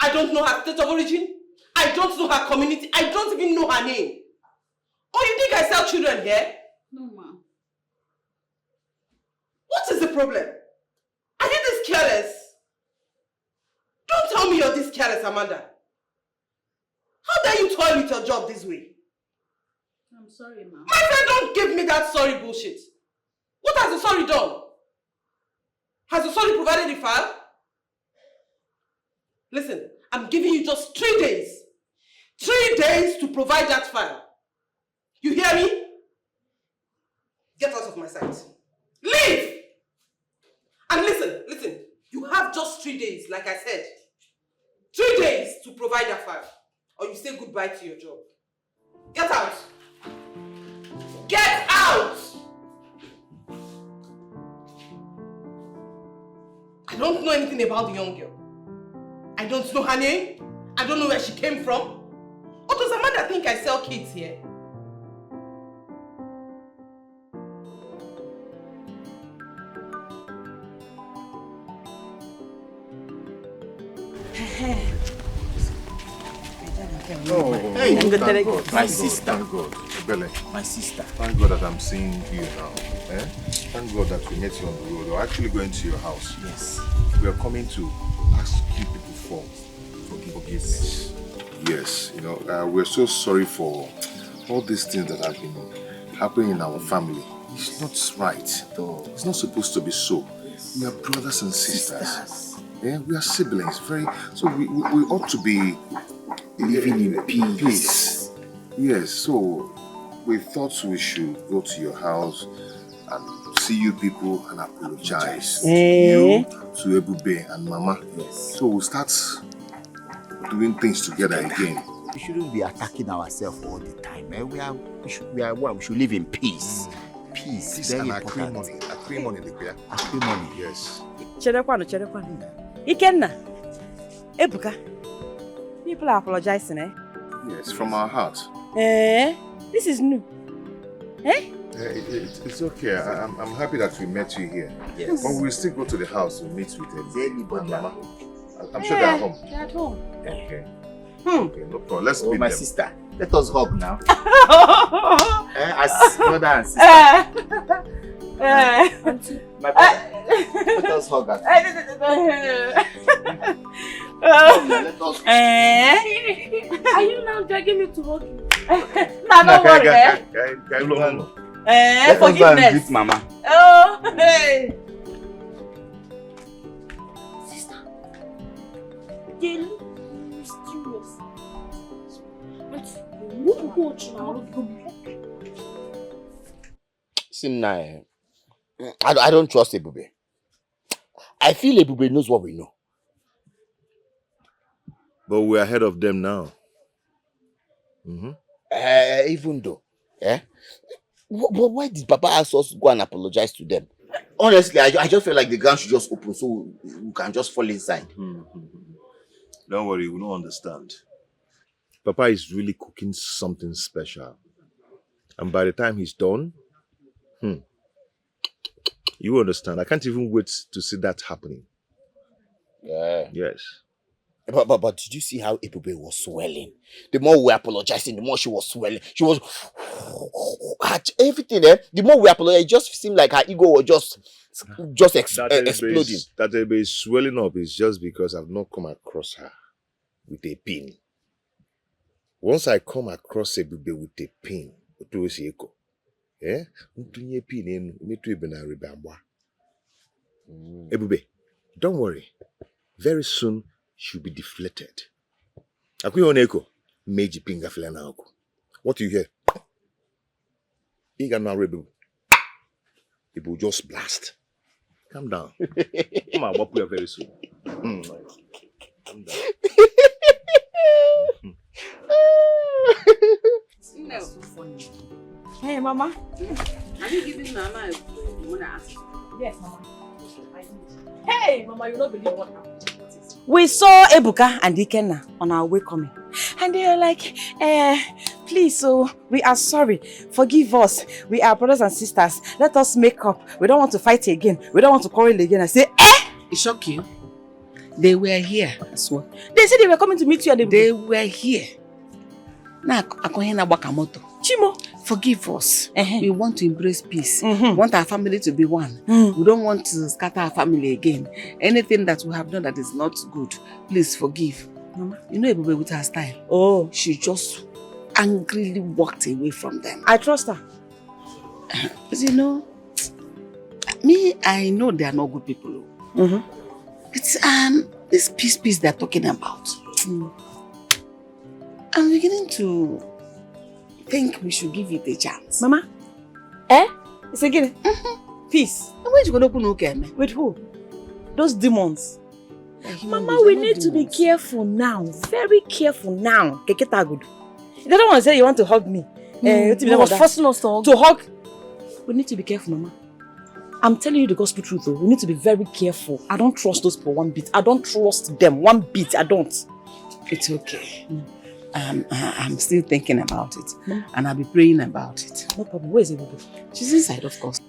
P: I don't know her state of origin. I don't know her community. I don't even know her name. Oh, you think I sell children here?
R: No, Mom.
P: What is the problem? Are you this careless? Don't tell me you're this careless, Amanda. How dare you toy with your job this way?
R: I'm sorry, Mom.
P: My friend, don't give me that sorry bullshit. What has the sorry done? Has the sorry provided the file? Listen, I'm giving you just 3 days. 3 days to provide that file. You hear me? Get out of my sight. Leave! And listen, you have just 3 days, like I said. 3 days to provide that file. Or you say goodbye to your job. Get out! Get out! I don't know anything about the young girl. I don't know her name. I don't know where she came from. Or does Amanda think I sell kids here?
C: Oh,
O: hey,
C: thank God.
O: My sister.
C: Thank God. Bele.
O: My sister.
C: Thank God that I'm seeing you now. Eh? Thank God that we met you on the road. We're actually going to your house.
O: Yes.
C: We are coming to ask you people for forgiveness. Yes, you know, we're so sorry for all these things that have been happening in our family. It's not right. It's not supposed to be so. We are brothers and sisters. Yeah, we are siblings. So we ought to be living in peace. Yes, so we thought we should go to your house and see you people and apologize to you, to Ebube and Mama.
D: Yes.
C: So we'll start doing things together again.
D: We shouldn't be attacking ourselves all the time. Eh? We should live in peace. Peace
C: and
D: important.
C: acrimony.
D: Acrimony.
C: Yes.
O: Cherekwanu. Ikenna, Ebuka, people are apologizing, eh?
C: Yes, from our heart.
O: This is new.
C: It's okay. I'm happy that we met you here.
D: Yes.
C: But we'll still go to the house to meet with
D: anybody.
C: I'm sure they're home.
O: They're at home.
C: Okay. Okay, no problem. Let's meet
D: my
C: them.
D: sister. Let us hug now. As brother and sister. My brother. Let us hug us. Let us.
O: Are you now dragging me to hug you? No, don't worry,
D: Let us go and greet Mama.
O: Oh, hey. Sister, they look mysterious.
D: Sinai, I don't trust Ebube. I feel Ebube knows what we know.
C: But we're ahead of them now.
D: Even though, but why did Papa ask us to go and apologize to them? Honestly, I just feel like the ground should just open so we can just fall inside.
C: Don't worry, we don't understand. Papa is really cooking something special. And by the time he's done, you understand. I can't even wait to see that happening.
D: Yeah.
C: Yes.
D: But did you see how Ebube was swelling? The more we were apologizing, the more she was swelling. She was everything. The more we apologized, it just seemed like her ego was just exploding.
C: That Ebube is swelling up is just because I've not come across her with a pin. Once I come across Ebube with a pin, Ebube, don't worry. Very soon she'll be deflated. What do you hear? It will just blast. Calm down. Come on, walk very soon. Calm down.
B: Hey, Mama.
O: Are you giving Mama a money ask?
B: Yes, Mama. I did. Hey, Mama, you don't believe what happened. We saw Ebuka and Ikenna on our way coming. And they were like, please, so we are sorry. Forgive us. We are brothers and sisters. Let us make up. We don't want to fight again. We don't want to quarrel again. I say,
K: It shocked you? They were here as well.
B: They said they were coming to meet you at the...
K: They were here. Now,
B: Chimo,
K: forgive us. We want to embrace peace. We want our family to be one. We don't want to scatter our family again. Anything that we have done that is not good, please forgive. Mama, you know Ebube with her style.
B: Oh.
K: She just angrily walked away from them.
B: I trust her.
K: But you know, I know they are not good people. It's this peace they're talking about. I'm beginning to think we should give it a chance.
B: Mama? It's again? Peace.
K: And where you going to open okay?
B: With who? Those demons.
K: Mama,
B: we need to be careful now. Very careful now. You don't want to say you want to hug me. You was forcing us to hug. We need to be careful, Mama. I'm telling you the gospel truth though. We need to be very careful. I don't trust those people one bit. I don't trust them one bit. I don't.
K: It's okay. I'm still thinking about it. And I'll be praying about it.
B: No problem. Where is Ebube?
K: She's inside, of course.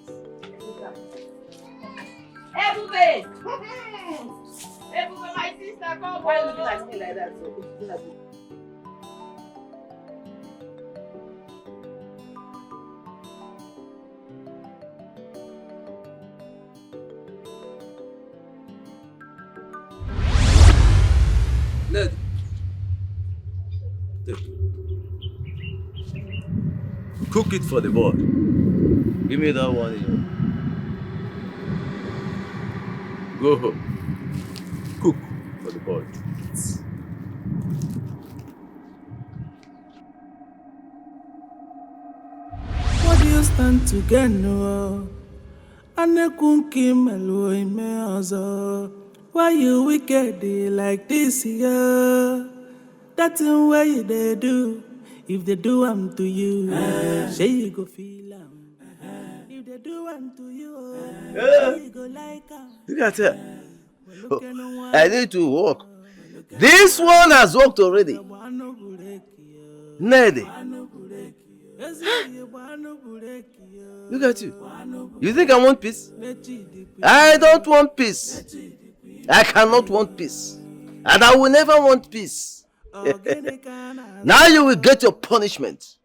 B: Ebube! Ebube, my sister, come. Why are you looking at me like that?
E: Ned. Cook it for the boy. Give me that one here. Go home. Cook for the boy.
H: What do you stand to gain? Anekunki melo ime ozo. Why you wicked like this, yeah? That thing where you they do. If they do them to you, say you go feel them. If they do them to you, you go like them.
E: Look at her. I need to walk. This one has walked already. Ned. Look at you. You think I want peace? I don't want peace. I cannot want peace. And I will never want peace. Now you will get your punishment.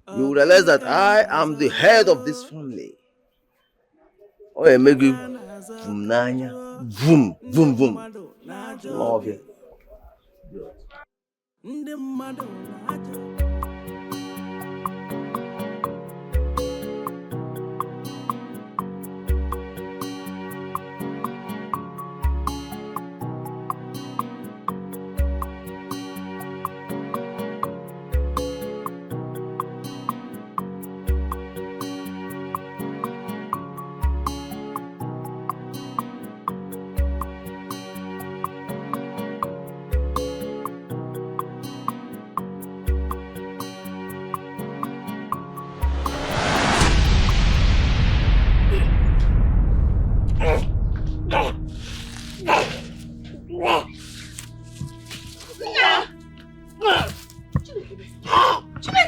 E: You will realize that I am the head of this family. Oh, I make you boom, boom, boom. Love you.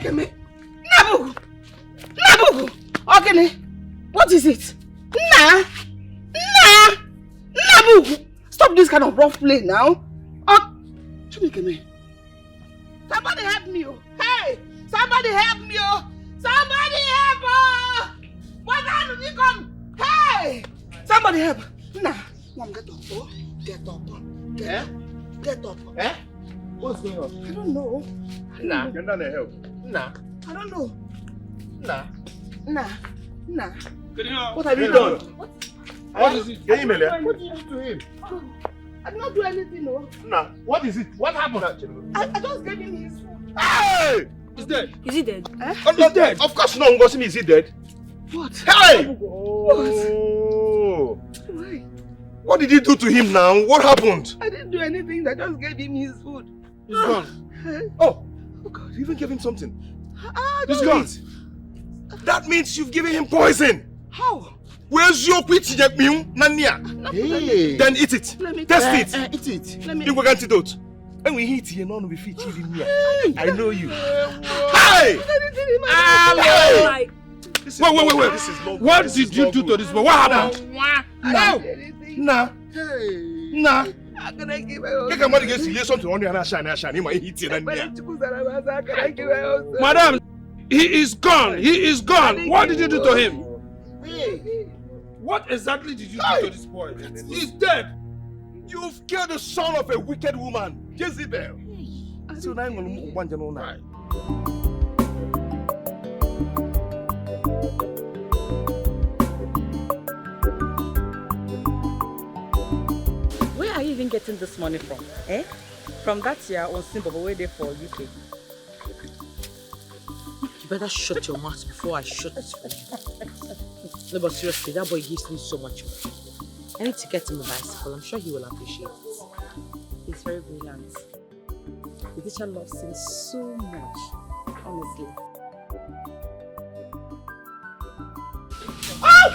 A: Nabugu! Nabugu! Okay, what is it? Nabugu! Stop this kind of rough play now. Somebody help me! Hey! Somebody help me! Somebody help! What time did you come? Hey! Somebody help! Mom, get up! Get up! Get up!
D: Eh? What's going on?
A: I don't know.
D: Nah. Can I help? Nah.
A: I don't know.
D: Nah.
A: What have you done?
D: What is it?
A: What did
D: you do to him?
A: I did not do anything, no.
D: Nah. What is it? What happened?
A: I just gave him his food.
D: Hey! He's dead.
L: Is he dead?
D: He's dead. Of course not. Ngozi, is he dead?
A: What?
D: Hey!
A: What? Why?
D: What did you do to him now? What happened?
A: I didn't do anything. I just gave him his food.
D: He's gone. Oh God! You even gave him something. He's gone. That means you've given him poison.
A: How?
D: Where's your Nania?
A: Hey.
D: Then eat it. Test it.
A: Eat it. Let me.
D: You will antidote. When we hit here, none will be fit chilling here. I know you. Hey!
A: Wait.
D: This is not.
S: What did you do to this boy? What happened?
D: Nah. Nah.
A: How can I give my husband?
D: Get money against you. Something on your shine. He might hit you.
S: Madam, he is gone. He is gone. What did you do to him?
D: What exactly did you do to this boy? He's dead. You've killed the son of a wicked woman, Jezebel. So now I'm going to move one general night.
O: Where are you even getting this money from? Eh? From that year on Simple where they for UK.
Q: You better shut your mouth before I shut this one. No, but seriously, that boy gives me so much money. I need to get him a bicycle. I'm sure he will appreciate it.
O: He's very brilliant. The teacher loves him so much, honestly.
G: Oh!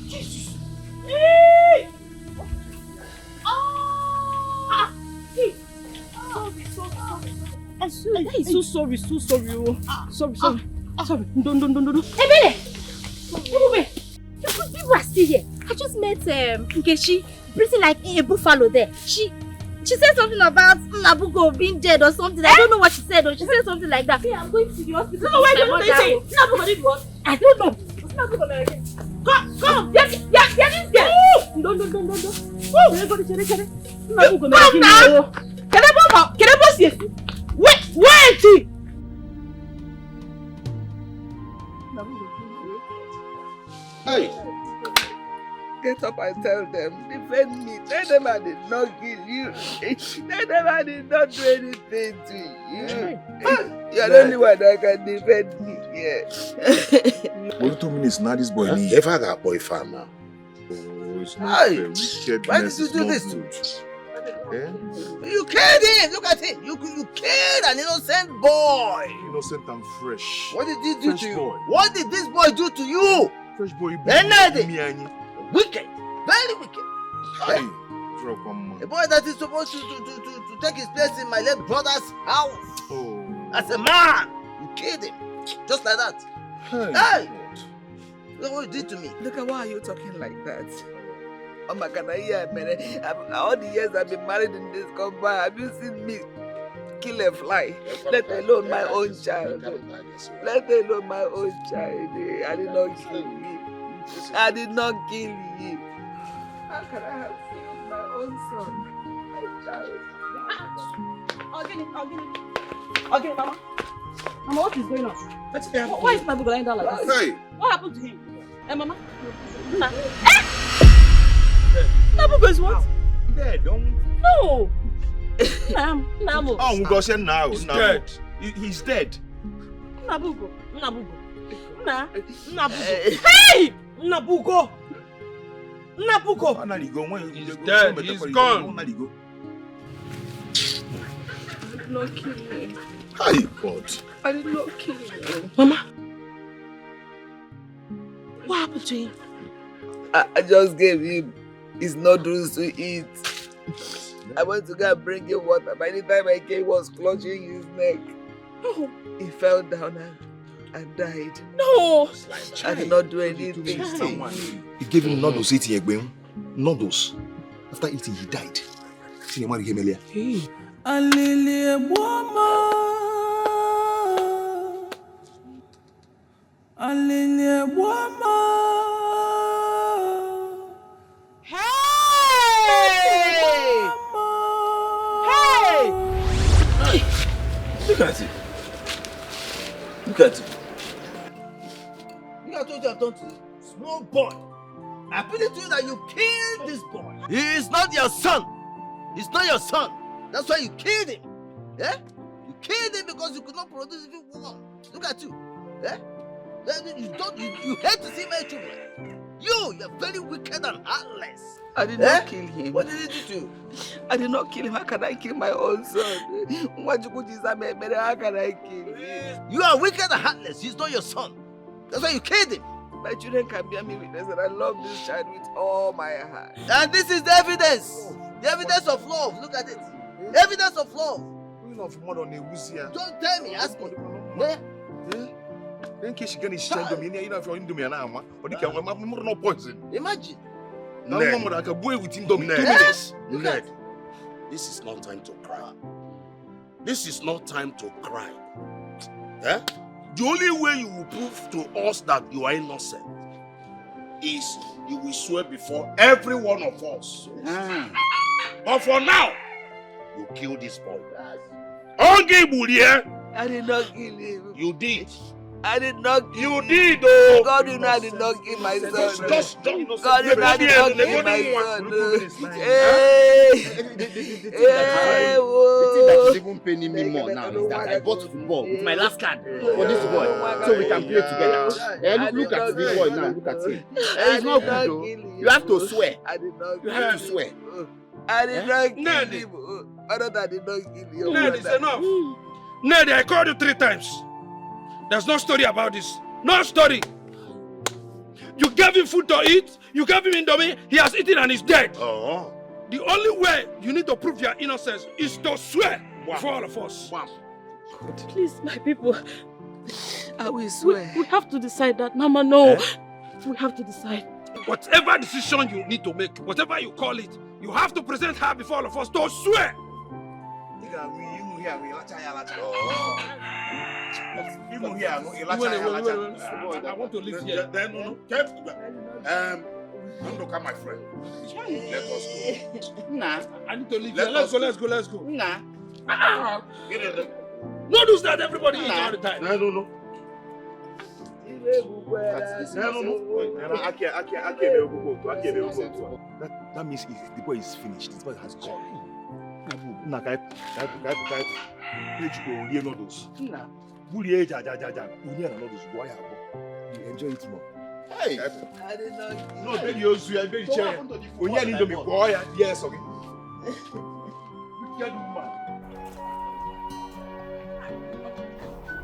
G: Jesus! Hey!
O: So sorry. Sorry. No.
F: Ebele! People are still here. I just met Nkechi, pretty like a buffalo there. She said something about Nabugo being dead or something. I don't know what she said, or she said something like that. Yeah, I'm going to the hospital.
G: No, wait, don't say Nabugo did what?
F: I don't know.
G: What's Nabugo again? Come! Get this girl!
F: No.
G: Come now! Can I boss you? Wait!
D: Hey!
A: Get up and tell them, defend me. Tell them I did not kill you. Tell them I did not do anything to you. You're the only one that can defend me here.
C: Only 2 minutes now, this boy need. If I got boy farmer. Oh, it's not fair.
E: Why did you do this? You killed him! Look at him! You killed an innocent boy!
C: Innocent and fresh.
E: What did he do
C: Fresh
E: to you?
C: boy.
E: What did this boy do to you?
C: Fresh boy.
E: Wicked! Very wicked!
C: Hey! Drop one
E: A
C: man.
E: boy that is supposed to take his place in my late brother's house.
C: Oh.
E: As a man! You killed him. Just like that. Hey! Look what you did to me.
A: Look at why are you talking like that? Oh my God, all the years I've been married in this compound, have you seen me kill a fly? Let alone my own child. Let alone my own child. I did not kill him. I did not kill him. How can I have killed my own son? My child.
O: I'll get it, Mama. Mama, what is going on? Why is Nabugo lying down like this?
C: Hey!
O: What happened to him? Mama? Nabugo is what?
D: Dead,
O: No! Namu.
D: Oh, Ngozi now.
S: He's dead.
D: He's dead.
O: Nabugo. Hey! Nabugo!
S: He's dead. He's gone.
A: I did not kill him.
C: Hi, God.
A: I did not kill him.
Q: Mama, what happened to him?
A: I just gave him his noodles to eat. I went to go and bring him water. By the time I came, he was clutching his neck.
K: No.
A: He fell down and died.
K: No.
A: I did not do anything.
C: He gave him noodles eating egg. Noodles. After eating, he died. See your money, Gemelia.
H: Alilie Bwama. Alilie Bwama.
B: Hey! Hey!
E: Look at it. Look at it. You are told you have done to this small boy. I appeal to you that you killed this boy. He is not your son. He's not your son. That's why you killed him. Yeah? You killed him because you could not produce even one. Look at you. Yeah? You hate to see my children. You're very wicked and heartless.
A: I did not kill him.
E: What did you do?
A: I did not kill him. How can I kill my own son? How can I kill him?
E: You are wicked and heartless. He's not your son. That's why you killed him.
A: My children can bear me witness that I love this child with all my heart.
E: And this is the evidence. The evidence of love. Look at it. Evidence of love. Don't tell me. Ask me. Yeah?
C: In case you get his child, you know if you're in Domiana, or you can no poison.
E: Imagine.
C: Now, I can boy with him, Ned.
D: This is not time to cry. This is not time to cry. Eh? The only way you will prove to us that you are innocent is you will swear before every one of us. But for now, you kill this boy.
A: I did not kill him.
D: You did.
A: I did not kill him.
D: You did, though.
A: God, you know I did not kill my son.
D: God,
A: you know I did not kill my son.
T: The thing that is even paining me more now is that I bought football with my last card for this boy so we can play together. Look at this boy now, look at him. It's not good though. You have to swear. You have to swear.
A: I did not kill him. I did not kill him.
S: Ned, it's enough. Ned, I called you 3 times. There's no story about this. No story. You gave him food to eat. You gave him Indomie. He has eaten and is dead.
D: Oh.
S: The only way you need to prove your innocence is to swear for all of us.
K: Please, my people.
A: I will swear.
K: We have to decide that. Mama, no. We have to decide.
S: Whatever decision you need to make, whatever you call it, you have to present her before all of us to swear.
M: I want to live here.
D: Look at my friend. Let us go.
S: Nah. I need to leave
D: here.
S: Let's go.
T: Nah.
D: Get in there.
S: No do that everybody eats all the time.
D: No.
C: That means if the boy is finished, this boy has gone. You enjoy it more.
T: Hey!
A: I did not kill
C: No, baby, you're very chair. When you need to be boy, yes, okay.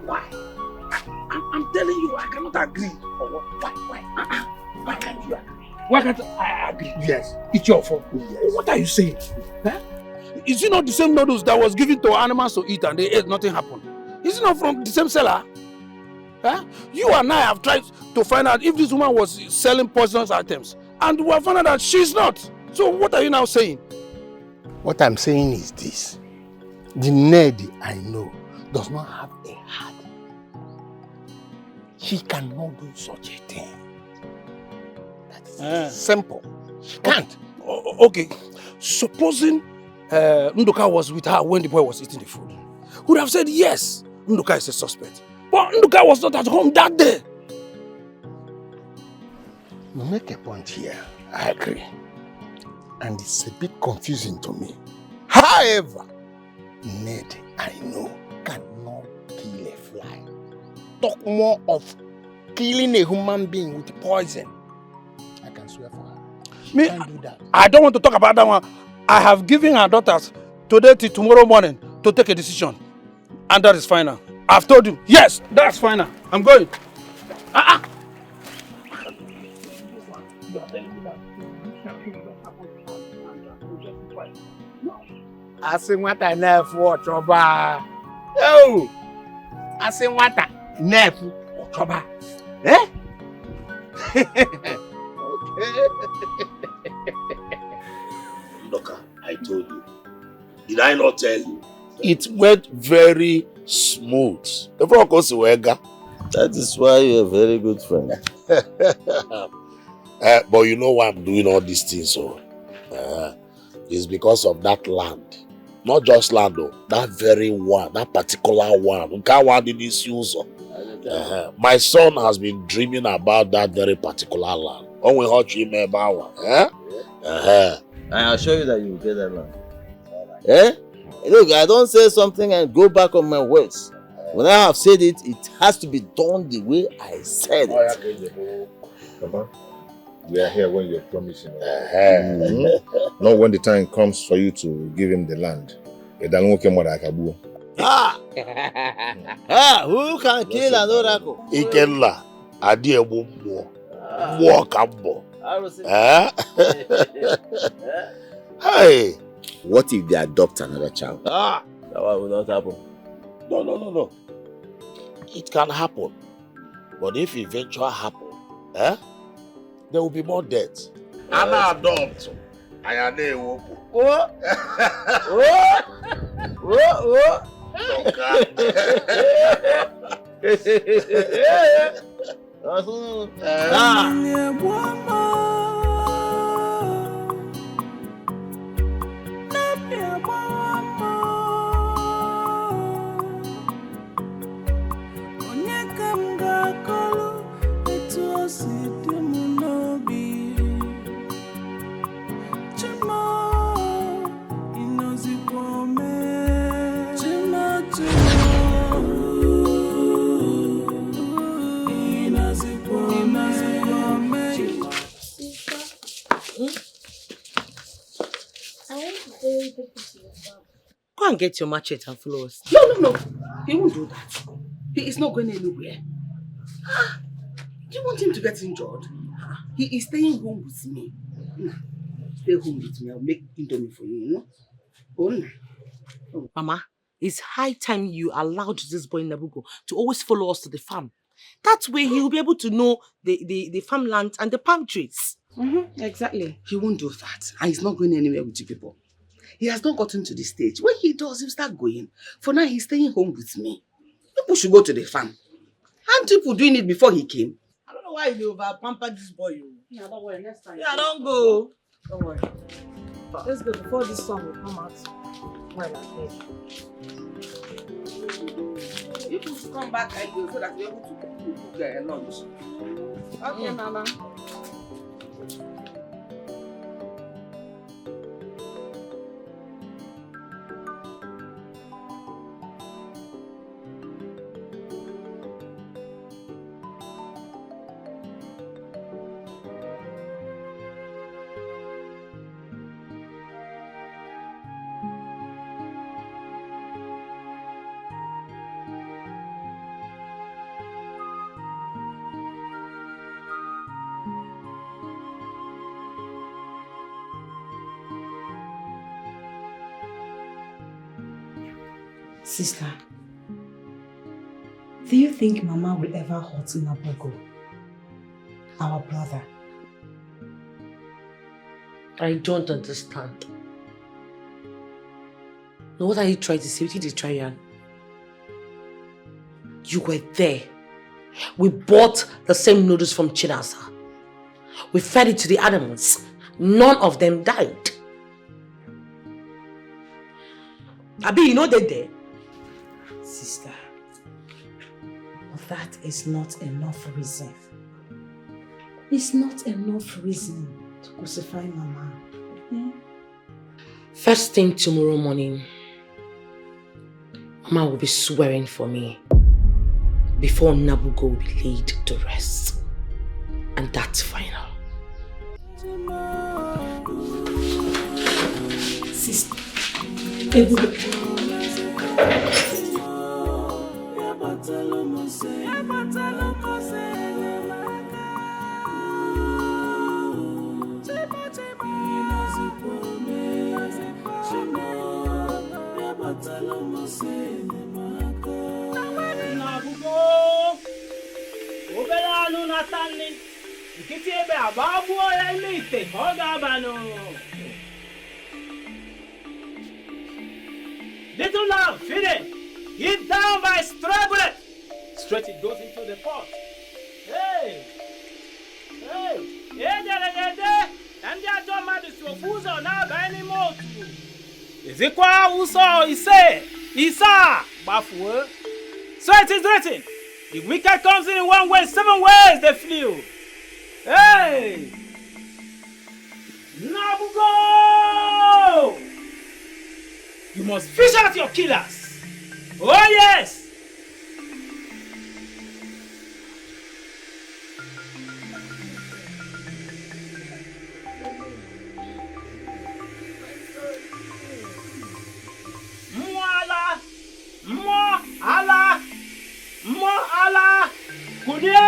S: Why? I'm telling you, I cannot agree. Why can't you agree? Why can't I agree?
C: Yes.
S: It's your fault.
C: Yes.
S: What are you saying? Huh? Is it not the same noodles that was given to animals to eat and they ate, nothing happened? Is it not from the same seller? Huh? You and I have tried to find out if this woman was selling poisonous items, and we have found out that she's not. So what are you now saying?
J: What I'm saying is this. The Ned I know does not have a heart. She cannot do such a thing. That is simple. She can't.
S: Okay. Supposing Nduka was with her when the boy was eating the food, would have said yes, Nduka is a suspect. But Nduka was not at home that day.
J: You make a point here. I agree. And it's a bit confusing to me. However, Ned, I know, cannot kill a fly. Talk more of killing a human being with poison. I can swear for her.
S: Me,
J: can't do that.
S: I don't want to talk about that one. I have given her daughters today till tomorrow morning to take a decision. And that is final. I've told you, yes, that's final. I'm going.
J: I say what I know for trouble. Oh,
S: I say water. Nefu. Ochoba. Eh?
U: Look, I told you. Did I not tell you? It went very smooth.
E: That is why you're a very good friend.
U: But you know why I'm doing all these things, so it's because of that land. Not just land, though. That very one, that particular one. My son has been dreaming about that very particular land. Only hot dream about
E: I assure you that you will get that land. Eh? Look, I don't say something and go back on my words. When I have said it, it has to be done the way I said it.
C: Papa, we are here when you're promising. Not when the time comes for you to give him the land.
E: Who can kill an oracle?
U: Ikella, Adiemu walk up. Hey,
E: what if they adopt another child? That one will not happen.
U: No. It can happen. But if eventually happen, there will be more deaths. Anna adopt. I am a woman.
Q: Go and get your machete and follow us. No. He won't do that. He is not going anywhere. Do you want him to get injured? He is staying home with me. Stay home with me. I'll make indomie for you, Mama, it's high time you allowed this boy Nabugo to always follow us to the farm. That way he will be able to know the farmland and the palm trees. Exactly. He won't do that. And he's not going anywhere with you people. He has not gotten to the stage. When he does, he'll start going. For now, he's staying home with me. People should go to the farm. Aren't people doing it before he came?
B: I don't know why you over-pampered this boy.
Q: Yeah, don't worry. Next time.
B: Yeah, don't go.
Q: Don't worry.
B: Let's go before this song will come out. Well,
Q: You people should come back and go so that you're able to cook their lunch.
B: Okay, Mama.
O: Sister, do you think Mama will ever hurt Nabugo, our brother?
Q: I don't understand. Now, what are you trying to say? What did you try, Yan? You were there. We bought the same noodles from Chinasa. We fed it to the animals. None of them died. Abi, you know they're there.
O: Sister, that is not enough reason. It's not enough reason to crucify Mama.
Q: First thing tomorrow morning, Mama will be swearing for me before Nabugo will be laid to rest. And that's final.
O: Sister,
N: Matani. Kitiebe ababu ya ilite. Hoga bano. Little lamb, feed it. Hit down by stray bullet. Straight it goes into the pot. Hey! Hey! Hey! And ya don't mind the sofuzo now by any more. Is it qua uso Isa Bafu? So it is written. The wicked comes in one way, 7 ways they flew. Hey! Nabugo! You must fish out your killers. Oh yes! Mo ala kunye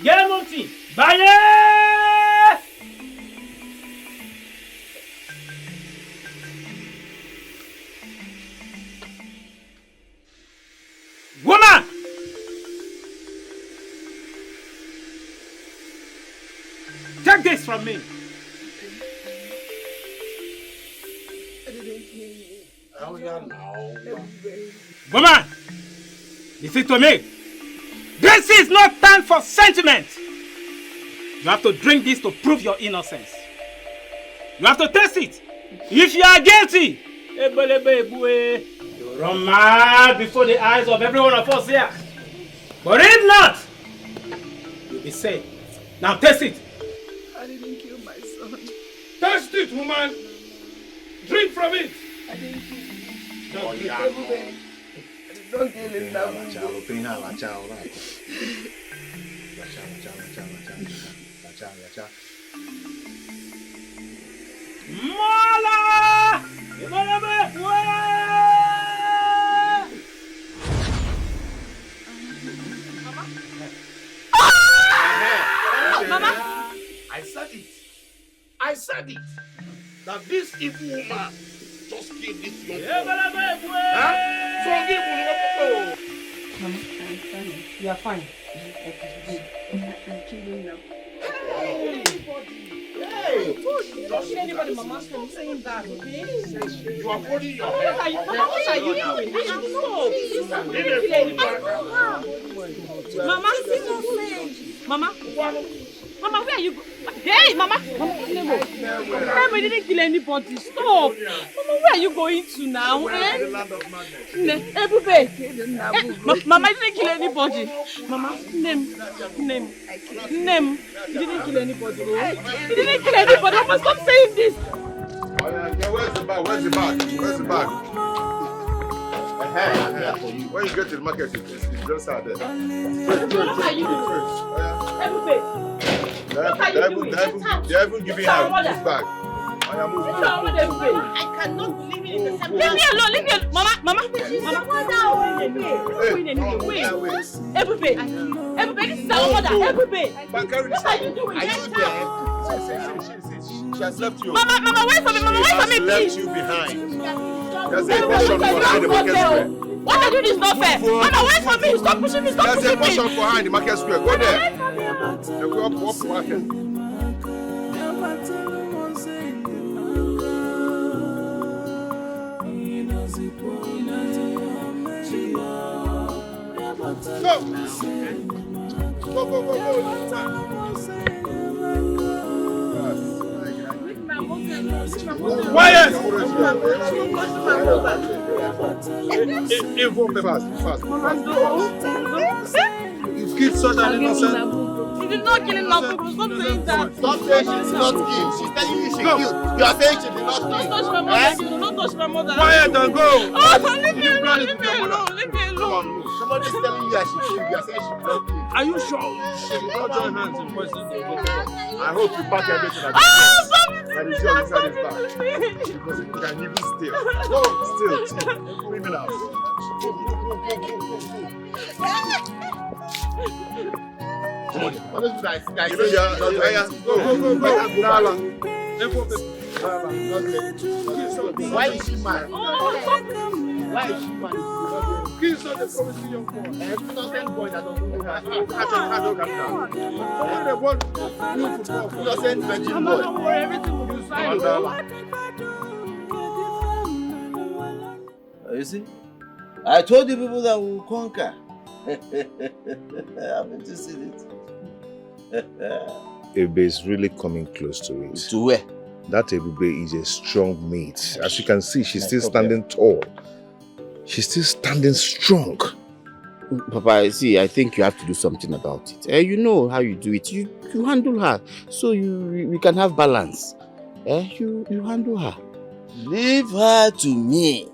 N: gemunti baye. Woman, take this from me. Woman, listen to me. This is not time for sentiment. You have to drink this to prove your innocence. You have to taste it. If you are guilty, you run mad before the eyes of every one of us here. But if not, you'll be safe. Now taste it.
H: I didn't kill my son.
S: Taste it, woman. Drink from it.
H: I didn't kill him.
S: Don't
H: kill him. Don't kill him now.
N: Mala!
S: Mama! I said it. That this evil woman just killed this young boy. So give him
O: Mama, I'm fine. You are fine. I'm chilling now.
S: Hey!
O: Don't kill anybody, Mama. I'm saying that, okay?
S: You are holding your head.
O: What are you doing? Mama, Mama, where are you going? Hey, Mama! Nemo, didn't kill anybody. Stop! Mama, where are you going to now? Eh? Mama, didn't kill anybody. Mama, name. You didn't kill anybody. You didn't kill anybody. Mama, stop saying this.
C: Where's the bag? Where's the bag? When you get to the market, it's just out there.
O: What are you doing?
C: They haven't given her this bag.
O: I cannot believe it. Leave me alone. Mama. Wait. Everybody, this is our mother. Everybody. What are you doing?
C: She has left you.
O: Mama, wait for me. Mama, wait for me, please.
C: Left you behind. There's a portion for her in the market square.
O: What are you doing is not fair. Mama, wait for me. Stop pushing me.
C: There's a portion for her in the market square. Go there. And go up market. Go.
S: Quiet! Fast. You killed such an innocent.
O: She did not kill him, Nabugo. Stop saying that.
T: Stop saying she did not kill. She's telling you she killed. You are saying she did not kill.
O: Don't touch my mother. Don't touch my mother.
S: Quiet and go.
O: Oh, leave me alone.
T: Somebody's telling you I should kill. You are saying she did not kill.
S: Are you sure you should not join hands in poisoning the both of us?
C: I hope you pack everything at the that is yours inside this bag. Because you can even steal. Go, steal. Bring it out.
T: Come on. What is that? Why is she mad? Why is she mad?
M: Kids not the promising young boy.
T: Innocent boy that doesn't know how to innocent virgin boy.
M: Don't worry, everything will be fine.
E: You see? I told you people that we will conquer. Haven't you seen it?
C: Ebube is really coming close to it.
E: To where?
C: That Ebube is a strong mate. As you can see, she's still standing tall. She's still standing strong.
T: Papa, see, I think you have to do something about it. You know how you do it. You handle her, so we can have balance. You handle her.
E: Leave her to me.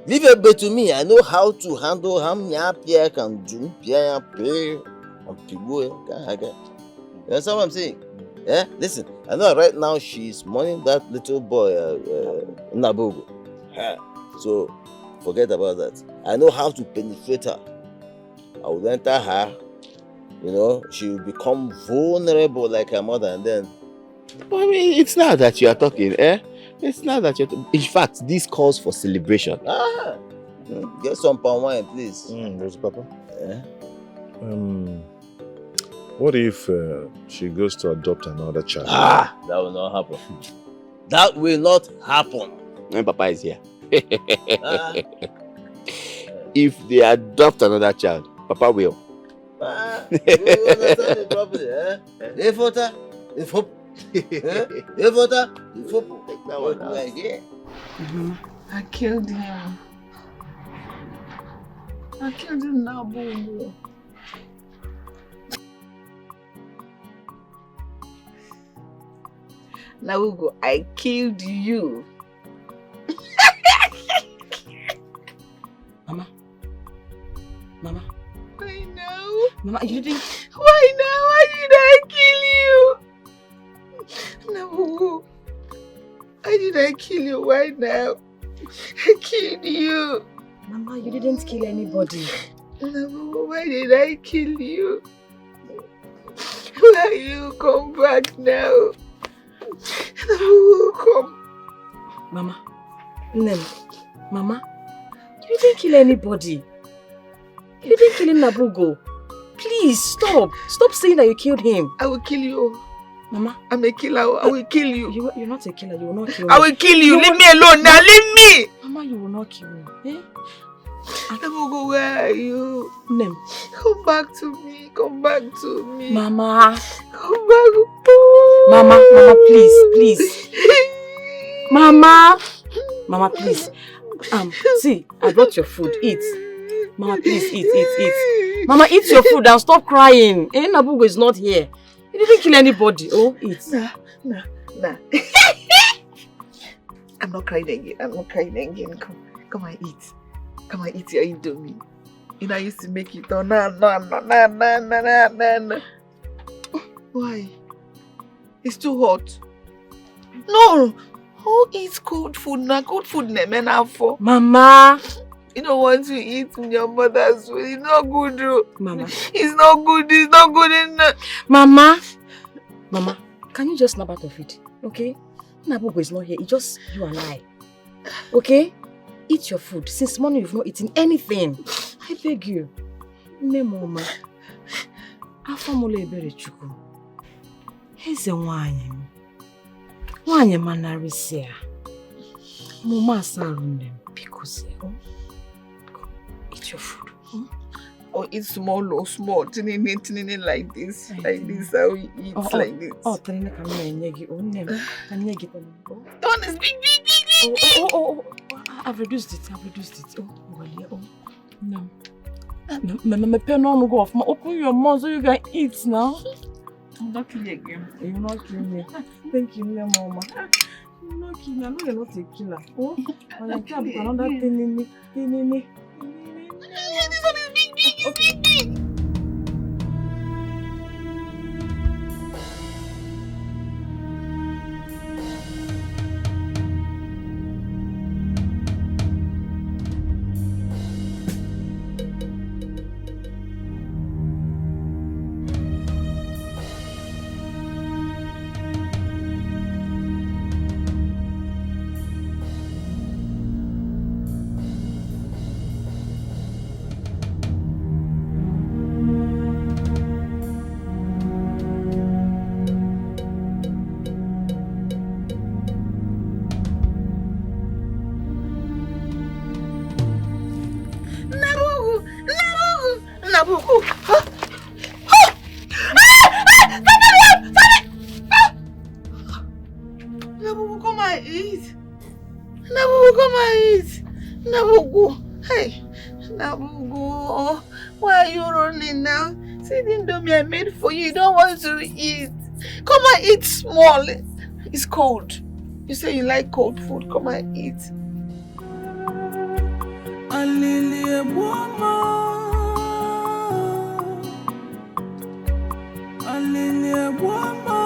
E: Leave her to me. I know how to handle her. You understand what I'm saying? Listen, I know right now she's mourning that little boy, Nabogo. So, forget about that. I know how to penetrate her. I will enter her. You know, she will become vulnerable like her mother, and then...
T: But I mean, it's not that you are talking, It's not that you're talking. In fact, this calls for celebration.
E: Get some palm wine, please.
C: Yes, Papa. What if she goes to adopt another child?
E: That will not happen. That will not happen.
T: When Papa is here. If they adopt another child, Papa will.
E: You understand it properly,
A: I killed him. I killed him now, Bobo. Now, Ugo, I killed you.
K: Mama.
A: I know.
K: Mama, you didn't...
A: Why now? Why did I kill you? No. Why did I kill you? Why now? I killed you.
K: Mama, you didn't kill anybody.
A: No, why did I kill you? Why you come back now? No, come.
K: Mama. Mama, you didn't kill anybody. You didn't kill Nabugo. Please, stop. Stop saying that you killed him.
A: I will kill you.
K: Mama.
A: I'm a killer. I will kill you.
K: You're not a killer. You will not kill me.
A: I will kill you. Leave me alone now. Leave me.
K: Mama, you will not kill me.
A: Nabugo, where are you?
K: Nem.
A: Come back to me. Come back to me.
K: Mama.
A: Come back.
K: Mama, please. Mama, please. See, I brought your food. Eat. Mama, please, eat. Mama, eat your food and stop crying. Nabugo is not here. You didn't kill anybody. Oh, eat.
A: Nah. I'm not crying again. Come and eat. Come and eat your Indomie. You know I used to make it. Oh, no. Why? It's too hot. No. Who eats cold food now? Cold food men have for.
K: Mama.
A: You don't want to eat your mother's food. It's not good, though.
K: Mama.
A: It's not good enough.
K: Mama, can you just snap out of it? Okay? Nabugo is not here. It's just you and I. Okay? Eat your food. Since morning you've not eaten anything. I beg you. Mama. Afamole ebere chuku. Eze nwanyi. Nwanyi manarisia. Mama sarunde because eat your food.
A: Or eat small, tiny like this. Like this, how we eat like this.
K: Oh, tiny can nyegi. Oh, never. Can nyegi.
A: The one is big.
K: Oh. I've reduced it. Oh, well, yeah. Oh, no. My pen on go off. Open your mouth so you can eat now.
A: I'm not killing you again.
K: You're not killing me. Thank you, Mama. You're not killing me. I know you're not a killer. Oh, I can't do another thing.
A: This one is big. Nabuku. Nabuku, come and eat. Nabuku, come and eat. Nabuku, hey. Nabuku, why are you running now? See the indomie I made for you. You don't want to eat. Come and eat small. It's cold. You say you like cold food. Come and eat.
H: Alilia Buama, Alilia Buama,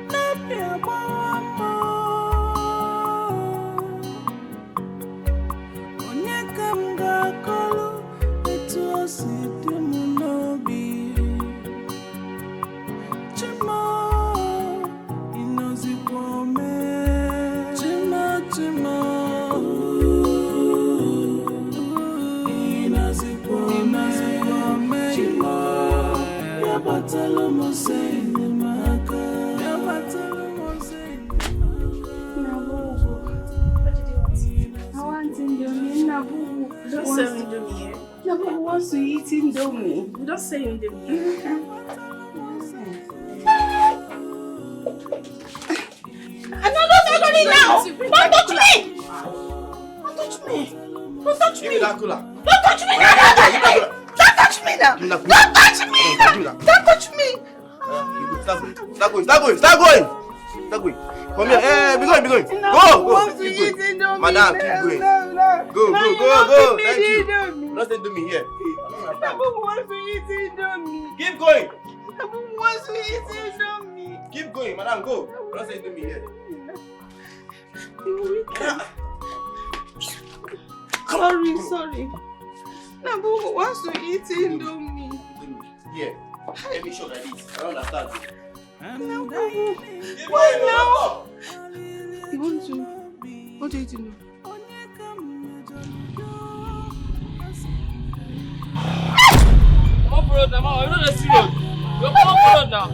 H: Napia Buama, Onyekanga Kolo, Etuosi Dumunobi, Chimo, Inozi Kwame.
B: Don't say Indomie. Nabu wants to eat Indomie. Don't say Indomie.
G: Now! Don't touch me! Don't touch me! Don't touch me! Don't touch me! Don't touch me now! Don't touch me now! Don't touch me!
E: Start going! Come here, hey, be going! Go! Keep going. Madam, keep going. Go! Thank you. Nothing to me here.
G: Nabu wants to eat Indomie.
E: Keep going.
G: Nabu wants to eat Indomie.
E: Keep going, madam, go. Nothing to me here.
G: Sorry. Nabu wants to eat Indomie.
E: Here, let me show like this. I don't understand.
G: Nabu, why now? You want to? What do you do?
N: Come on, brother. I'm not serious. You're come on now.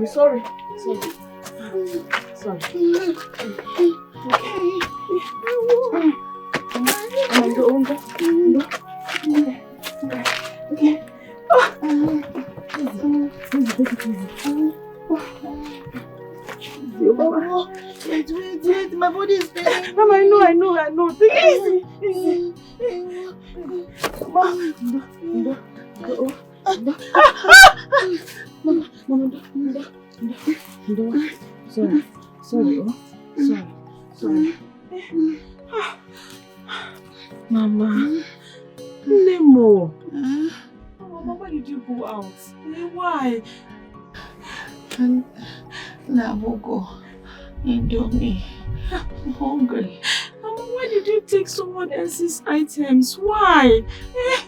B: Sorry.
G: Wait, my body is paining.
B: Mama, I know. Take it easy. Sorry. Mama. Nemo. Mama, why did you go out? Why?
G: Nabugo, Indomie. I'm hungry.
B: Mama, why did you take someone else's items? Why?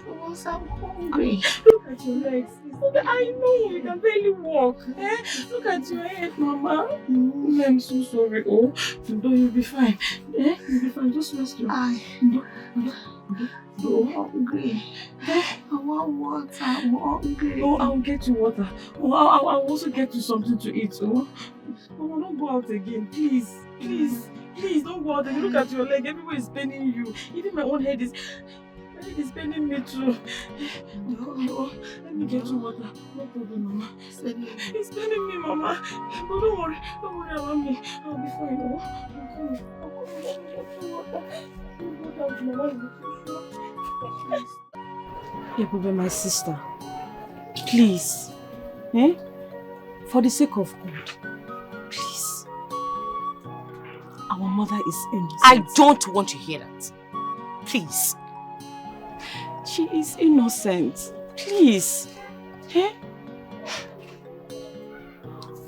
G: Because I'm hungry.
B: Look at your legs. I know you can barely walk. Look at your head, Mama. I'm so sorry. Oh, you'll be fine. You'll be fine. Just rest your eyes.
G: I'm hungry. I want water. I'm hungry.
B: Oh, I'll get you water. Oh, I'll also get you something to eat. Oh, Mama, don't go out again. Please, don't go out again. Look at your leg. Everywhere is paining you. Even my own head is paining me too. Oh, let me get you water. No problem, Mama. It's paining me, Mama. But don't worry about me. I'll be fine. Oh, I'm coming. Let me get you water. Go down to Mama. Ebube, my sister, please, for the sake of God, please. Our mother is innocent.
K: I don't want to hear that. Please.
B: She is innocent. Please.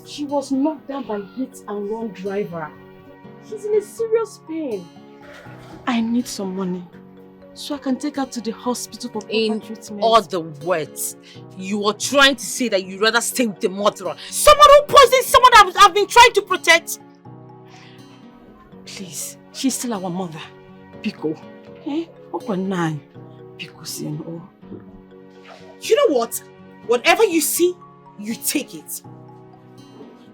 B: She was knocked down by hit and run driver. She's in a serious pain. I need some money.
O: so I can take her to the hospital for proper treatment.
B: In other words, you are trying to say that you'd rather stay with the murderer. Someone who poisoned someone that I've been trying to protect.
O: Please, she's still our mother. Pico. Eh? Open 9. Pico, oh.
B: You know what? Whatever you see, you take it.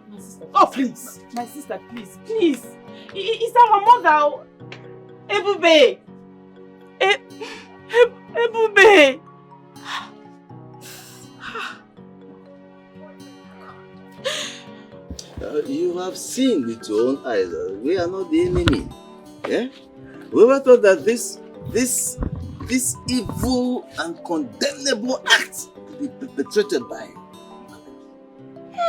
O: My sister,
B: oh, please.
O: My sister, please. Please. It's our mother. Ebube. Ebube.
E: You have seen with your own eyes. We are not the enemy. Yeah? Whoever thought that this evil and condemnable act to be perpetrated by him?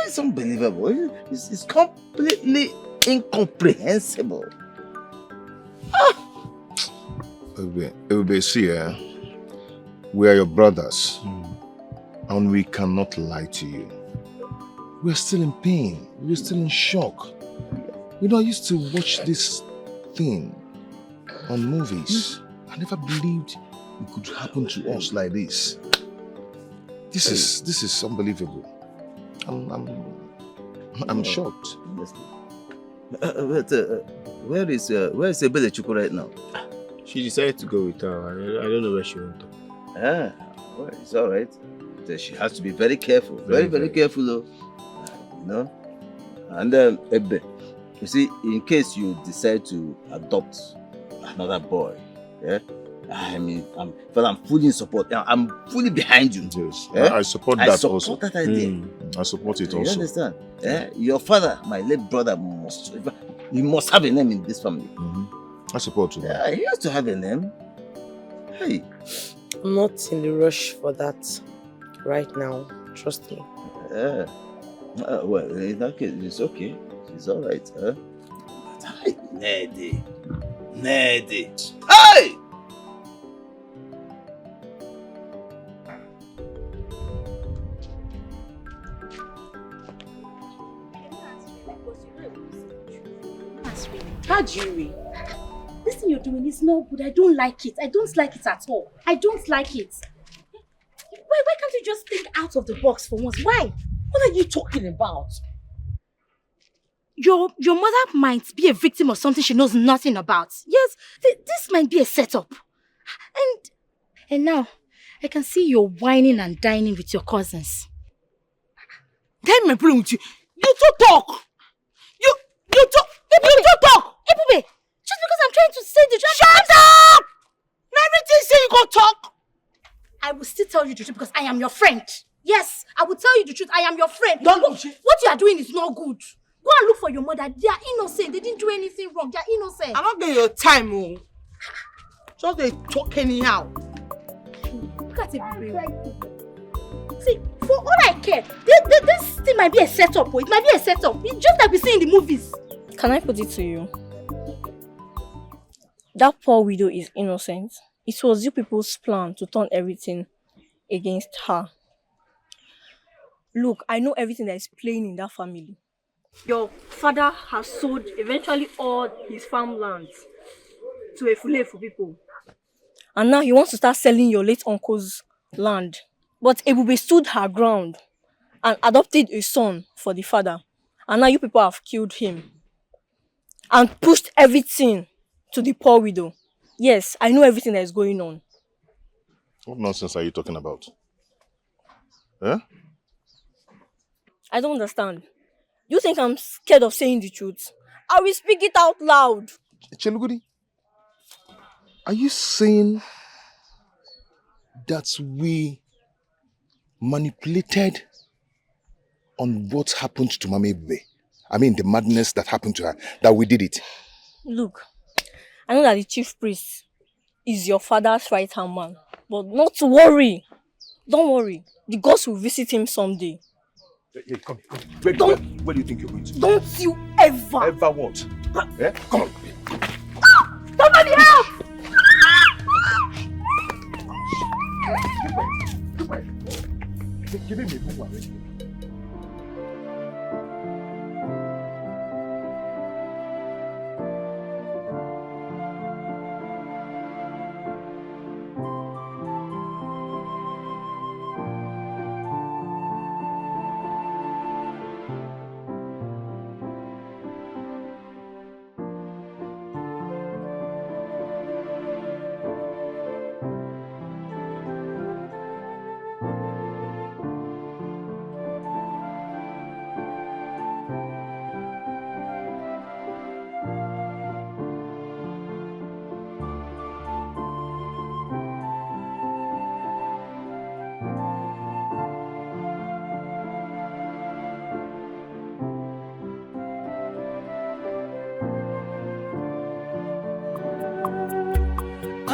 E: It's unbelievable. It's completely incomprehensible.
C: Ebube, see, we are your brothers, and we cannot lie to you. We're still in pain. We're still in shock. You know, I used to watch this thing on movies. I never believed it could happen to us like this. This is unbelievable. I'm shocked.
E: Where is Ebele Chukwu right now?
T: She decided to go with her. I don't know where she went to.
E: Well, it's all right. She has to be very careful. Very careful, though. You know? And Ebe, you see, in case you decide to adopt another boy, yeah? I mean, I'm fully in support. I'm fully behind you.
C: Yes, yeah? I support that also.
E: I support that idea.
C: I support it
E: you
C: also.
E: You understand? Yeah? Your father, my late brother, must have a name in this family.
C: I support you.
E: Yeah, he has to have a name. Hey.
K: I'm not in the rush for that right now. Trust me.
E: Yeah. Well, in that case, it's okay. It's all right. Huh? But hi, Nedi. Hey!
F: How do you mean? This thing you're doing is not good. I don't like it. I don't like it at all. I don't like it. Why can't you just think out of the box for once? Why?
B: What are you talking about?
F: Your mother might be a victim of something she knows nothing about. Yes, this might be a setup. And now, I can see you're whining and dining with your cousins.
B: Tell me, problem with you. You two talk. You talk.
F: Ebube, just because I'm trying to say the truth.
B: Shut up! Now everything say you go talk.
F: I will still tell you the truth because I am your friend. Yes, I will tell you the truth. I am your friend.
B: What
F: you are doing is not good. Go and look for your mother. They are innocent. They didn't do anything wrong. They are innocent.
B: I'm not getting your time, oh. Just they talk anyhow.
F: Look at it. See, for all I care, this thing might be a setup. It might be a setup. It's just like we see in the movies.
L: Can I put it to you? That poor widow is innocent. It was you people's plan to turn everything against her. Look, I know everything that is playing in that family. Your father has sold eventually all his farmlands to a Fulefu people. And now he wants to start selling your late uncle's land. But Ebube stood her ground and adopted a son for the father. And now you people have killed him. And pushed everything to the poor widow. Yes, I know everything that is going on.
C: What nonsense are you talking about? Huh?
L: I don't understand. You think I'm scared of saying the truth? I will speak it out loud.
C: Chelugudi, are you saying that we manipulated on what happened to Mama Ebube? I mean, the madness that happened to her, that we did it.
L: Look, I know that the chief priest is your father's right-hand man. But not to worry. Don't worry. The gods will visit him someday.
C: Hey, come. Where do you think you're going to?
L: Don't you ever.
C: Ever what? Yeah? Come on.
F: Somebody help!
C: Give me a book already.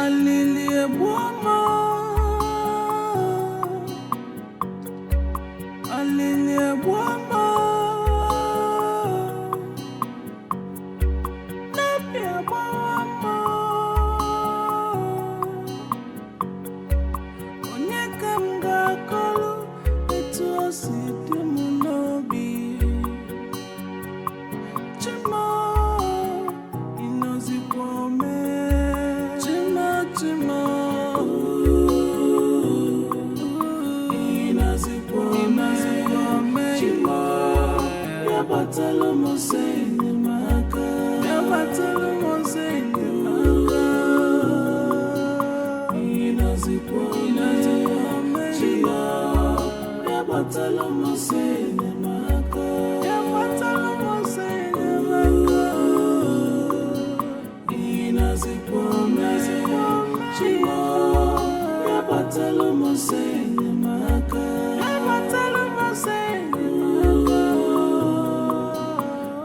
H: Alilie Buama, Alilie Buama, Napia Buama, Onyekamga Kolu, Etu Osidi Munobi, Chima, Inozi Kwame, Chima, Chima, Inozi Kwame, Chima, Yabatalo Moseni Maka, Yabatalo Moseni Maka, Inozi Kwame, Chima, Yabatalo Moseni Maka, Yabatalo Moseni Maka, Inozi Kwame, Chima, Yabatalo Moseni Maka, Yabatalo Moseni Maka,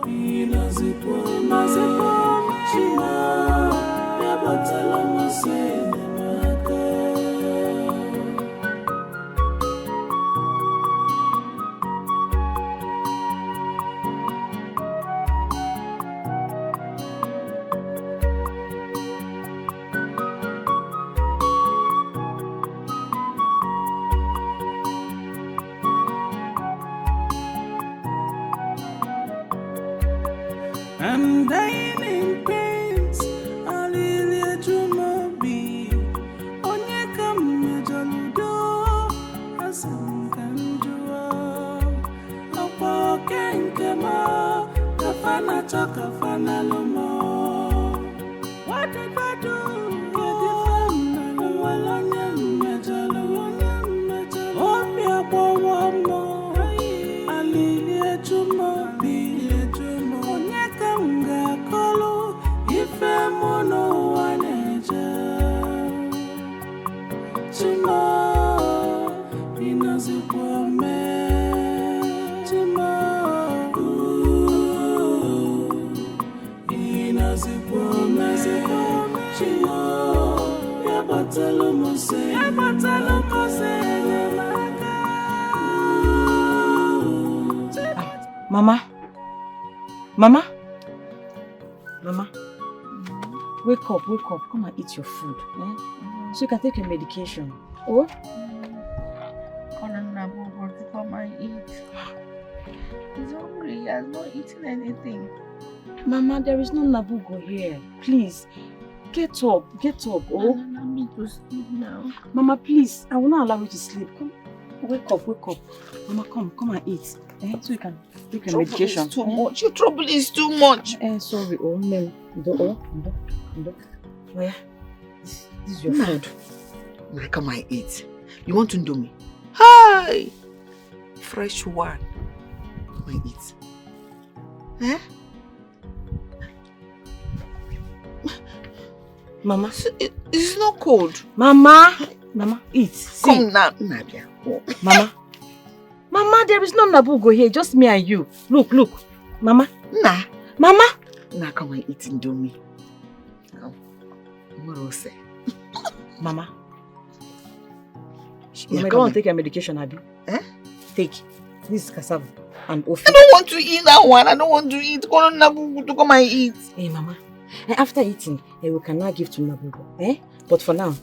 H: Inozi Kwame, Chima, Yabatalo Moseni Maka. I'm dying in pains. Alilia Jumobi. Onyeka Majaludo. Asan Kanjua. Opo Kenkema. Kafana Chakafana Lomo. What did I do? Walanya Majalu. Opia Bowamo. Alilia Jumobi. Onyekamga Kolu, ife mono waneja. Chima, Inozi Kwame, Chima, Inozi Kwame, Chima, Yabatalo Mose, Yabatalo Mose,
O: Mama. Mama? Mama? Wake up. Come and eat your food. Eh? So you can take your medication. Oh?
I: Nabu wants to come and eat. He's hungry. He has not eaten anything.
O: Mama, there is no Nabugo here. Please, get up. Oh?
I: Allow me to sleep now.
O: Mama, please. I will not allow you to sleep. Come, wake up. Mama, come and eat. So you can take your medication.
I: Is too much. Your trouble is too much.
O: Sorry. Oh, no. Oh, yeah. This is your food.
I: Come and eat. You want to do me? Hi! Fresh one. Come and eat. Eh?
O: Mama.
I: It's not cold.
O: Mama, eat.
I: Come now, Nadia. Oh.
O: Mama, there is no Nabugo here, just me and you. Look. Mama.
I: Nah.
O: Mama.
I: Nah, come and eat Indomie. Morose.
O: Mama. You don't want to take your medication, Abi? Take. This is cassava and ofi.
I: I don't want to eat that one. I don't want to eat. Call on Nabugo to come and eat.
O: Hey, Mama. After eating, we can now give to Nabugo. But for now,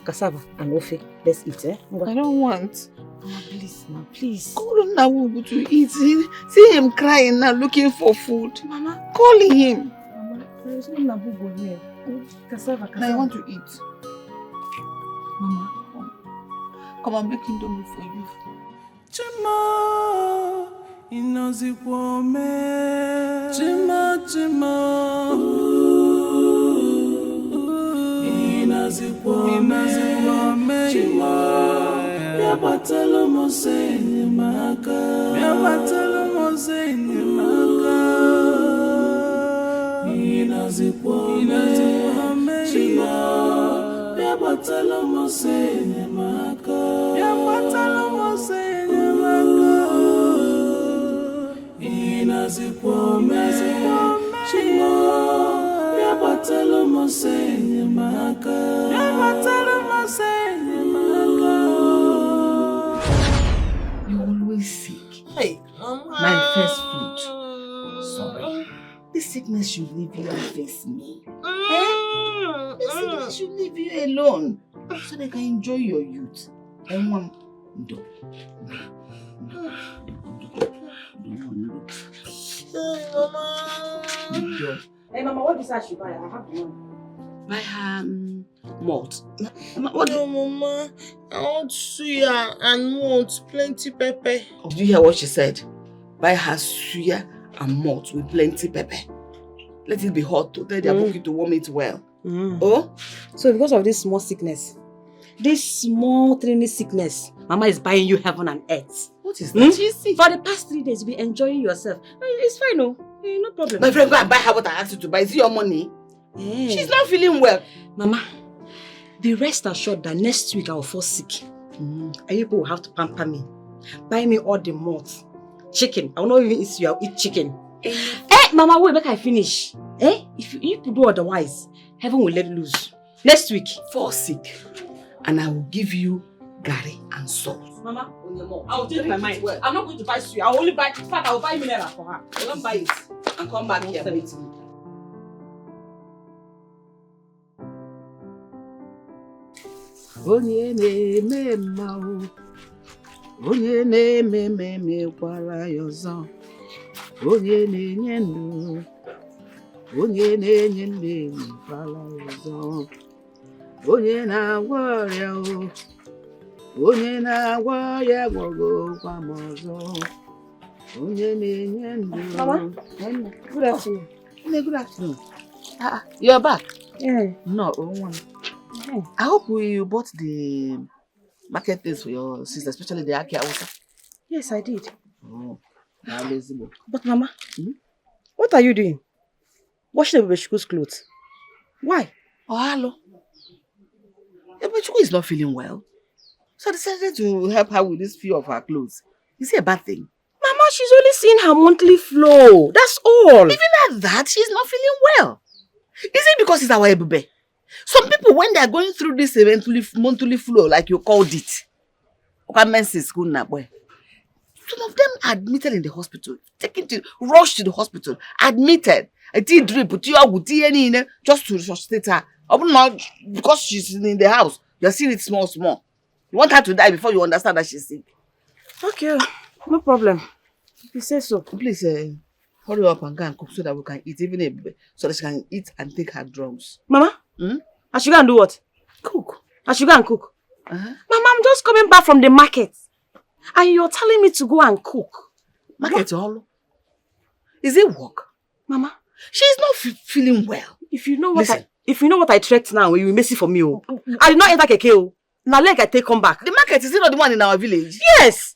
O: cassava and ofi. Let's eat.
I: I don't want.
O: Mama, please, now, please.
I: Call on Nabugo to eat. See him crying now, looking for food.
O: Mama.
I: Call him.
O: Mama, there is no Nabugo here. Cassava.
I: I want to eat.
O: Mama.
I: Come and make Indomie for you.
H: Chima, Inozi Kwame, Chima, Inozi Kwame, Chima, Yabatalo Moseni Maka, Inozi Kwame, Chima, Yabatalo Moseni Maka, Inozi Kwame, Chima, Yabatalo Moseni
A: You always sick.
O: Hey,
A: My first fruit. Sorry. This sickness should leave you and face me. This sickness should leave you alone. So they can enjoy your youth. And one.
O: Hey, Mama, what is that she buy? I have the money.
A: Buy her malt.
G: No, Mama. I want suya and malt, plenty pepper.
A: Did you hear what she said? Buy her suya and malt with plenty pepper. Let it be hot to tell their bookie to warm it well. Oh?
O: So because of this small sickness, this small training sickness, Mama is buying you heaven and earth.
A: What is that?
O: For the past 3 days, you've been enjoying yourself. It's fine, no? No problem.
A: My friend, go and buy her what I asked you to buy. Is it your money? She's not feeling well.
O: Mama, be rest assured that next week I will fall sick. And you people will have to pamper me. Buy me all the malt. Chicken. I will not even eat you, I'll eat chicken. Mama, wait, make I finish. If you do otherwise, heaven will let loose. Next week.
A: Fall sick. And I will give you garri and salt.
O: Mama, I will change my mind. I'm not going to buy suya. I will only buy, in fact, I will buy mineral for her. I will not buy it.
A: And come back here with me.
I: Onye na-eme mma o, onye na-eme mmemme kwara ya ọzọ, onye na-enye ndụ, onye na-enye ndụ kwara ya ọzọ, onye na-agwọ ọrịa o, onye na-agwọ ọrịa gwọgokwa m ọzọ, onye na-enye ndụ.
O: Mama, good afternoon.
I: Good afternoon. You're back?
O: Yeah.
I: No, one. I hope you bought the market things for your sister, especially the Aki Awusa.
O: Yes, I did.
I: Oh, now lazy.
O: But Mama, what are you doing? Washing the Ebubechukwu clothes. Why?
I: Oh, hello. Ebubechukwu is not feeling well. So I decided to help her with this few of her clothes. Is it a bad thing?
O: Mama, she's only seeing her monthly flow. That's all.
I: Even at that, she's not feeling well. Is it because it's our Ebube? Some people, when they are going through this monthly flow, like you called it, some of them are admitted in the hospital, rushed to the hospital, admitted. A tea drip, just to resuscitate her. Because she's in the house, you're seeing it small. You want her to die before you understand that she's sick.
O: Okay, no problem. If you say so.
I: Please, hurry up and go and cook so that we can eat, even so that she can eat and take her drugs.
O: Mama? I should go and do what?
I: Cook.
O: I should go and cook. Mama, I'm just coming back from the market. And you're telling me to go and cook.
I: Market all? Is it work?
O: Mama?
I: She's not feeling well.
O: If you know what I trekked now, you will miss it for me. I did not enter keke. Now leg I take come back.
I: The market is not the one in our village.
O: Yes.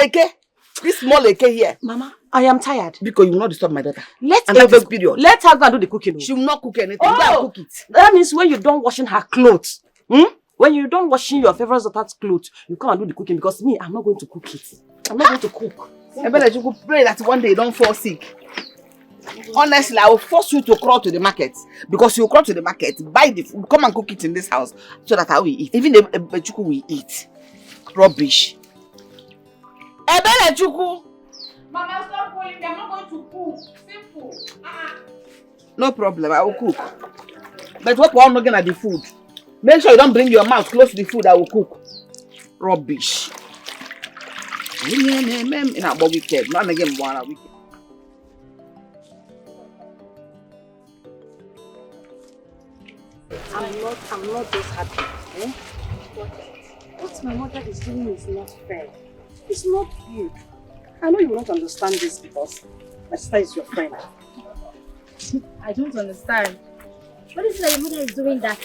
I: Eke. This small eke here.
O: Mama, I am tired.
I: Because you will not disturb my daughter.
O: Let her
I: go period.
O: Let her go and do the cooking.
I: She will not cook anything. Go and cook it.
O: That means when you're done washing her clothes, when you're done washing your favorite daughter's clothes, you come and do the cooking because me, I'm not going to cook it. I'm not going to cook.
I: I better you could pray that one day you don't fall sick. Honestly, I will force you to crawl to the market. Because you crawl to the market, buy the food, come and cook it in this house so that I will eat. Even the Chuku will eat. Rubbish. Ebele Chuku!
B: Mama, stop calling me. I'm not going to cook. Simple.
I: No problem, I will cook. But what we're not at the food. Make sure you don't bring your mouth close to the food I will cook. Rubbish. In our wicked. Not again one wicked.
O: I'm not just happy. What my mother is doing is not fair. It's not good. I know you will not understand this because my sister is your friend.
F: I don't understand. What is it that your mother is doing that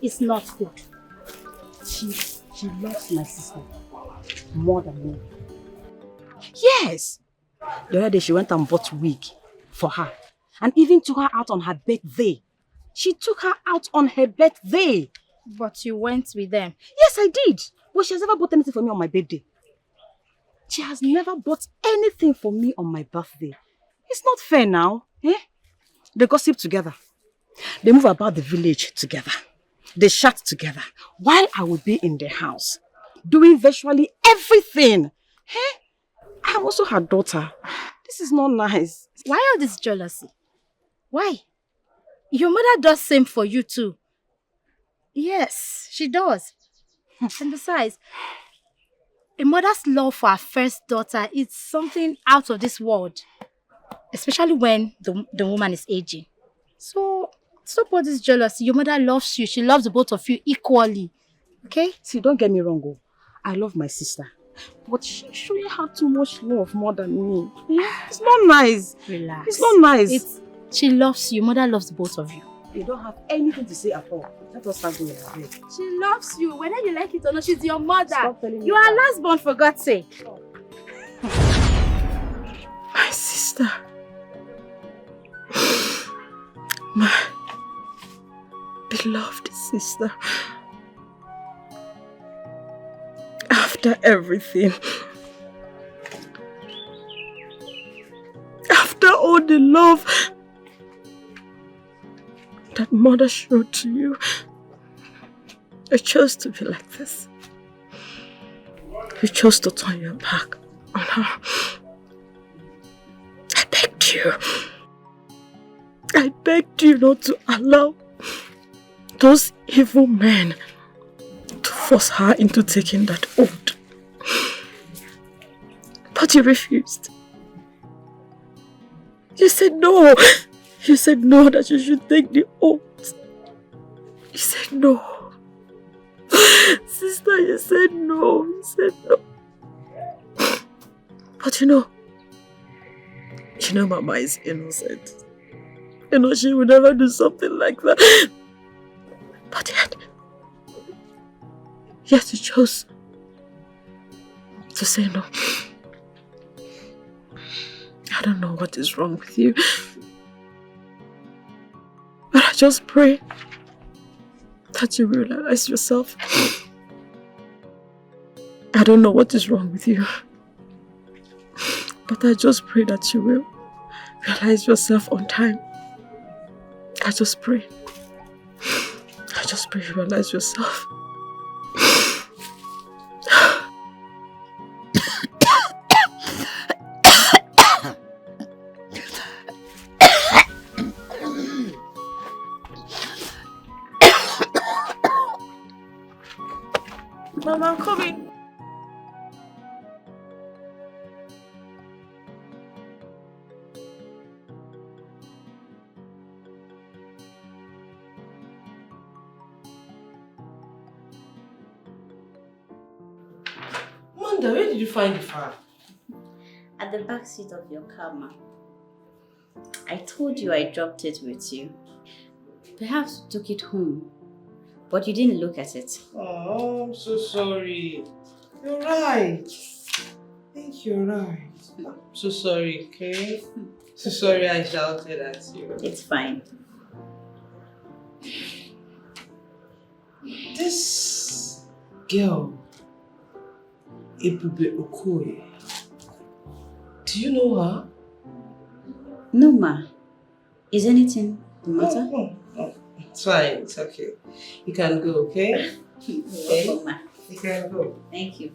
F: is not good?
O: She loves my sister more than me. Yes! The other day she went and bought wig for her and even took her out on her birthday. She took her out on her birthday.
F: But you went with them?
O: Yes, I did. But she has never bought anything for me on my birthday. She has never bought anything for me on my birthday. It's not fair now. They gossip together. They move about the village together.
Q: they chat together while I will be in the house doing virtually everything. Hey, I'm also her daughter. This is not nice.
F: Why all this jealousy? Why? Your mother does same for you too. Yes, she does. And besides, a mother's love for her first daughter is something out of this world. Especially when the woman is aging. So, stop all this jealousy. Your mother loves you. She loves the both of you equally. Okay?
Q: See, don't get me wrong. Oh. I love my sister. But she shouldn't have too much love more than me. Yeah? It's not nice.
F: Relax.
Q: It's not nice.
F: She loves you. Mother loves both of you.
Q: You don't have anything to say at all. Let us start going ahead.
F: She loves you. Whether you like it or not, she's your mother.
Q: Stop telling me
F: you are last born, for God's sake.
Q: My sister. My beloved sister. After everything, after all the love that mother showed to you, you chose to be like this. You chose to turn your back on her. I begged you. I begged you not to allow those evil men to force her into taking that oath. But you refused. You said no. You said no, that you should take the oath. You said no. Sister, you said no. You said no. But you know Mama is innocent. You know she would never do something like that. But yet you chose to say no. I don't know what is wrong with you. But I just pray that you realize yourself. I don't know what is wrong with you. But I just pray that you will realize yourself on time. I just pray. I just pray you realize yourself.
B: Mama, I'm coming.
P: Amanda, where did you find the fan?
R: At the back seat of your car, ma. I told you I dropped it with you. Perhaps you took it home, but you didn't look at it.
P: Oh, I'm so sorry. You're right. I think you're right. I'm so sorry, okay? So sorry I shouted at you.
R: It's fine.
P: This girl, Ebube Okoye, do you know her?
R: No, ma. Is anything the matter?
P: Oh, it's fine. It's okay. You can go, okay?
R: Okay, ma.
P: You can go.
R: Thank you.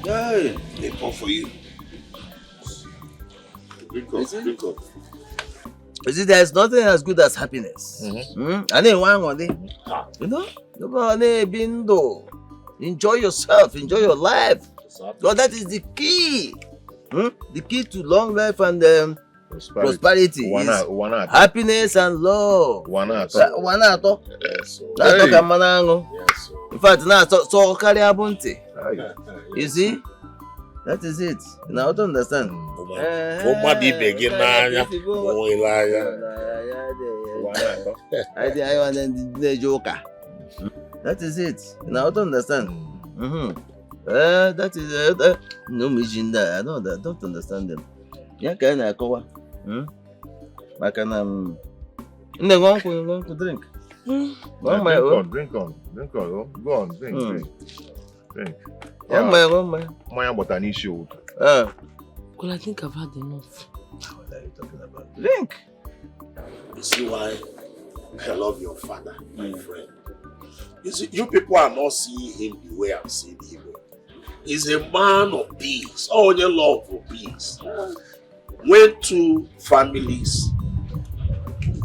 U: Hey, they come for you. Drink up, drink up.
E: You see, there's nothing as good as happiness. And then one day, you know, nobody been though. Enjoy yourself, enjoy your life. Because that is the key. The key to long life and prosperity is happiness and love. That's in fact, now so carry abunti. You see? That is it. Now I don't understand. That is it. Now I don't understand. That is no mission there. I don't understand them. Yeah, can I cover? I can going to drink.
C: Drink on. Go on, drink. My but an issue.
K: Well, I think I've had enough.
E: What are you talking about? Drink.
U: You see why I love your father, my friend. You see, you people are not seeing him the way I'm seeing him. He's a man of peace, all your love for peace. When two families,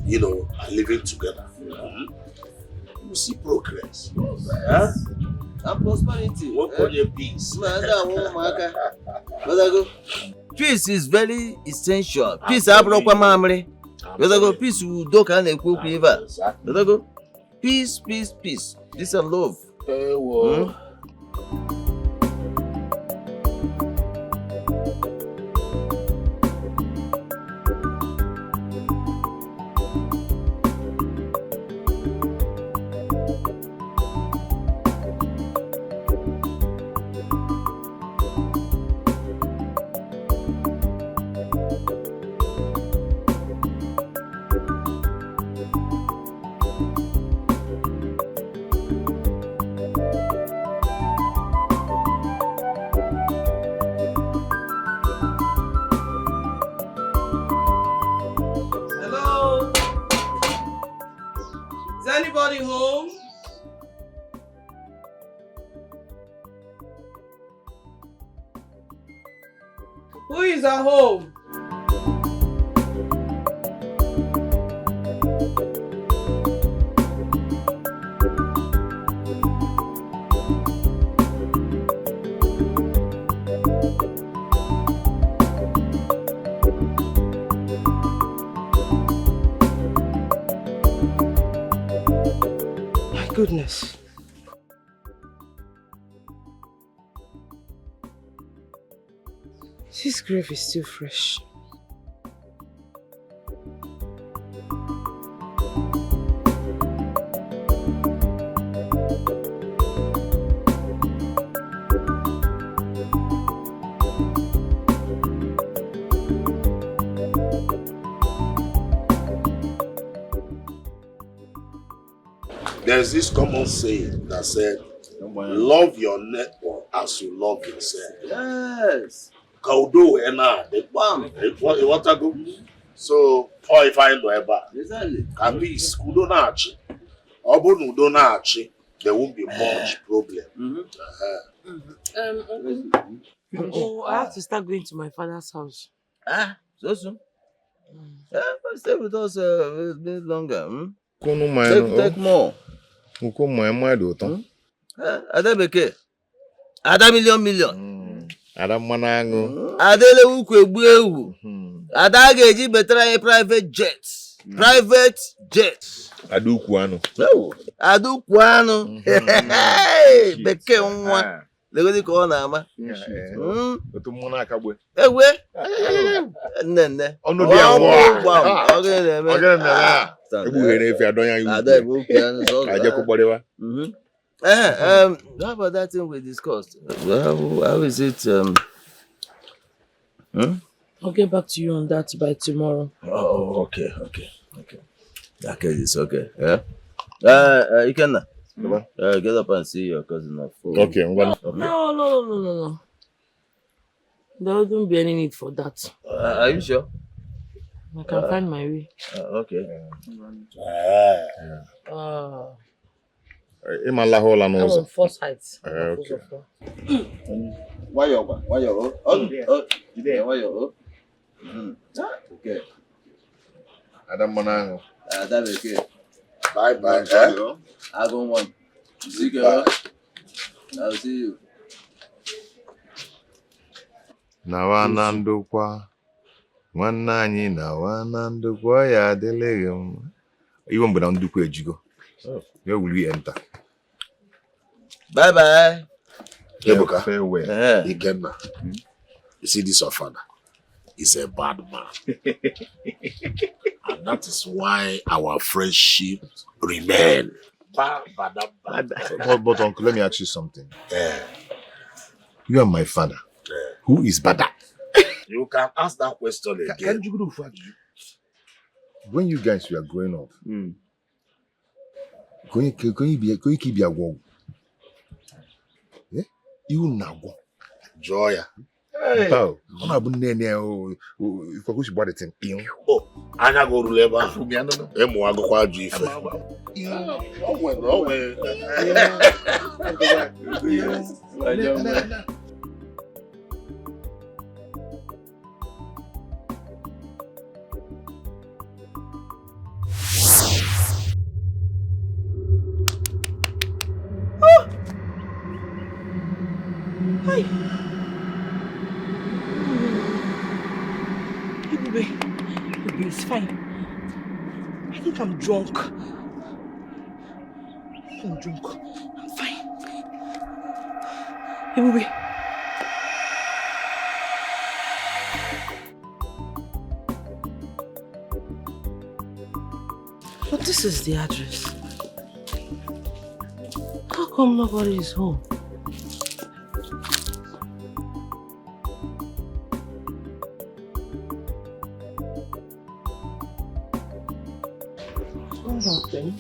U: are living together, you see progress.
E: And prosperity.
U: What call your peace?
E: Peace is very essential. Peace peace will do can peace. Peace and love.
P: Anybody home? Who is at home? Goodness. This grave is still fresh.
U: There's this common saying that said, love your neighbor as you love yourself.
E: Yes.
U: So, or if I know about at least there won't be much problem.
K: Oh, I have to start going to my father's house.
E: So soon? Stay with us a bit longer. Take more. Ada beke. Ada million.
C: Ada manango.
E: Adele ukwu egbu ewu. Ada ga-eji betere private jet. Private jet.
C: Adukwu anu.
E: Adukwu anu. Beke nwa. Legodi ka ọ na-ama.
C: Otu mmụọ na-akagbe.
E: Ewe. Nne.
C: Ọnụ dị anwụ.
E: Ọ ga-eme.
C: Ọ ga-eme. Egbuhere efi adọnya iwu.
E: Ada ebe okwu anu so.
C: Aje kụkpọrịwa.
E: How about that thing we discussed? How is it?
K: I'll get back to you on that by tomorrow.
E: Oh, okay. Okay, it's okay. Yeah. You can get up and see your cousin at 4.
C: Okay, I'm going.
K: No. There wouldn't be any need for that.
E: Are you sure?
K: I can find my way.
E: Okay.
C: I'm on
K: first height.
C: Okay.
E: Why you? Okay.
C: Adam Manango.
E: That's okay.
U: Bye.
E: I don't want. See you. I'll see you.
C: Nawanandukwa. Wanani nawanandukwa ya delegum. Even when I'm doing Jigo. Where will we enter?
E: Bye bye.
U: Ebuka,
C: farewell.
U: Again, you see this your father? He's a bad man. And that is why our friendship remain.
C: But uncle, let me ask you something. You are my father. Who is Bada?
U: You can ask that question again.
C: When you guys were growing up, can you keep your word? Yeah? You now go.
U: Joya.
C: Oh, I'm not going to if I go to buy the thing.
U: Oh, I na go to labor. Emu ago kwa jife.
B: Hi. Hey, baby. Baby, it's fine. I think I'm drunk. I'm fine. Hey, baby. But this is the address. How come nobody is home? Nothing.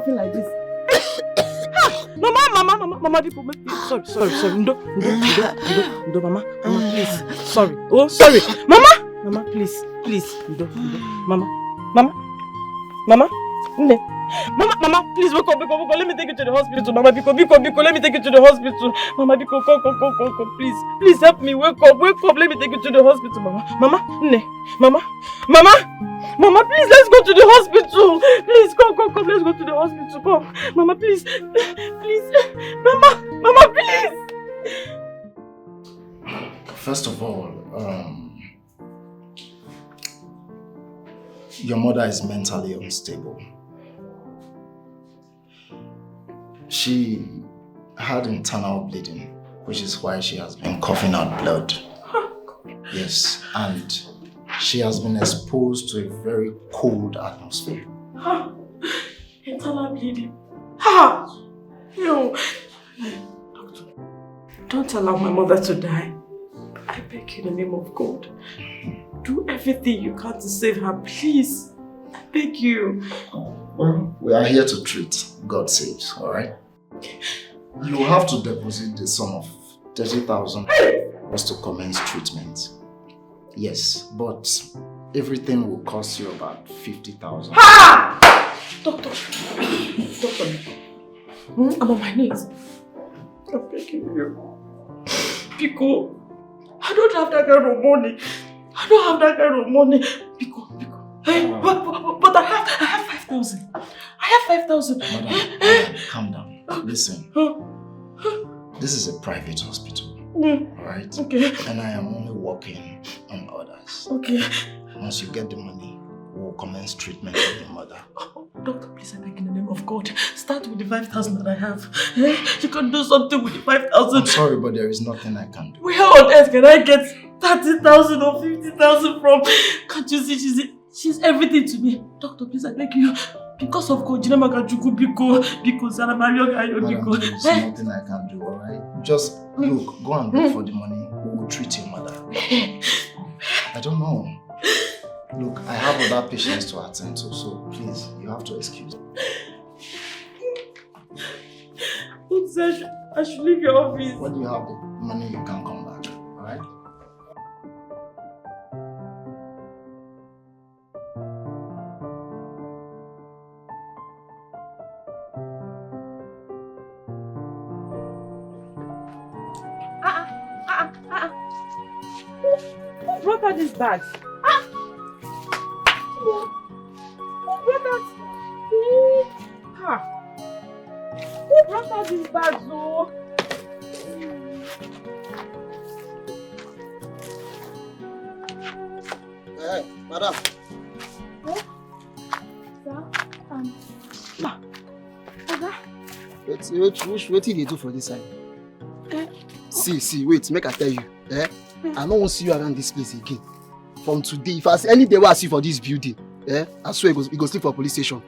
B: Like this. Mama, sorry, no, Mama, please, sorry, Mama, please, no, Mama, please wake up, let me take you to the hospital, Mama, Biko, let me take you to the hospital, Mama, Biko, come, please help me, wake up, let me take you to the hospital, Mama, please, let's go to the hospital. Please, come, let's go to the hospital. Come, Mama, please, Mama, please.
U: First of all,
D: Your mother is mentally unstable. She had internal bleeding, which is why she has been coughing out blood. Yes, and she has been exposed to a very cold atmosphere.
K: Internal bleeding. Ha! Yo! Doctor, don't allow my mother to die. I beg you in the name of God. Do everything you can to save her, please. I beg you.
D: Well, we are here to treat. God saves, alright? You have to deposit the sum of 30,000 for us to commence treatment. Yes, but everything will cost you about 50,000.
K: Ha! Doctor! I'm on my knees. I'm begging you. Pico, I don't have that kind of money. Pico. Hey, but I have 5,000. I have 5,000.
D: Madam, calm down. Listen. This is a private hospital. Alright?
K: Okay.
D: And I am only working on orders.
K: Okay.
D: Once you get the money, we'll commence treatment of your mother.
K: Doctor, please, I beg in the name of God. Start with the 5,000 that I have. You can do something with the 5,000.
D: I'm sorry, but there is nothing I can do.
K: Where on earth can I get 30,000 or 50,000 from? Can't you see she's everything to me? Doctor, please, I beg you. Because of God, because
D: Madam, there is nothing I can do, alright? Just look, go and look for the money. We will treat your mother. I don't know. Look, I have other patients to attend to, so please, you have to excuse me.
K: I should leave your office.
D: When you have the money, you can come back, alright?
K: Who brought out this bag? Who brought out? Who brought out this bag, though?
E: Hey, madam.
K: Sir?
E: What did you do for this side? See, wait, make I tell you. I don't want to see you around this place again. From today, if I see any day where I see you for this building, I swear you go sleep for police station.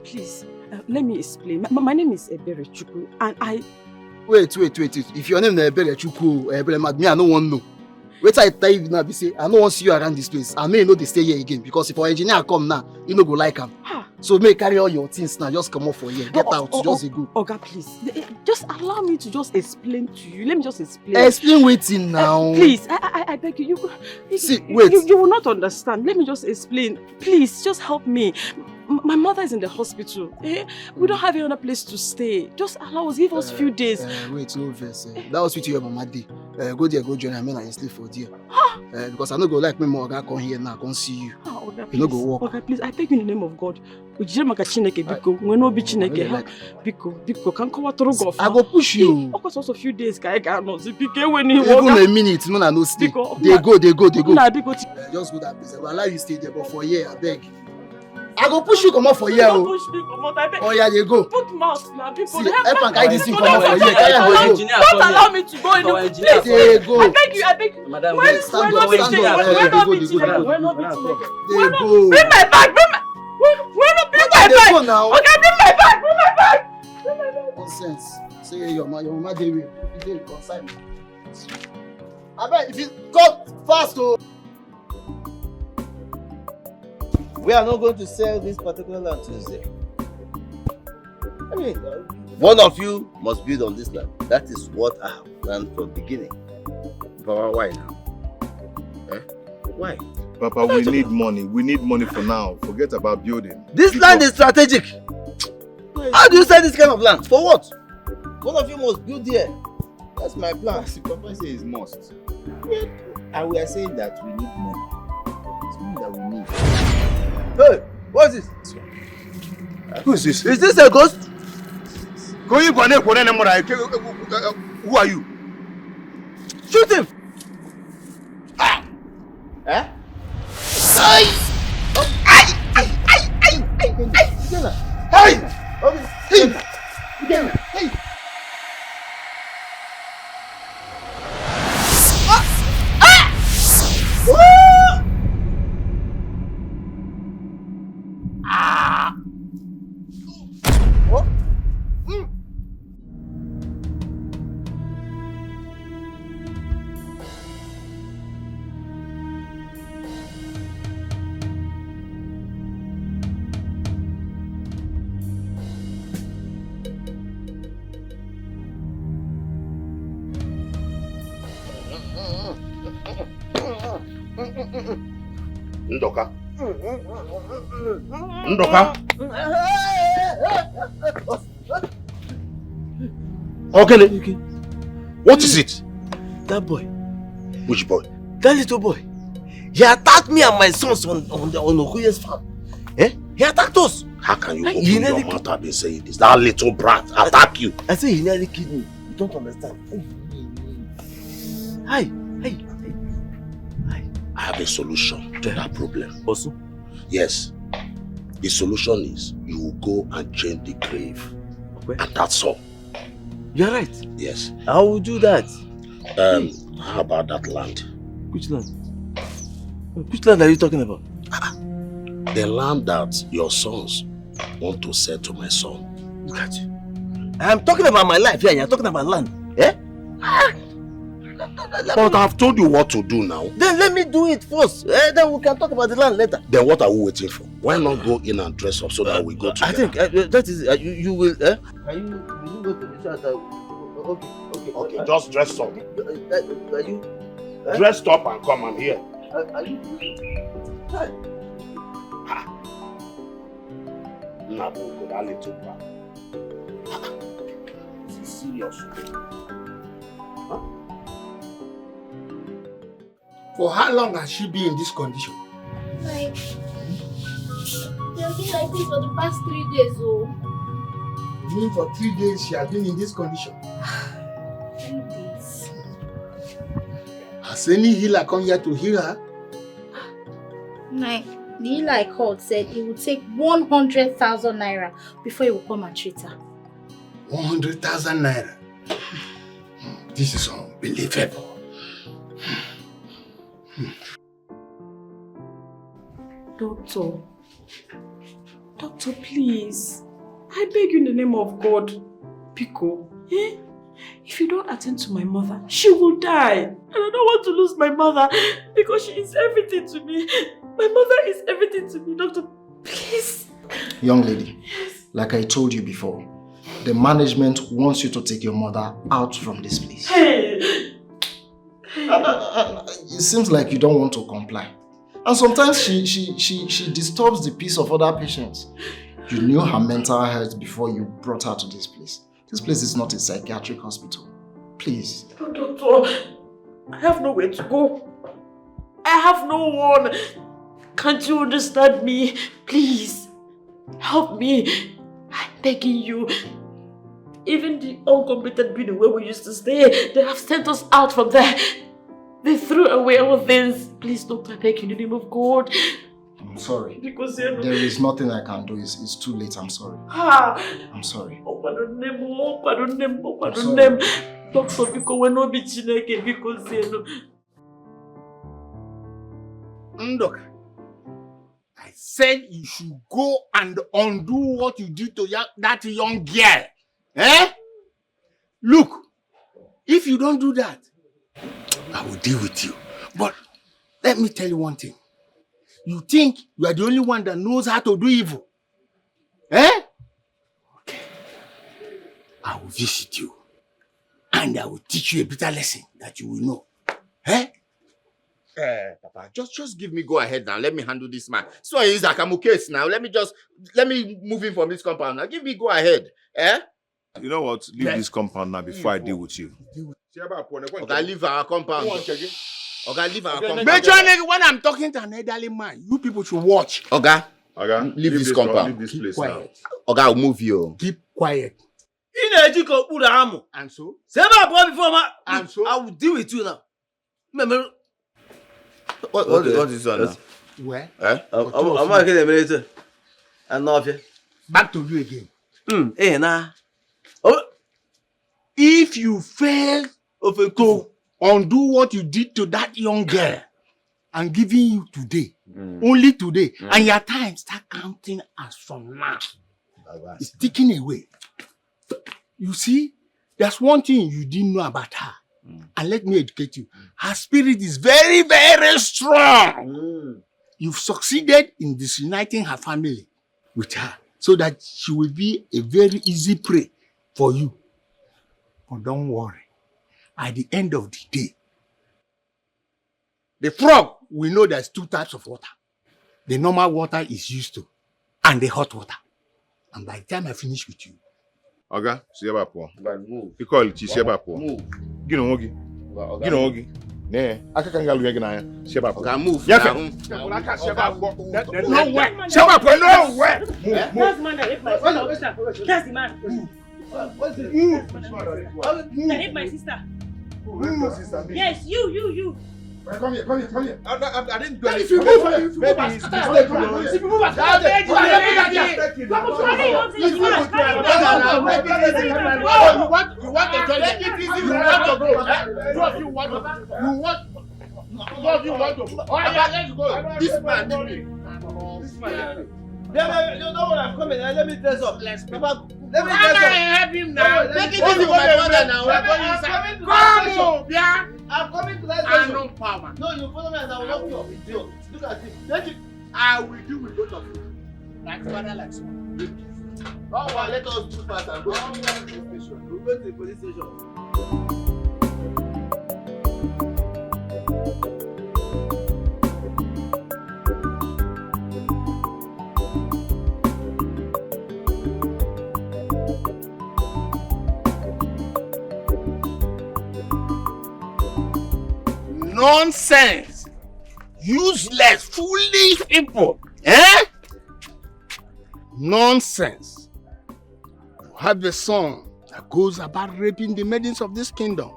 K: Please, let me explain. My name is Ebere Chukwu, and I...
E: Wait. If your name is Ebere Chukwu, me, I don't want to know. Wait, I tell you now, be say, I don't want to see you around this place. I may know they stay here again, because if our engineer come now, you no go like him. So may carry all your things now, just come off for here. Get out, just go.
K: Oga, please. Just allow me to just explain to you. Let me just explain.
E: Explain waiting now.
K: Please, I beg you.
E: See, wait.
K: You will not understand. Let me just explain. Please, just help me. My mother is in the hospital. We don't have any other place to stay. Just allow us, give us a few days.
E: Wait, no verse. That was with your mama day. Go there, go join her, and sleep for there. Because I no go like me more. I come here now, I come see you. You no go walk.
K: Okay, please, I beg you in the name of God. I go
E: push you.
K: Of course, also a few days. Even
E: a minute, no stay. They go.
K: Just go
E: that place. I will allow you stay there, but for here, I beg. I go push you come out for here.
K: Push me come out. I beg.
E: Oh yeah, they go.
K: Put mouth now, people.
E: See, help and carry this thing come out for here.
K: Don't allow me to go in the place.
E: They go.
K: I beg you.
E: Madam,
K: stand up. Bring my bag. Bring my bag. Okay, bring my bag.
E: Nonsense. Say your mama dey with you. Consign me. I beg if you come fast, oh. We are not going to sell this particular land Tuesday. I mean, one of you must build on this land. That is what I have planned from the beginning.
C: Papa, why now?
E: Why?
C: Papa, we need money. We need money for now. Forget about building.
E: This land is strategic. How do you sell this kind of land? For what? One of you must build here. That's my plan.
T: Papa says it's must. And we are saying that we need money. It's money that we need.
E: Hey, what is this?
C: Who is this?
E: Is this a ghost?
C: Who are you?
E: Shoot him!
U: Ndoka. Ndoka. Okay. What is it?
E: That boy.
U: Which boy?
E: That little boy. He attacked me and my sons on Okoye's farm. Eh? He attacked us.
U: How can you open your mouth and be saying this? That little brat attack you.
E: I say he nearly killed me. You don't understand. Hi.
U: I have a solution to that problem.
E: Also?
U: Yes. The solution is you will go and change the grave. Okay. And that's all.
E: You're right.
U: Yes.
E: I will do that.
U: How about that land?
E: Which land? Which land are you talking about?
U: The land that your sons want to sell to my son.
E: Look at you. I am talking about my life here. You're talking about land. Eh?
U: But I've told you what to do now.
E: Then let me do it first. Then we can talk about the land later.
U: Then what are we waiting for? Why not go in and dress up so that we go together?
E: I think that is you will. Can you go to the church?
U: Okay. Just dress up.
E: Are you?
U: Dress up and come. I'm here.
E: Are you?
U: Nabu, that little brat. This is serious. Huh?
S: For how long has she been in this condition?
F: Like, they've been like this for the past 3 days, oh.
S: You mean for 3 days she has been in this condition?
F: 3 days.
S: Has any healer come here to heal her?
F: Like, the healer I called said it would take 100,000 naira before he will come and treat her.
S: 100,000 naira? This is unbelievable.
O: Doctor, please. I beg you in the name of God. Pico, if you don't attend to my mother, she will die. And I don't want to lose my mother because she is everything to me. My mother is everything to me, doctor. Please.
D: Young lady, like I told you before, the management wants you to take your mother out from this place.
O: Hey.
D: It seems like you don't want to comply. And sometimes she disturbs the peace of other patients. You knew her mental health before you brought her to this place. This place is not a psychiatric hospital. Please.
O: Oh, doctor, I have nowhere to go. I have no one. Can't you understand me? Please, help me. I'm begging you. Even the uncompleted building where we used to stay, they have sent us out from there. They threw away our things. Please, doctor, I beg you in the name of God.
D: I'm sorry.
O: Because
D: there is nothing I can do. It's too late. I'm sorry. I'm sorry.
O: Pardon them. Doctor, because we're not be Chineke, because
S: Ndoka, I said you should go and undo what you did to that young girl. Eh? Look, if you don't do that, I will deal with you. But let me tell you one thing. You think you are the only one that knows how to do evil? Eh? Okay. I will visit you. And I will teach you a better lesson that you will know. Eh?
M: Papa, just give me go ahead now. Let me handle this man. So it's like I'm okay now. Let me move in from this compound now. Give me go ahead. Eh?
C: You know what? Leave this compound now before I deal with you.
M: Okay, leave our compound. Okay, leave our compound.
S: Major nigga, when I'm talking to an elderly man, you people should watch.
M: Okay,
C: leave
M: this compound.
C: Leave this
S: Keep
C: place
S: quiet.
C: now.
M: Okay, I'll move you.
S: Keep quiet.
E: And
S: so?
E: And so? I will deal with you now. Remember?
M: What is that now?
S: Where?
E: I'm not getting later. I'm not here.
S: Back to you again.
E: If
S: you fail to undo what you did to that young girl, I'm giving you today, only today, and your time start counting as from now. It's ticking away. You see, there's one thing you didn't know about her, and let me educate you. Her spirit is very, very strong. You've succeeded in disuniting her family with her, so that she will be a very easy prey for you. But don't worry. At the end of the day, the frog will know there's two types of water. the normal water is used to and the hot water. And by the time I finish with you,
C: Oga, see about poor. You call it see about poor. Get on Ogi. Get on Ogi. Nah, I can't get you again. See about poor.
T: Move.
C: Yes,
S: no way.
T: That's man that hit my sister. That's the man.
M: What's this?
T: That hit my sister. Yes, you.
M: Come here. I didn't do
T: If
M: anything.
T: you move,
M: Maybe he's mistaken.
T: If you move,
M: You want to join them? You want to go? Two of you want to go. Oh, yeah, let's go. This man need me.
E: You know what I'm coming. Let me dress up. Let me dress up.
M: Help him now.
E: Take it easy with my brother now. I'm coming to that station.
M: No power.
E: No, you follow me and I will lock you up. Idiot. Look at him. Take it.
M: I will deal with both of you. Like father, like son.
E: Don't worry, let us do fast and go to the police station. We'll go to the police station.
S: nonsense, useless, foolish people. Eh? Nonsense. You have a son that goes about raping the maidens of this kingdom.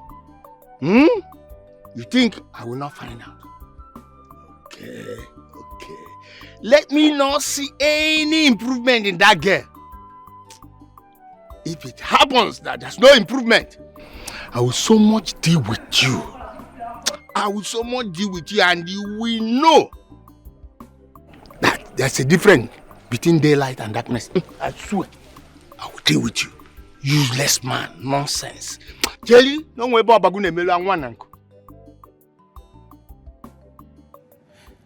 S: You think I will not find out? Okay. Let me not see any improvement in that girl. If it happens that there's no improvement, I will so much deal with you. And you will know that there's a difference between daylight and darkness. I swear. I will deal with you. Useless man. Nonsense. Jelly, no way about Bagune Melo and one uncle.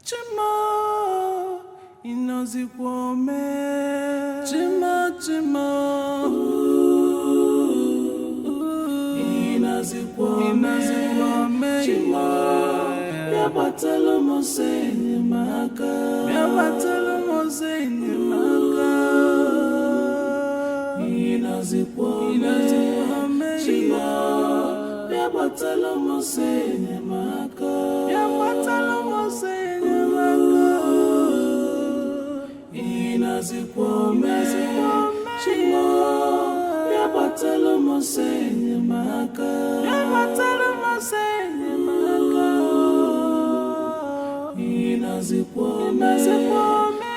H: Chima, inozikome. Chima, inozikome. Chima, yabatelo mosenye maka. Inozikome. Chima, yabatelo mosenye maka. Inazikome, Chima, yabatelo mosenye maka. Inazikome,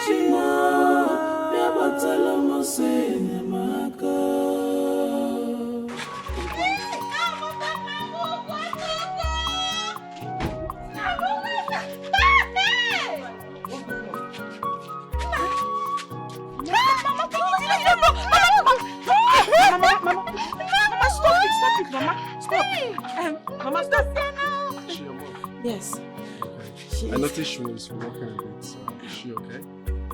H: Chima, yabatelo mosenye maka.
B: Mama, stop. Yes.
J: I noticed she was walking a bit. Is she okay?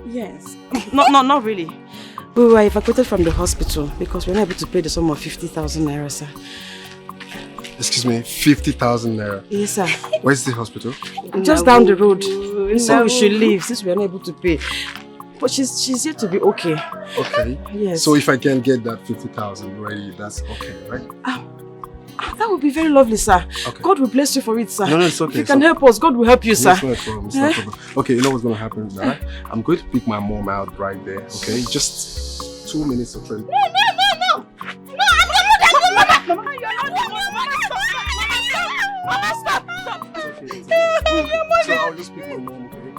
B: Yes. Not really. We were evacuated from the hospital because we were not able to pay the sum of 50,000 naira, sir.
J: Excuse me, 50,000 naira?
B: Yes, sir.
J: Where's the hospital?
B: Just down the road. So we should leave since we are not able to pay. But she's yet to be okay.
J: Okay.
B: Yes.
J: So if I can get that 50,000 ready, that's okay, right?
B: That would be very lovely, sir.
J: Okay.
B: God will bless you for it, sir.
J: No, it's okay.
B: If you can help us, God will help you, sir.
J: It's not a problem. It's not a problem. Okay, you know what's going to happen now? I'm going to pick my mom out right there, okay? Just 2 minutes of training.
B: No, I'm not Mama, you're not Mama, stop.
J: So I'll just pick my mom, okay?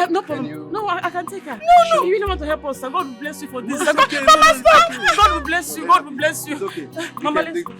B: No problem. No, I can take her. No. You really want to help us, sir. God will bless you for this.
J: No, it's okay.
B: Mama, stop. God will bless you. God will bless you.
J: It's okay.
B: Mama, let's go.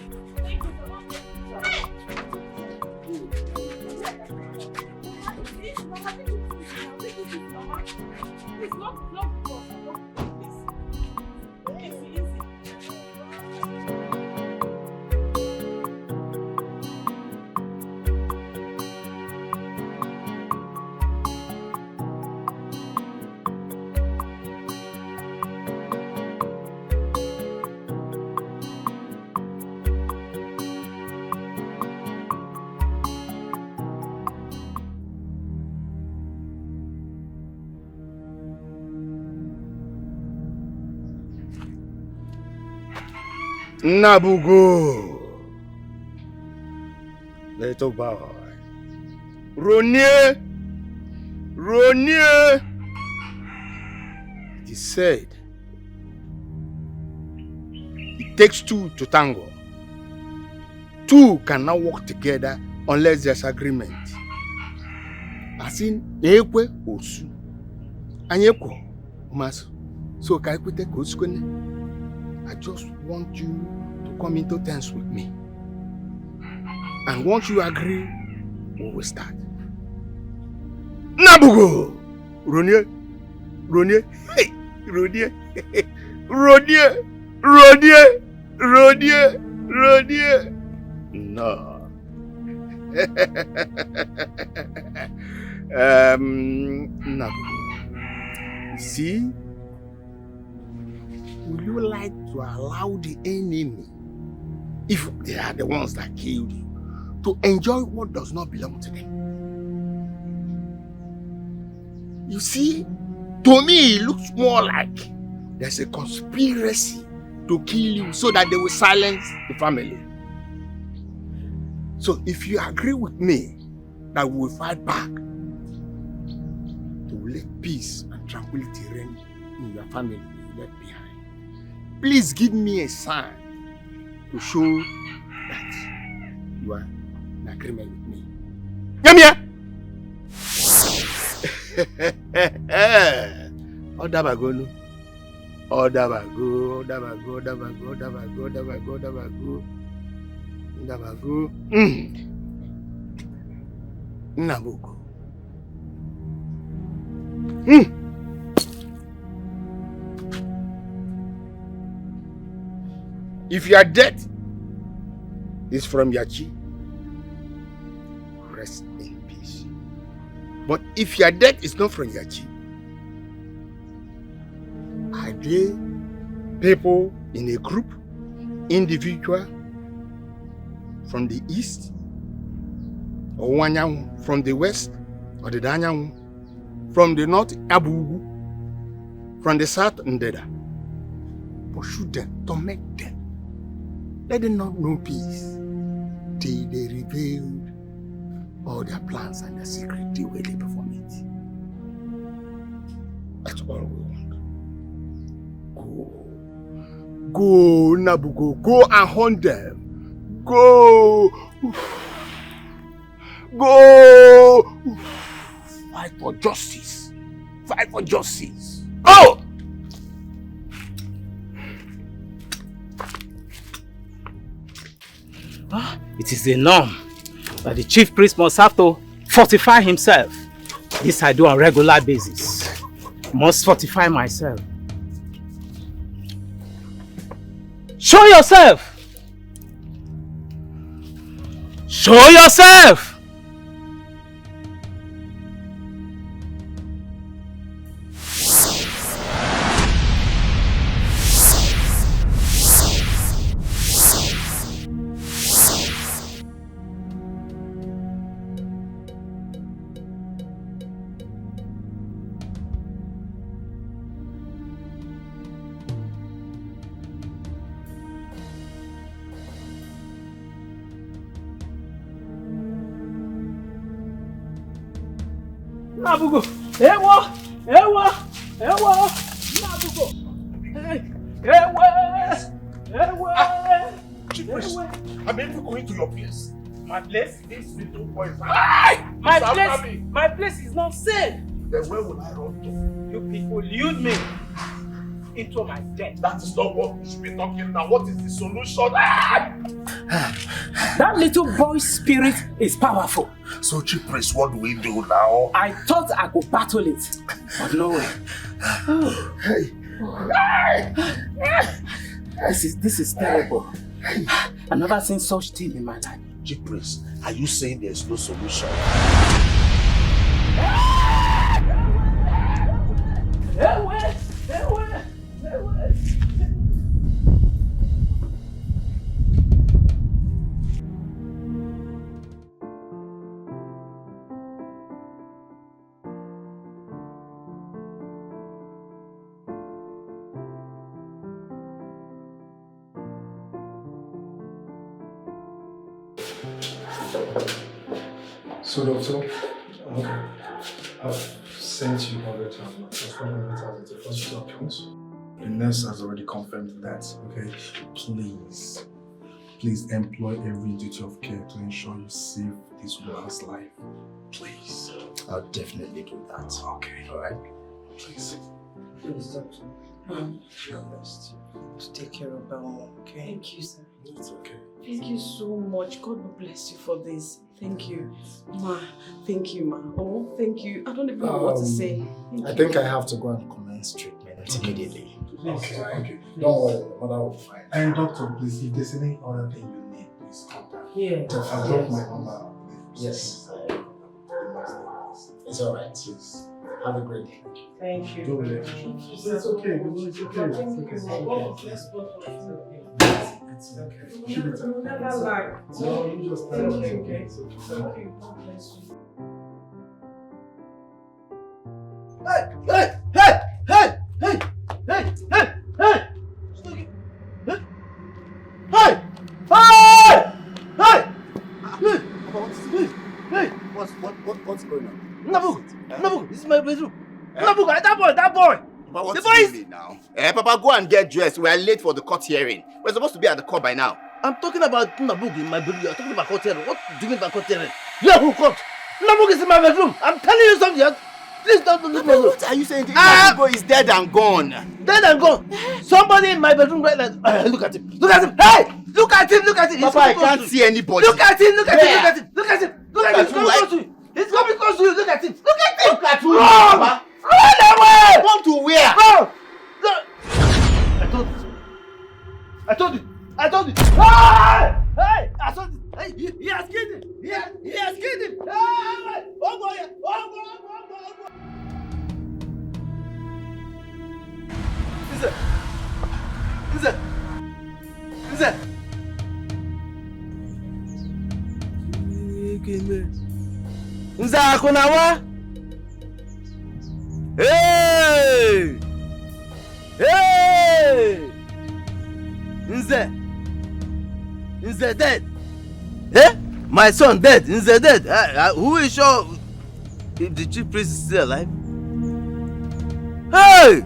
S: Nabugo. Little boy. Ronie. Ronie. It is said, it takes two to tango. Two cannot work together unless there's agreement. As in, Ekwe Osu. Anyeko Masu. So I just want you to come into terms with me. And once you agree, we will start. Nabugo! Ronie! Ronie! Hey! Ronie! Ronie! Ronie! Ronie! Ronie! No. Nabugo. See? Would you like to allow the enemy, if they are the ones that killed you, to enjoy what does not belong to them? You see, to me it looks more like there's a conspiracy to kill you so that they will silence the family. So if you agree with me that we will fight back, to let peace and tranquility reign in your family left behind, please give me a sign to show that you are in agreement with me. Come here! Odabago. Nabugo. If your death is from Yachi, rest in peace. But if your death is not from Yachi, are they people in a group, individual from the east, or Wanyang from the west, or the Danyang from the north, Abugu, from the south, Ndeda? Pursue them, torment them. Let them not know peace till they revealed all their plans and their secret the way they perform it. That's all we want. Go, Nabugo, go and hunt them. Go. Go. Fight for justice. Fight for justice. Oh!
N: It is the norm that the chief priest must have to fortify himself. This I do on a regular basis. Must fortify myself. Show yourself! Show yourself!
S: Nabugo! Ewa! Ewa! Ewa! Nabugo! Ewa! Ewa!
U: Chief priest, I'm even going to your place.
S: My place?
U: This little boy is
S: My place is not safe.
U: Then where will I run to?
S: You people lured me into my death.
U: That is not what we should be talking now. What is the solution?
N: That little boy's spirit is powerful.
U: So, chief priest, what do we do now?
N: I thought I could battle it, but no way.
U: Hey.
N: This is terrible. I've never seen such thing in my life.
U: Chief priest, are you saying there's no solution?
J: So, doctor, okay. I've sent you 100,000. That's 100,000 to hospital accounts. The nurse has already confirmed that, okay? Please employ every duty of care to ensure you save this woman's life. Please.
D: I'll definitely do that.
J: Okay.
D: Alright?
J: Please.
P: Please, doctor. Your best to take care of Belmo, okay?
O: Thank you, sir.
J: It's okay.
O: Thank you so much. God will bless you for this. Thank you. Ma, thank you, ma. Oh, thank you. I don't even know what to say.
D: I think I have to go and commence treatment immediately.
J: Okay. Don't worry, the mother will be fine. And doctor, please, if there's any other thing you need, please contact me.
P: Yeah.
J: I'll drop my number.
D: Yes. It's alright.
J: Please.
D: Have a great day.
P: Thank you.
J: Don't worry. It's okay. It's okay.
P: You'll never lie.
J: No, you just tell me.
P: Okay.
J: It's okay.
P: Thank you. God bless you.
E: Hey! What's going on? Nabu, this is my bedroom. Nabu, that boy.
T: But what's
E: the boy is...
T: now? Papa, go and get dressed. We are late for the court hearing. We're supposed to be at the court by now.
E: I'm talking about Nabu in my bedroom. You're talking about court hearing. What do you mean by court hearing? Yeah, who court? Nabu is in my bedroom. I'm telling you something. Please don't leave me alone.
T: What are you saying? Nabu is dead and gone.
E: Dead and gone. Somebody in my bedroom right now. Look at him. Look at him. Hey! Look at him. Look at him.
T: Papa, I can't see anybody.
E: Look at him. Look at him. Look at him. Look at him. Look at him. He's coming close to you. He's coming close to you. Look at him. Look at him.
T: Look at who?
E: Run! Run away!
T: Run to where?
E: Run! I told you. Hey! Hey! I told you. Hey! He has killed him. He has killed him. Hey! Oh boy! Oh boy! Nze akunawa. Hey! Hey! Nze dead. Eh? My son dead. Nze dead. Who is sure if the chief priest is still alive? Hey!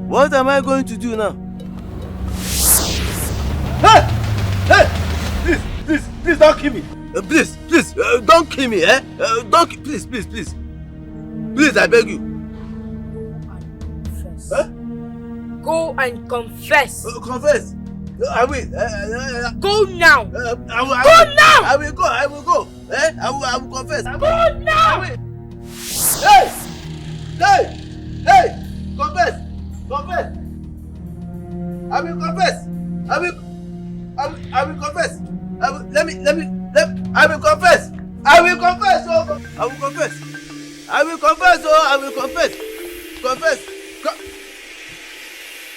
E: What am I going to do now? Hey! Please don't kill me. Please, don't kill me, eh? Please. Please, I beg you.
B: Go and confess.
E: Confess? I will.
B: Go now.
E: Go
B: now.
E: I will go. Eh? I will confess.
B: Go now.
E: Hey! Confess. I will confess. I will confess. I will confess. I will confess. Confess.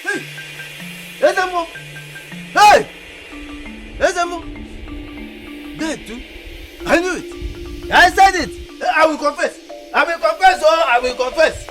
E: Hey! Ezemo! Dead too? I knew it. I said it. I will confess. I will confess.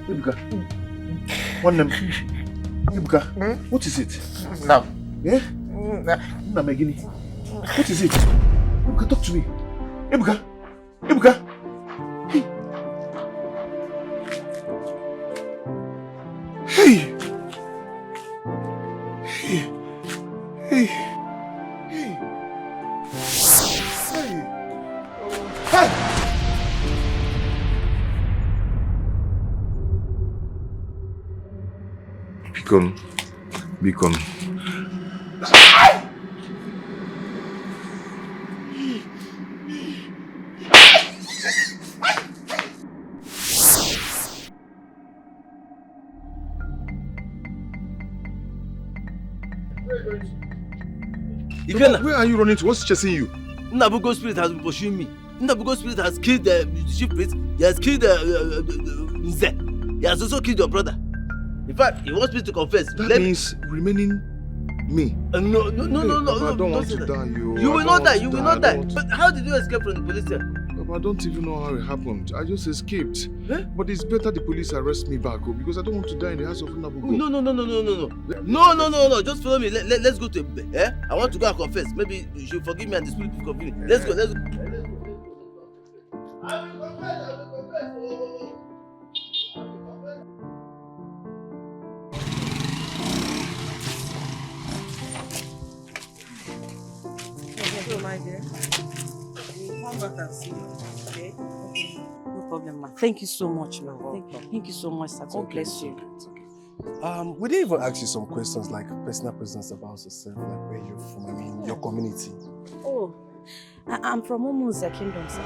C: Ibuka. One name. Ibuka. What is it?
E: Now.
C: Eh? Namegini. What is it? Ibuka, talk to me. Ibuka. Hey. Bikon. Where are you running to? What's chasing you?
E: Nabugo spirit has been pursuing me. Nabugo spirit has killed the chief priest. He has killed Nze. He has also killed your brother. In fact, he wants me to confess.
C: That means remaining me.
E: No,
C: I don't want to die,
E: You will not die. You will not die. But how did you escape from the police here?
C: Papa, I don't even know how it happened. I just escaped. But it's better the police arrest me back, because I don't want to die in the house of Nabugo.
E: No. Just follow me. Let's go to Ebube. I want to go and confess. Maybe you should forgive me and the spirit will forgive me. Let's go. I will confess.
O: So, my dear, we'll come back and see you, okay? No problem, ma. Thank you so much, ma. Thank you so much, sir. God bless you.
J: We didn't even ask you some questions like personal questions about yourself, like where you're from, I mean, your community.
O: Oh, I'm from Umuze Kingdom, sir.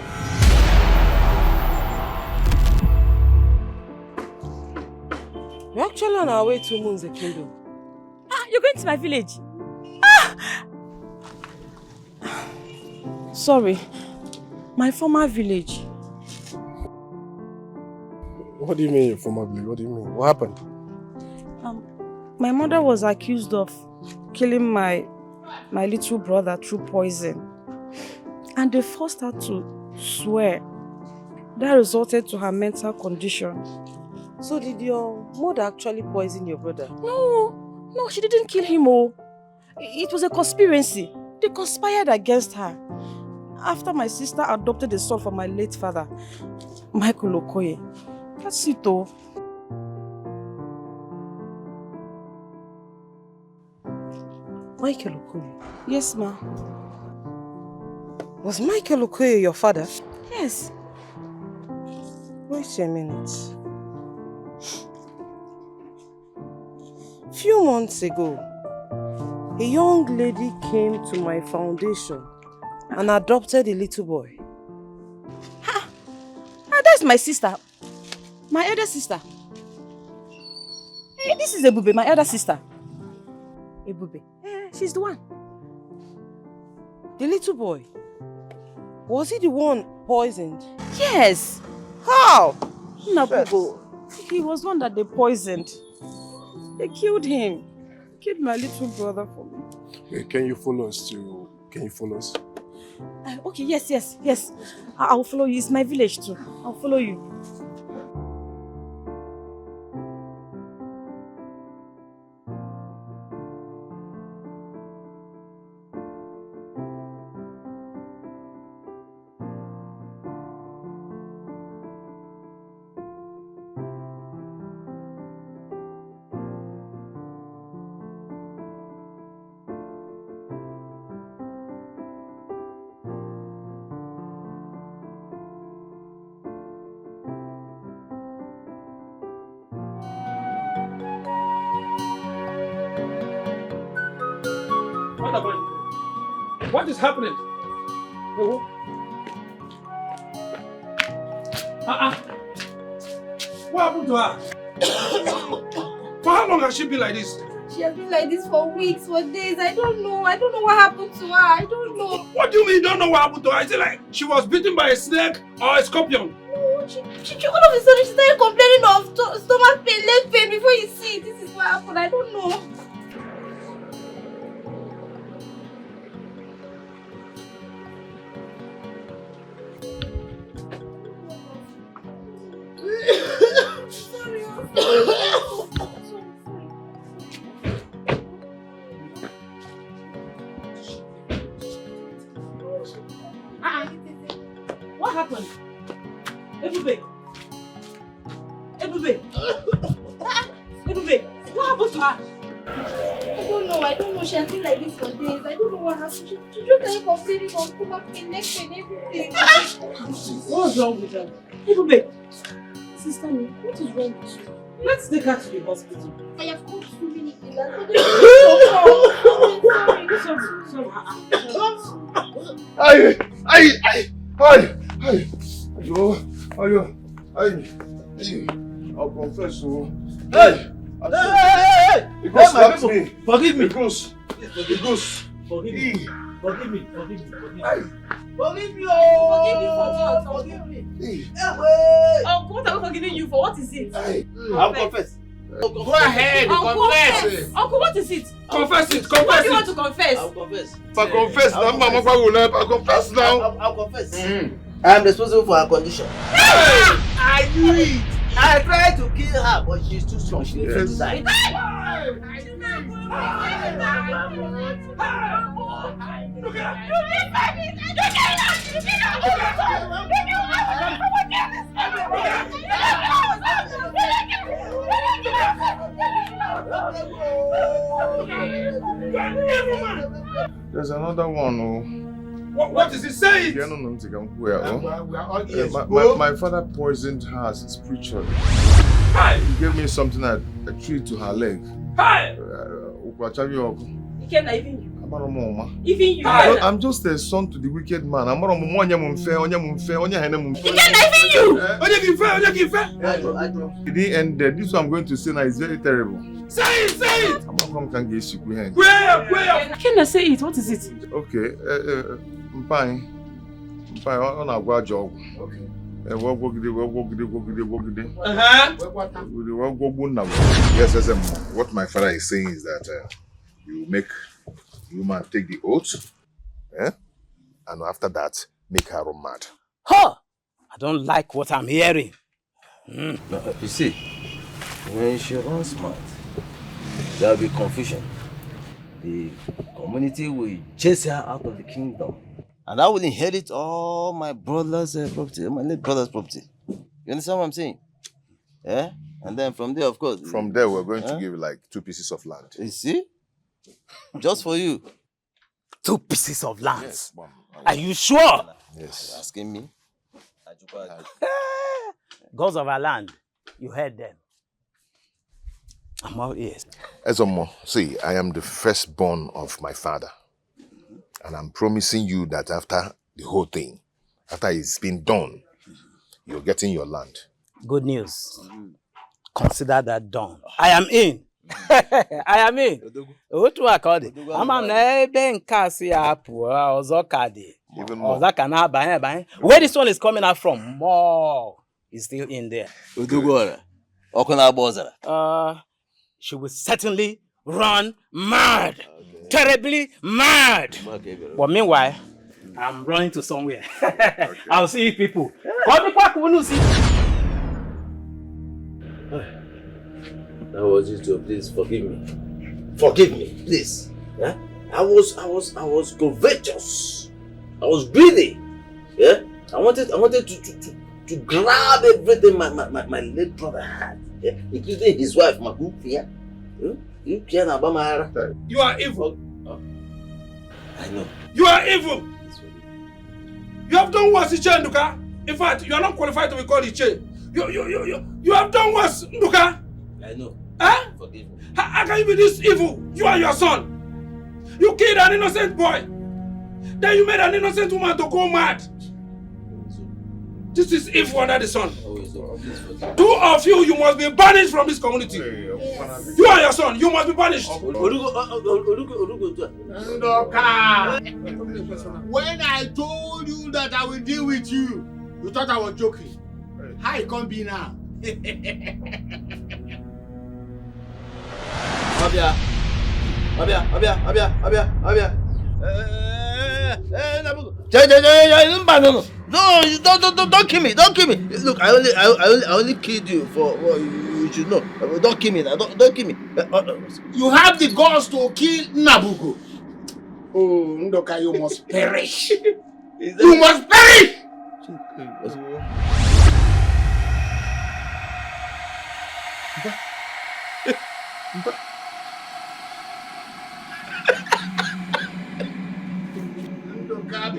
P: We're actually on our way to Umuze Kingdom.
O: You're going to my village? Sorry, my former village.
J: What do you mean your former village? What do you mean? What happened?
O: My mother was accused of killing my little brother through poison. And they forced her to swear. That resulted to her mental condition.
P: So did your mother actually poison your brother?
O: No, she didn't kill him. It was a conspiracy. They conspired against her. After my sister adopted a son from my late father, Michael Okoye. That's it, though.
P: Michael Okoye?
O: Yes, ma.
P: Was Michael Okoye your father?
O: Yes.
P: Wait a minute. Few months ago, a young lady came to my foundation and adopted a little boy.
O: That's my sister. My elder sister. Hey, this is Ebube, my elder sister. Ebube. She's the one.
P: The little boy? Was he the one poisoned?
O: Yes.
P: How?
O: Nabugo. He was one that they poisoned. They killed him. Killed my little brother for me.
J: Hey, can you follow us?
O: Okay, yes. I'll follow you. It's my village too. I'll follow you.
S: What is happening? What happened to her? For how long has she been like this?
F: She has been like this for weeks, for days. I don't know what happened to her. I don't know.
S: What do you mean you don't know what happened to her? Is it like she was bitten by a snake or a scorpion?
F: No, all of a sudden she started complaining of stomach pain, leg pain before you see. This is what happened. I don't know.
O: What happened? Ebube! Ebube! Ebube! What happened to her?
F: I don't know. She has been like this for days. I don't know what happened. She just started complaining of stomach pain, neck pain, everything.
O: What's wrong with her? Ebube! Sister, what is wrong with you? Let's take her to the hospital.
F: I have called so many people.
C: I'll confess.
E: Hey!
C: It goes back to me.
E: Forgive me.
C: It goes.
E: Forgive me.
O: Forgive me.
E: Forgive me,
O: Forgive me for what? Forgive me.
E: Hey.
O: Oh, what are we forgiving you for? What is it?
E: I'll confess.
T: Go ahead, confess it.
B: Uncle, what is it?
T: Confess it,
B: What
T: confess
B: do you want
T: it.
B: to confess?
E: I'll confess.
M: If I confess now, Mama will help. I confess now.
E: I'll confess. I am responsible for her condition. I knew it. I tried to kill her, but she's too strong. She needs to die.
M: There's another one. Oh.
T: What is he saying?
M: Yeah, no,
T: We are all ears.
M: My father poisoned her spiritually. He gave me something I treated to her leg.
B: Even you.
M: I'm just a son to the wicked man. He didn't end there. This one I'm going to say now is very terrible.
T: Say it!
M: I'm not going to get you.
B: Where? Can I say it? What is it?
M: Okay. Mpai, on a good job. Okay. Yes, what my father is saying is that you make human take the oath, and after that, make her run mad.
N: Huh! I don't like what I'm hearing.
E: No, you see, when she runs mad, there will be confusion. The community will chase her out of the kingdom. And I will inherit all my brother's property, my late brother's property. You understand what I'm saying? Yeah? And then from there, of course.
M: From there, we're going to give like 2 pieces of land.
E: You see? Just for you.
N: 2 pieces of land? Yes, are you sure?
E: Yes. You're asking me?
N: Gods of our land, you heard them. I'm all ears.
M: Ezomo, see, I am the firstborn of my father. And I'm promising you that after the whole thing, after it's been done, you're getting your land.
N: Good news. Consider that done. I am in. I am in. What do I call it? I'm where this one is coming out from? More is still in there. She will certainly run mad. Okay. Terribly mad. Okay, but meanwhile, I'm running to somewhere. Okay. I'll see you people.
E: That was it, so please forgive me. Forgive me, please. Yeah? I was covetous. I was greedy. Yeah? I wanted to grab everything my late brother had. Yeah? Including his wife, Magufia. You
T: are evil.
E: I know.
T: You are evil. You have done worse, Iche Nduka. In fact, you are not qualified to be called Iche. You have done worse, Nduka.
E: I know.
T: Huh?
E: Forgive me.
T: How can you be this evil? You and your son. You killed an innocent boy. Then you made an innocent woman to go mad. This is evil under the sun. 2 of you, you must be banished from this community. You and your son, you must be banished.
L: When I told you that I will deal with you, you thought I was joking. How it can be now?
E: Abia. No, don't kill me. Don't kill me. Look, I only killed you for what you should know. Don't kill me now. Don't kill me.
L: You have the guts to kill Nabugo. Oh, Ndoka, you must perish. You must perish.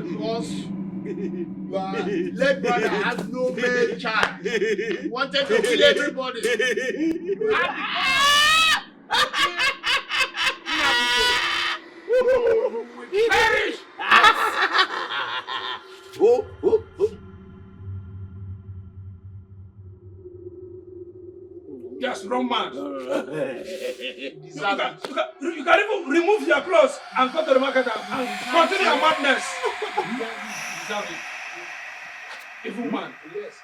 L: Because your late brother has no male child. He wanted to kill everybody.
T: Perish! Yes, wrong man. You can even remove your clothes and go to the market and continue your madness. Deserve it. Evil man. Yes.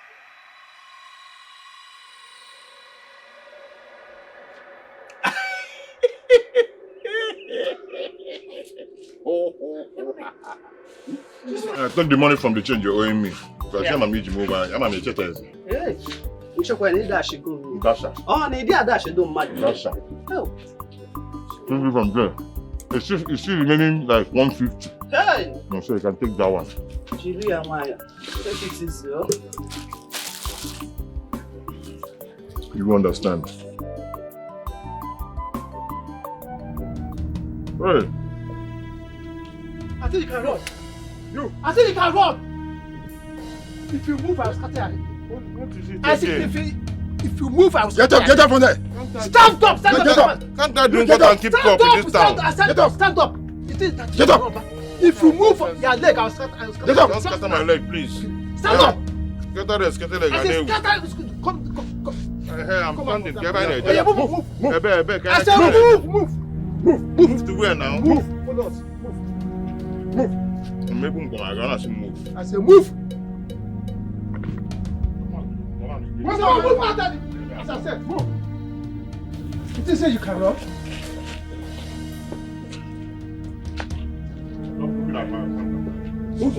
M: Take the money from the change you're owing me. Because I'm going to move on. I'm going to check.
G: Hey, you should go and dash it go.
M: Dasha.
G: Oh, and idea dash it don't matter.
M: Dasha.
G: Oh.
M: Take it from there. It's still remaining like 150.
G: Hey.
M: No, so you can take that one.
G: Chiri Amaya. Take it easy, oh.
M: You understand? Hey.
G: I think you can run. You. I think you can run. If you move, I'll scatter.
M: What is it?
G: I think if you move, I'll scatter.
M: Get up from there.
G: Stand up. Stand up.
M: Can't I drink water and keep cup in this town?
G: Stand up.
M: Get up.
G: If you move your leg, I'll scatter.
M: Get up. Don't scatter my leg, please.
G: Stand up.
M: Scatter leg.
G: I said scatter. Come.
M: Hey, I'm standing. Get back there.
G: Move.
M: I
G: said move.
M: Move to where now?
G: Move. Hold on. Move.
M: Maybe I'm going to move.
G: I said move. Move. As I said, move. You think say you can run? Move.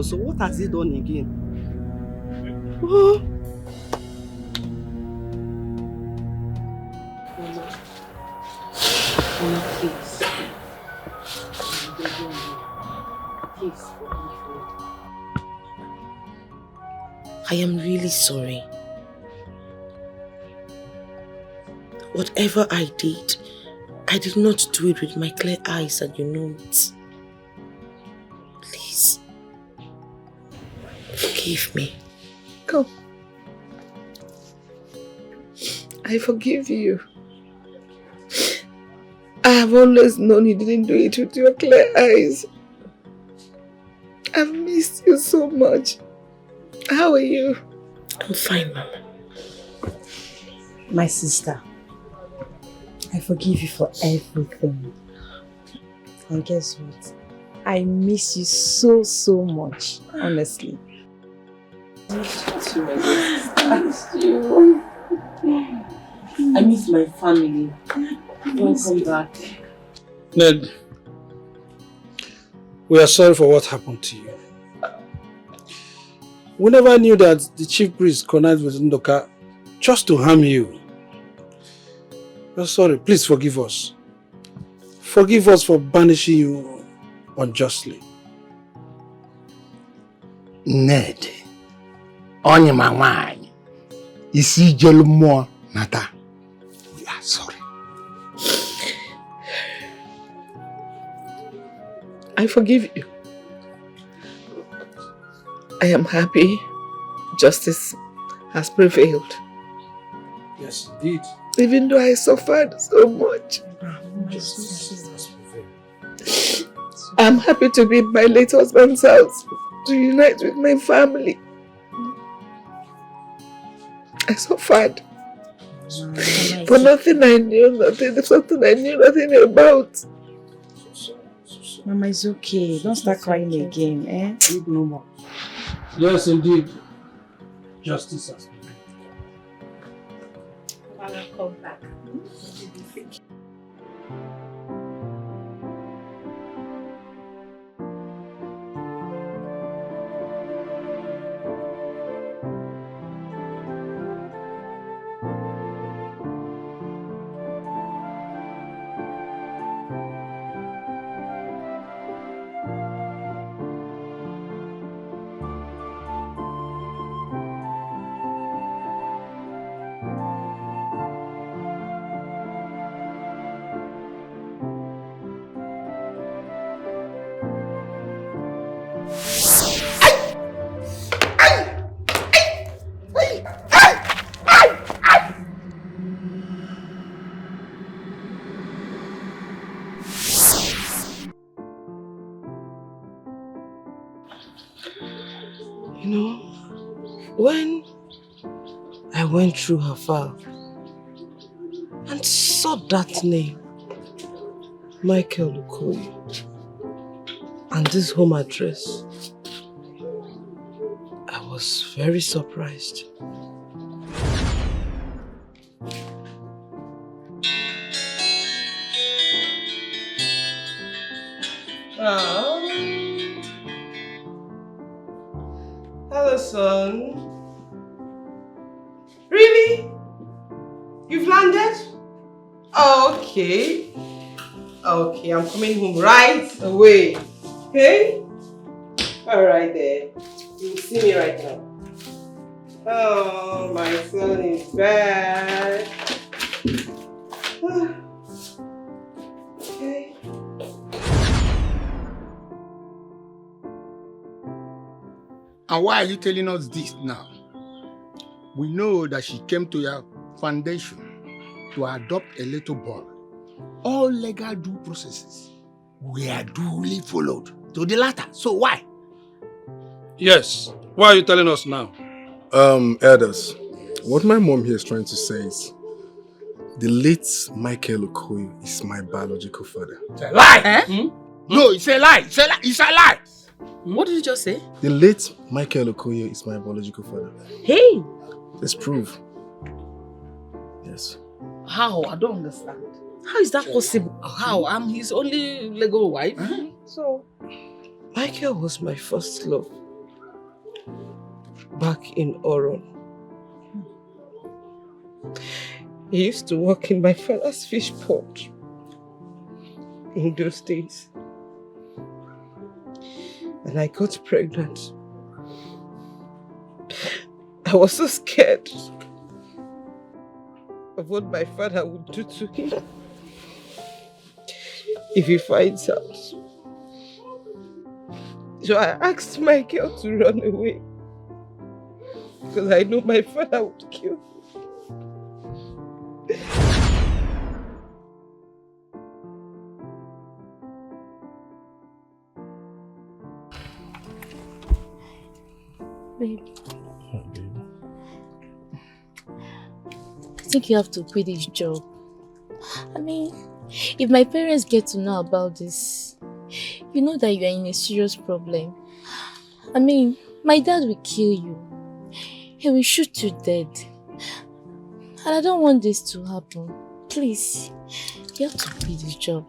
G: So what has he done again? Oh.
O: Please. Please.
K: I am really sorry. Whatever I did not do it with my clear eyes, and you know it. Please, forgive me.
Q: Come. I forgive you. I have always known you didn't do it with your clear eyes. I've missed you so much. How are you?
K: I'm fine, Mama.
O: My sister, I forgive you for everything. And guess what? I miss you so much, honestly. I miss you, my sister. I miss you. I miss my family. Welcome back.
S: Ned, we are sorry for what happened to you. We never knew that the chief priest connived with Ndoka just to harm you. We're sorry. Please forgive us. Forgive us for banishing you unjustly.
L: Ned, onye ma nwaanyị, isi jelu mmụọ nata. We are sorry.
Q: I forgive you. I am happy justice has prevailed.
S: Yes, indeed.
Q: Even though I suffered so much.
S: Justice has prevailed.
Q: I'm happy to be in my late husband's house to unite with my family. I suffered for nothing I knew, something I knew nothing about.
O: Mama, it's okay. Don't start crying again, eh? Weep no more.
S: Yes, indeed. Justice has prevailed.
R: Mama, come back.
K: You know, when I went through her file and saw that name, Michael Okoye, and this home address, I was very surprised.
P: Oh. Hello, son. Really? You've landed? Okay. Okay, I'm coming home right away. Okay? Alright there. You will see me right now. Oh, my son is back. Okay.
L: And why are you telling us this now? We know that she came to your foundation to adopt a little boy. All legal due processes were duly followed to the latter. So why?
S: Yes. Why are you telling us now?
J: Elders, what my mom here is trying to say is the late Michael Okoye is my biological father.
L: It's a lie! Eh? No, it's a lie! It's a lie! It's a lie!
I: What did you just say?
J: The late Michael Okoye is my biological father.
I: Hey!
J: Let's prove. Yes.
I: How? I don't understand. How is that possible? How? I'm his only legal wife.
P: So, Michael was my first love. Back in Oron. He used to work in my father's fish port in those days. And I got pregnant. I was so scared of what my father would do to him if he finds out. So I asked Michael to run away because I know my father would kill him.
F: Babe. I think you have to quit this job. I mean, if my parents get to know about this, you know that you are in a serious problem. I mean, my dad will kill you. He will shoot you dead. And I don't want this to happen. Please, you have to quit this job.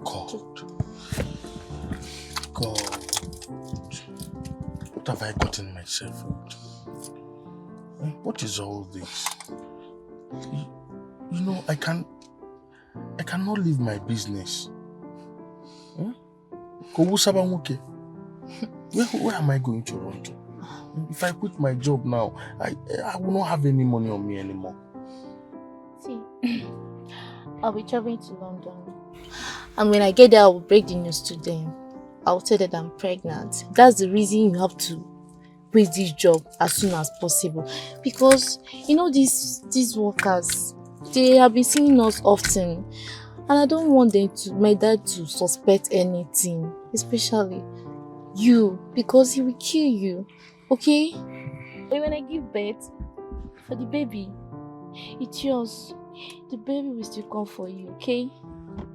U: God. What have I gotten myself into? What is all this? You know, I cannot leave my business. Where am I going to run to? If I quit my job now, I will not have any money on me anymore.
F: See, I'll be traveling to London. And when I get there, I will break the news to them. I'll tell them I'm pregnant. That's the reason you have to quit this job as soon as possible. Because, you know, these workers, they have been seeing us often. And I don't want my dad to suspect anything. Especially you. Because he will kill you. Okay? But when I give birth for the baby, it's yours. The baby will still come for you, okay?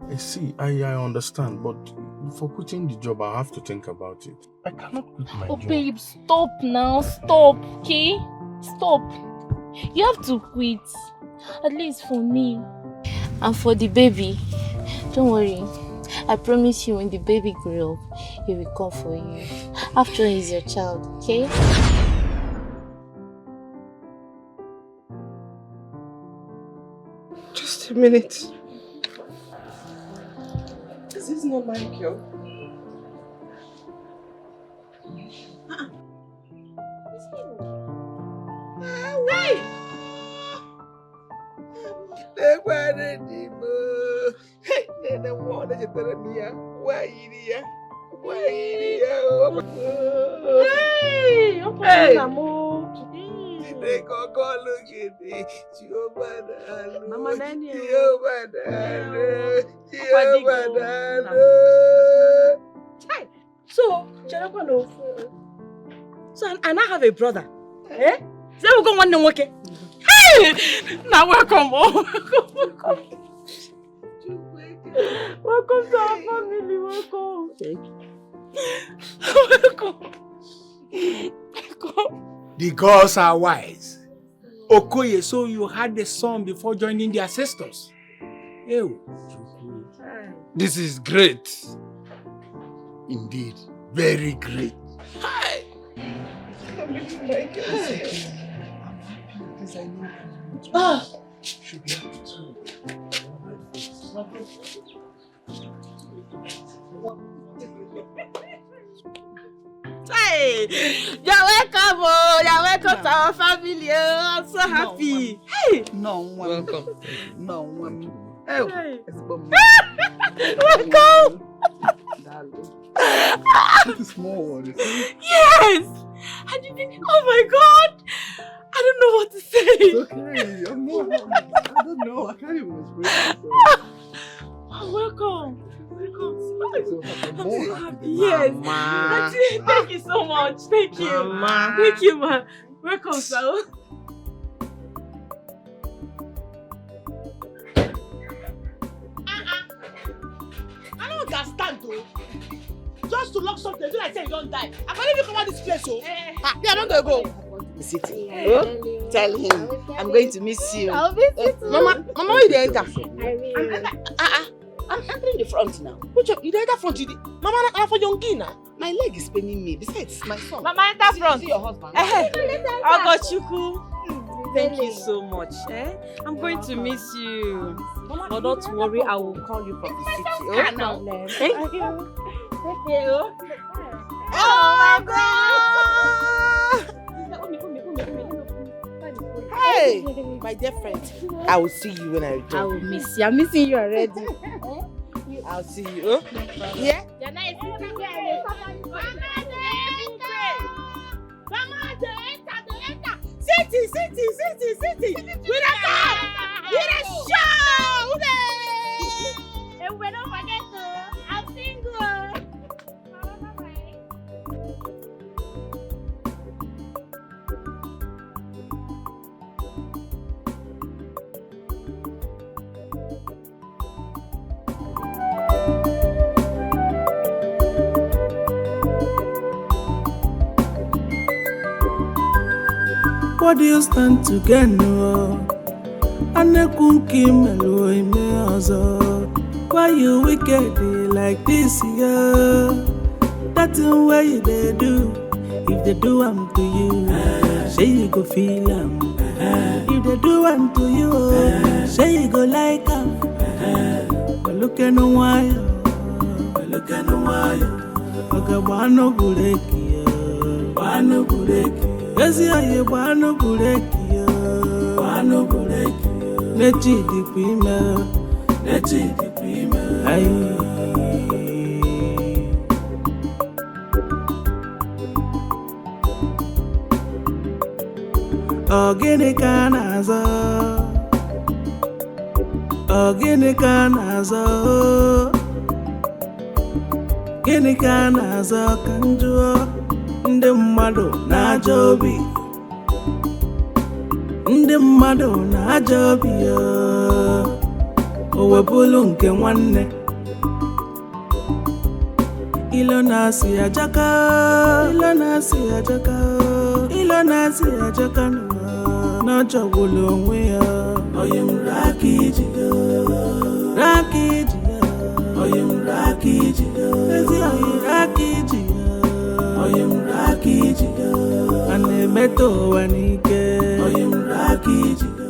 U: I see, I understand, but for quitting the job, I have to think about it. I cannot quit my job.
F: Oh, babe, stop now. Stop, okay? Stop. You have to quit. At least for me. And for the baby, don't worry. I promise you when the baby grows up, he will come for you. After he's your child, okay?
P: Just a minute. Is this not Michael?
I: Wait!
P: Hey!
I: Mama Daniel. So, and I have a brother. Eh? So we go one day work. Hey! Now welcome home. Welcome to our family. Welcome. Welcome.
L: The gods are wise. Okoye, so you had a son before joining the ancestors. Ew.
S: This is great. indeed. Very great.
I: Hi.
G: Ah.
B: Hey, you're welcome, oh. You're welcome to our family. Oh, I'm so happy. Hey.
I: No, welcome. No,
B: Hey.
I: Welcome.
J: Small one.
B: Yes. And you think, oh my God. I don't know what to say.
J: It's okay. I'm not. I don't know. I can't even explain myself.
B: Oh, welcome. I'm so happy.
I: Yes.
B: Mama. Thank you so much. Thank you. Mama. Thank you, ma. Welcome, sir.
G: I don't understand though. Just to lock something, do like say you don't die. I can't even come out this place, oh. Yeah, I don't go.
I: The city. Oh? Tell him I'm going to miss you.
F: I'll miss you too.
I: Mama, where you enter?
G: I'm entering the front now. Which you enter front? Mama, I'm for Yongina.
I: My leg is paining me. Besides, my son.
B: Mama, enter front.
I: See your husband.
B: Ogochukwu. Thank you so much. I'm going to miss you. But don't worry, I will call you from the city. Oh,
F: no.
B: Thank you. Thank you.
G: Oh my God! Hey, my dear friend. I will see you when I return.
F: I will miss you. I'm missing you already.
G: I'll see you. Yeah? City. We don't come. We don't show.
F: And we don't forget to. I'm single.
H: What do you stand to gain? Why you wicked like this, yeah? That's the way they do. If they do I'm to you, say you go feel them. If they do I'm to you, say you go like them. But look at no wire, okay, bano gureki, bano gureki. Ezi aye bano gureki, bano gureki. Nechi di prima, aye. Ogene kanazo, gene kanazo kanjuo. Ndị mmadụ na-aja obi, ya o wepụlụ nke nwanne. Ilo na-asị ajaka n'ọjọgbulu onwe ya. Oyi m raka iji ya, ezi oyi raka iji ya. Oyi m raka iji ya, a na-emetọ ụwa n'ike. Oyi m raka iji ya.